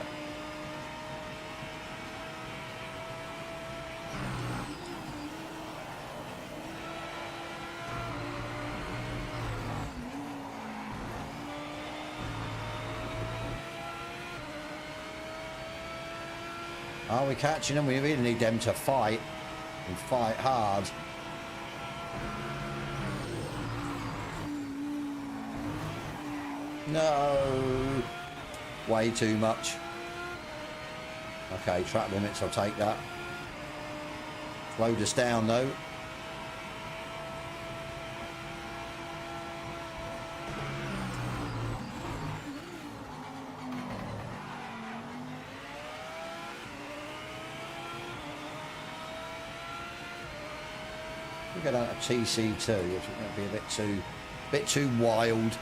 Speaker 1: are we catching them? We really need them to fight and fight hard. No, way too much. Okay, track limits, I'll take that. Slowed us down though. We go down to TC2, which might be a bit too wild.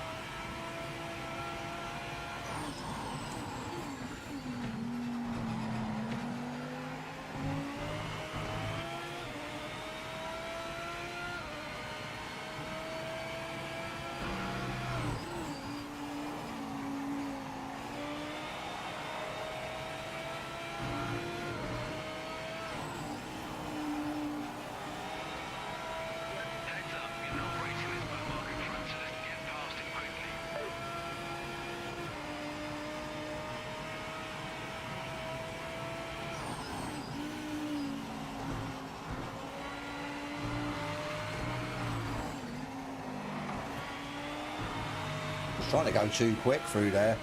Speaker 1: Trying to go too quick through there.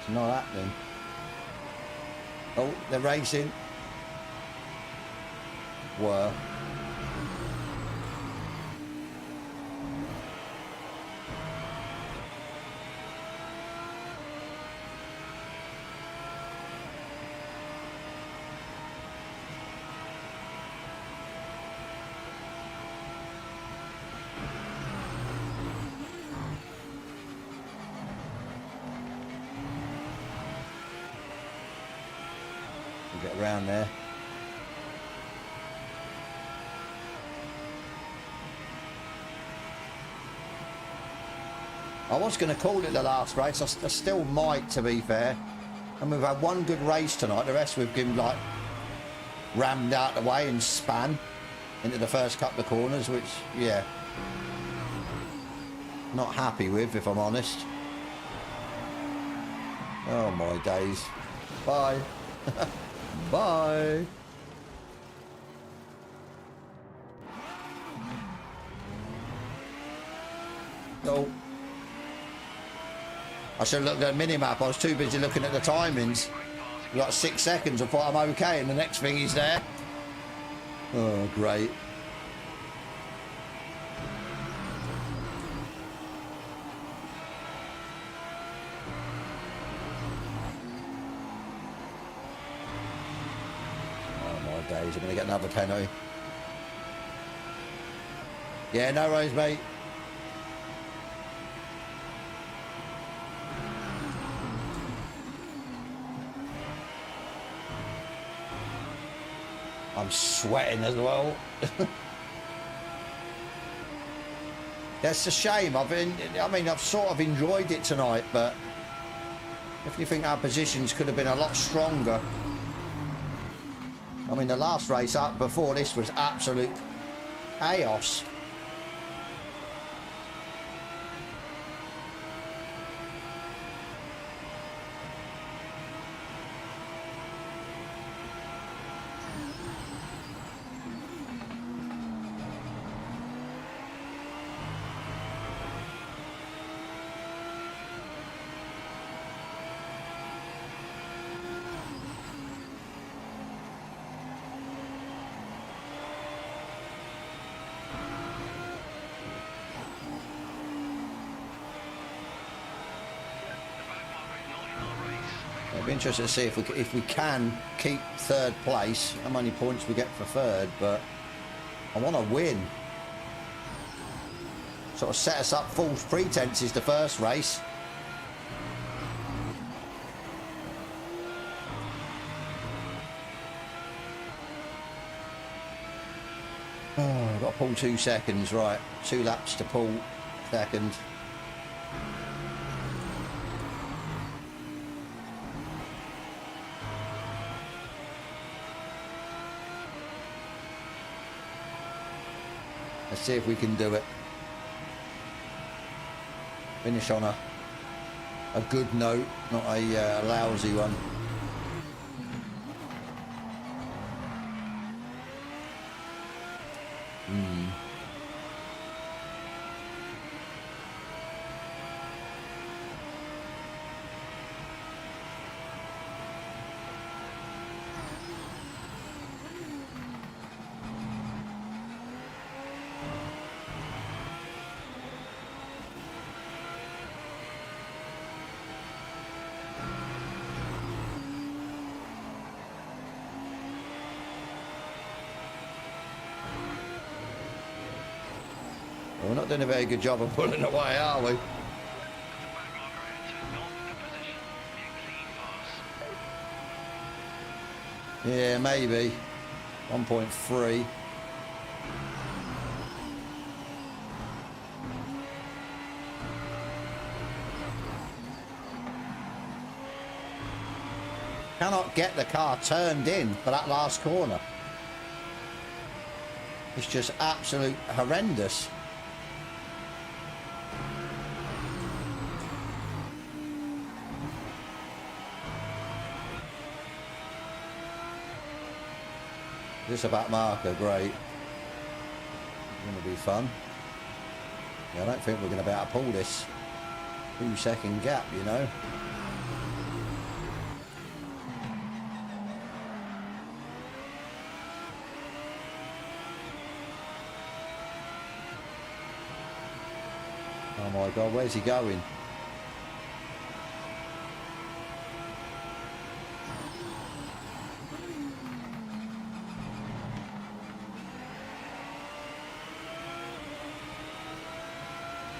Speaker 1: It's not happening. Oh, they're racing. Were. Get around there. I was going to call it the last race. I still might, to be fair. And we've had one good race tonight. The rest we've given, like, rammed out the way and span into the first couple of corners, which, yeah, not happy with, if I'm honest. Oh, my days. Bye. Bye. Oh. I should have looked at the mini-map. I was too busy looking at the timings. Like 6 seconds, I thought I'm okay, and the next thing he's there. Oh, great. Oh, my days. I'm going to get another penalty. Yeah, no worries, mate. I'm sweating as well. That's a shame. I've sort of enjoyed it tonight, but if you think our positions could have been a lot stronger. I mean, the last race up before this was absolute chaos. It'll be interesting to see if we can keep third place, how many points we get for third, but I want to win. Sort of set us up false pretenses the first race. Oh, I've got to pull 2 seconds, right. 2 laps to pull second. Let's see if we can do it. Finish on a good note, not a lousy one. We're not doing a very good job of pulling away, are we? Yeah, maybe. 1.3. Cannot get the car turned in for that last corner. It's just absolute horrendous. This about marker, great. It's going to be fun. Yeah, I don't think we're going to be able to pull this 2-second gap, you know. Oh my God, where's he going?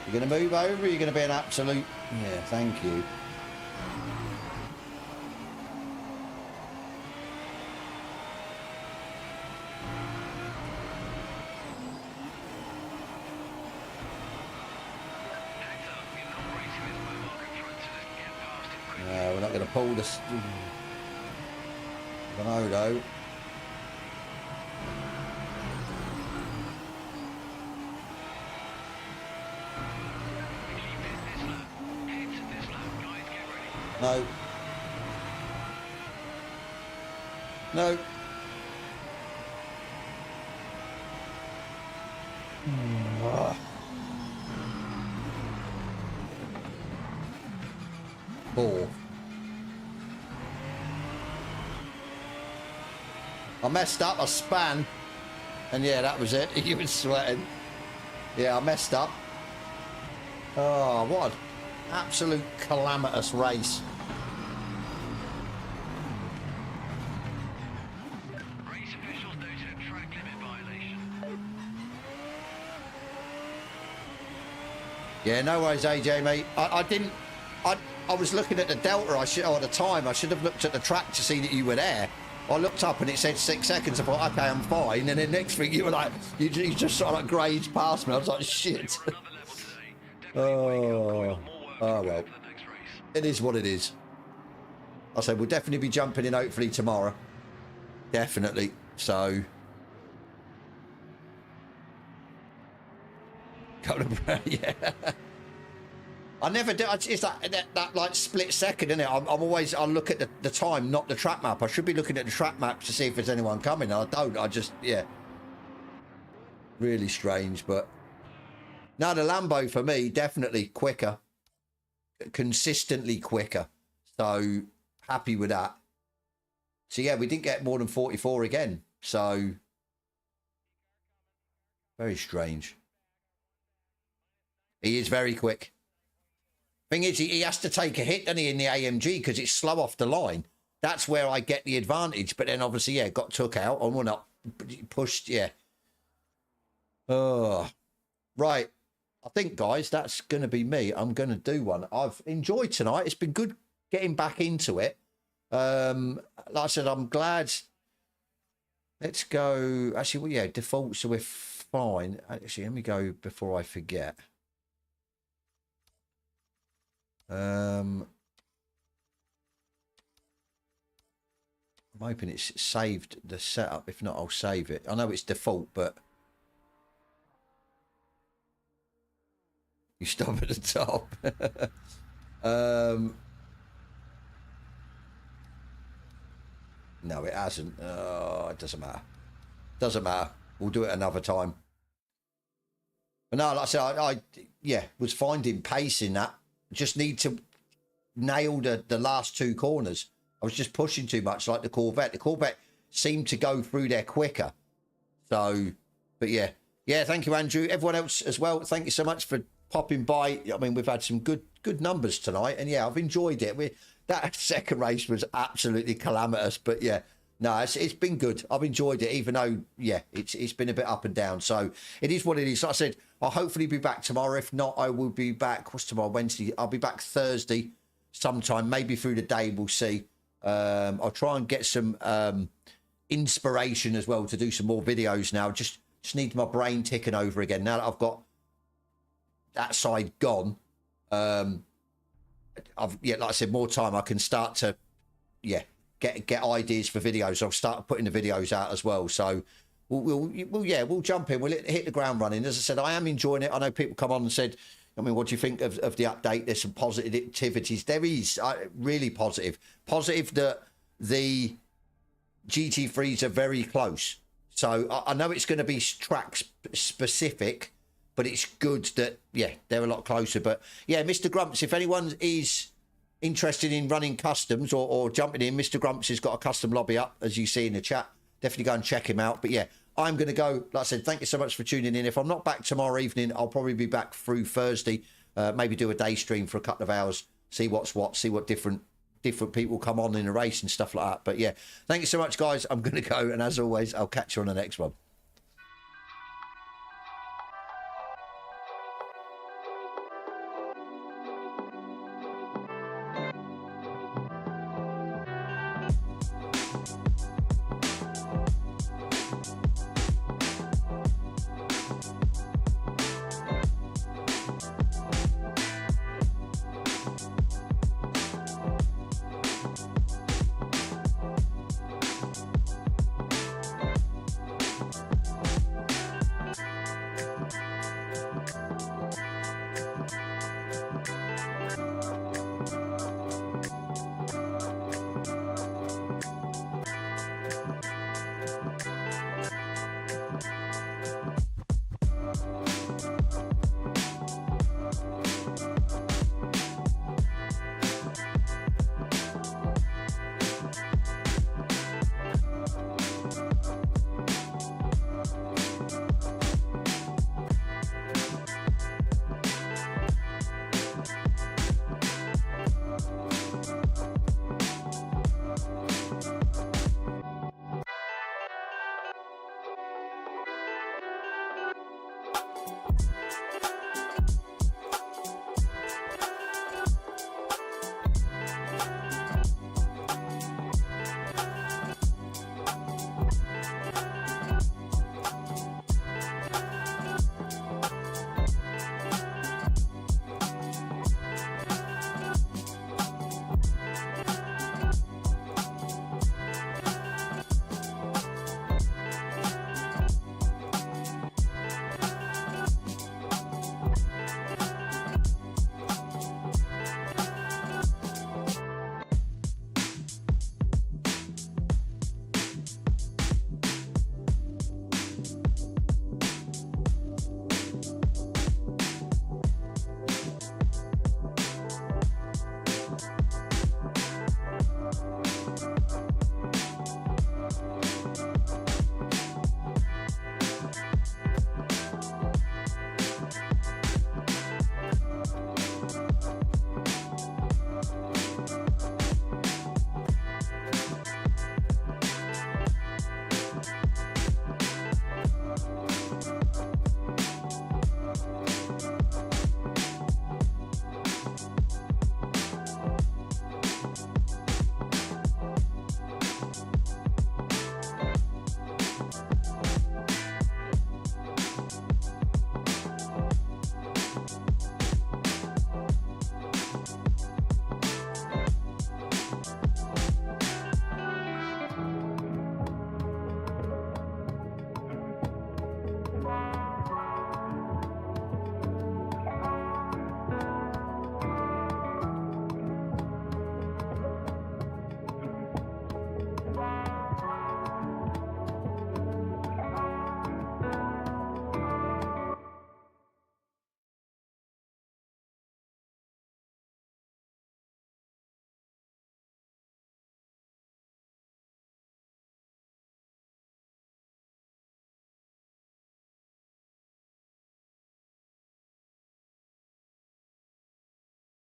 Speaker 1: You're going to move over, or you're going to be an absolute... Yeah, thank you. we're not going to pull this. I don't know, though. No. No. Four. I messed up, I span, and yeah, that was it. You were sweating. Yeah, I messed up. Oh, what an absolute calamitous race.
Speaker 2: Race officials noted a track limit violation.
Speaker 1: Yeah, no worries, AJ, mate. I was looking at the delta. Or the time. I should have looked at the track to see that you were there. I looked up and it said 6 seconds. I thought, okay, I'm fine. And then next thing you were like, you just sort of like grazed past me. I was like, shit. Oh well. It is what it is. I said we'll definitely be jumping in hopefully tomorrow. Definitely. So. Yeah. I never do. It's that like split second, isn't it? I look at the time, not the track map. I should be looking at the track map to see if there's anyone coming. I don't. I just, yeah. Really strange, but now the Lambo for me definitely quicker, consistently quicker. So happy with that. So yeah, we didn't get more than 44 again. So very strange. He is very quick. Thing is, he has to take a hit, doesn't he, in the AMG because it's slow off the line. That's where I get the advantage. But then obviously, yeah, got took out. Oh, well, not pushed, yeah. Oh, right. I think, guys, that's going to be me. I'm going to do one. I've enjoyed tonight. It's been good getting back into it. Like I said, I'm glad. Let's go. Actually, well, yeah, default, so we're fine. Actually, let me go before I forget. I'm hoping it's saved the setup. If not, I'll save it. I know it's default, but you stop at the top. No, it hasn't. Oh, it doesn't matter. Doesn't matter. We'll do it another time. But no, like I said, I yeah, was finding pace in that. Just need to nail the last two corners. I was just pushing too much like the Corvette. The Corvette seemed to go through there quicker. So, but yeah. Yeah, thank you, Andrew. Everyone else as well, thank you so much for popping by. I mean, we've had some good numbers tonight. And yeah, I've enjoyed it. That second race was absolutely calamitous. But yeah, no, it's been good. I've enjoyed it, even though, yeah, it's been a bit up and down. So it is what it is. Like I said, I'll hopefully be back tomorrow. If not, I will be back. What's tomorrow? Wednesday. I'll be back Thursday sometime, maybe through the day. We'll see. I'll try and get some inspiration as well to do some more videos now. Just need my brain ticking over again. Now that I've got that side gone, yeah, like I said, more time. I can start to, yeah, get ideas for videos. I'll start putting the videos out as well. So we'll jump in. We'll hit the ground running. As I said, I am enjoying it. I know people come on and said, I mean, what do you think of the update? There's some positive activities. There is really positive. Positive that the GT3s are very close. So I know it's going to be track specific, but it's good that, yeah, they're a lot closer. But yeah, Mr. Grumps, if anyone is interested in running customs or jumping in, Mr. Grumps has got a custom lobby up, as you see in the chat. Definitely go and check him out. But yeah, I'm going to go. Like I said, thank you so much for tuning in. If I'm not back tomorrow evening, I'll probably be back through Thursday. Maybe do a day stream for a couple of hours, see what's what, see what different people come on in the race and stuff like that. But yeah, thank you so much, guys. I'm going to go. And as always, I'll catch you on the next one.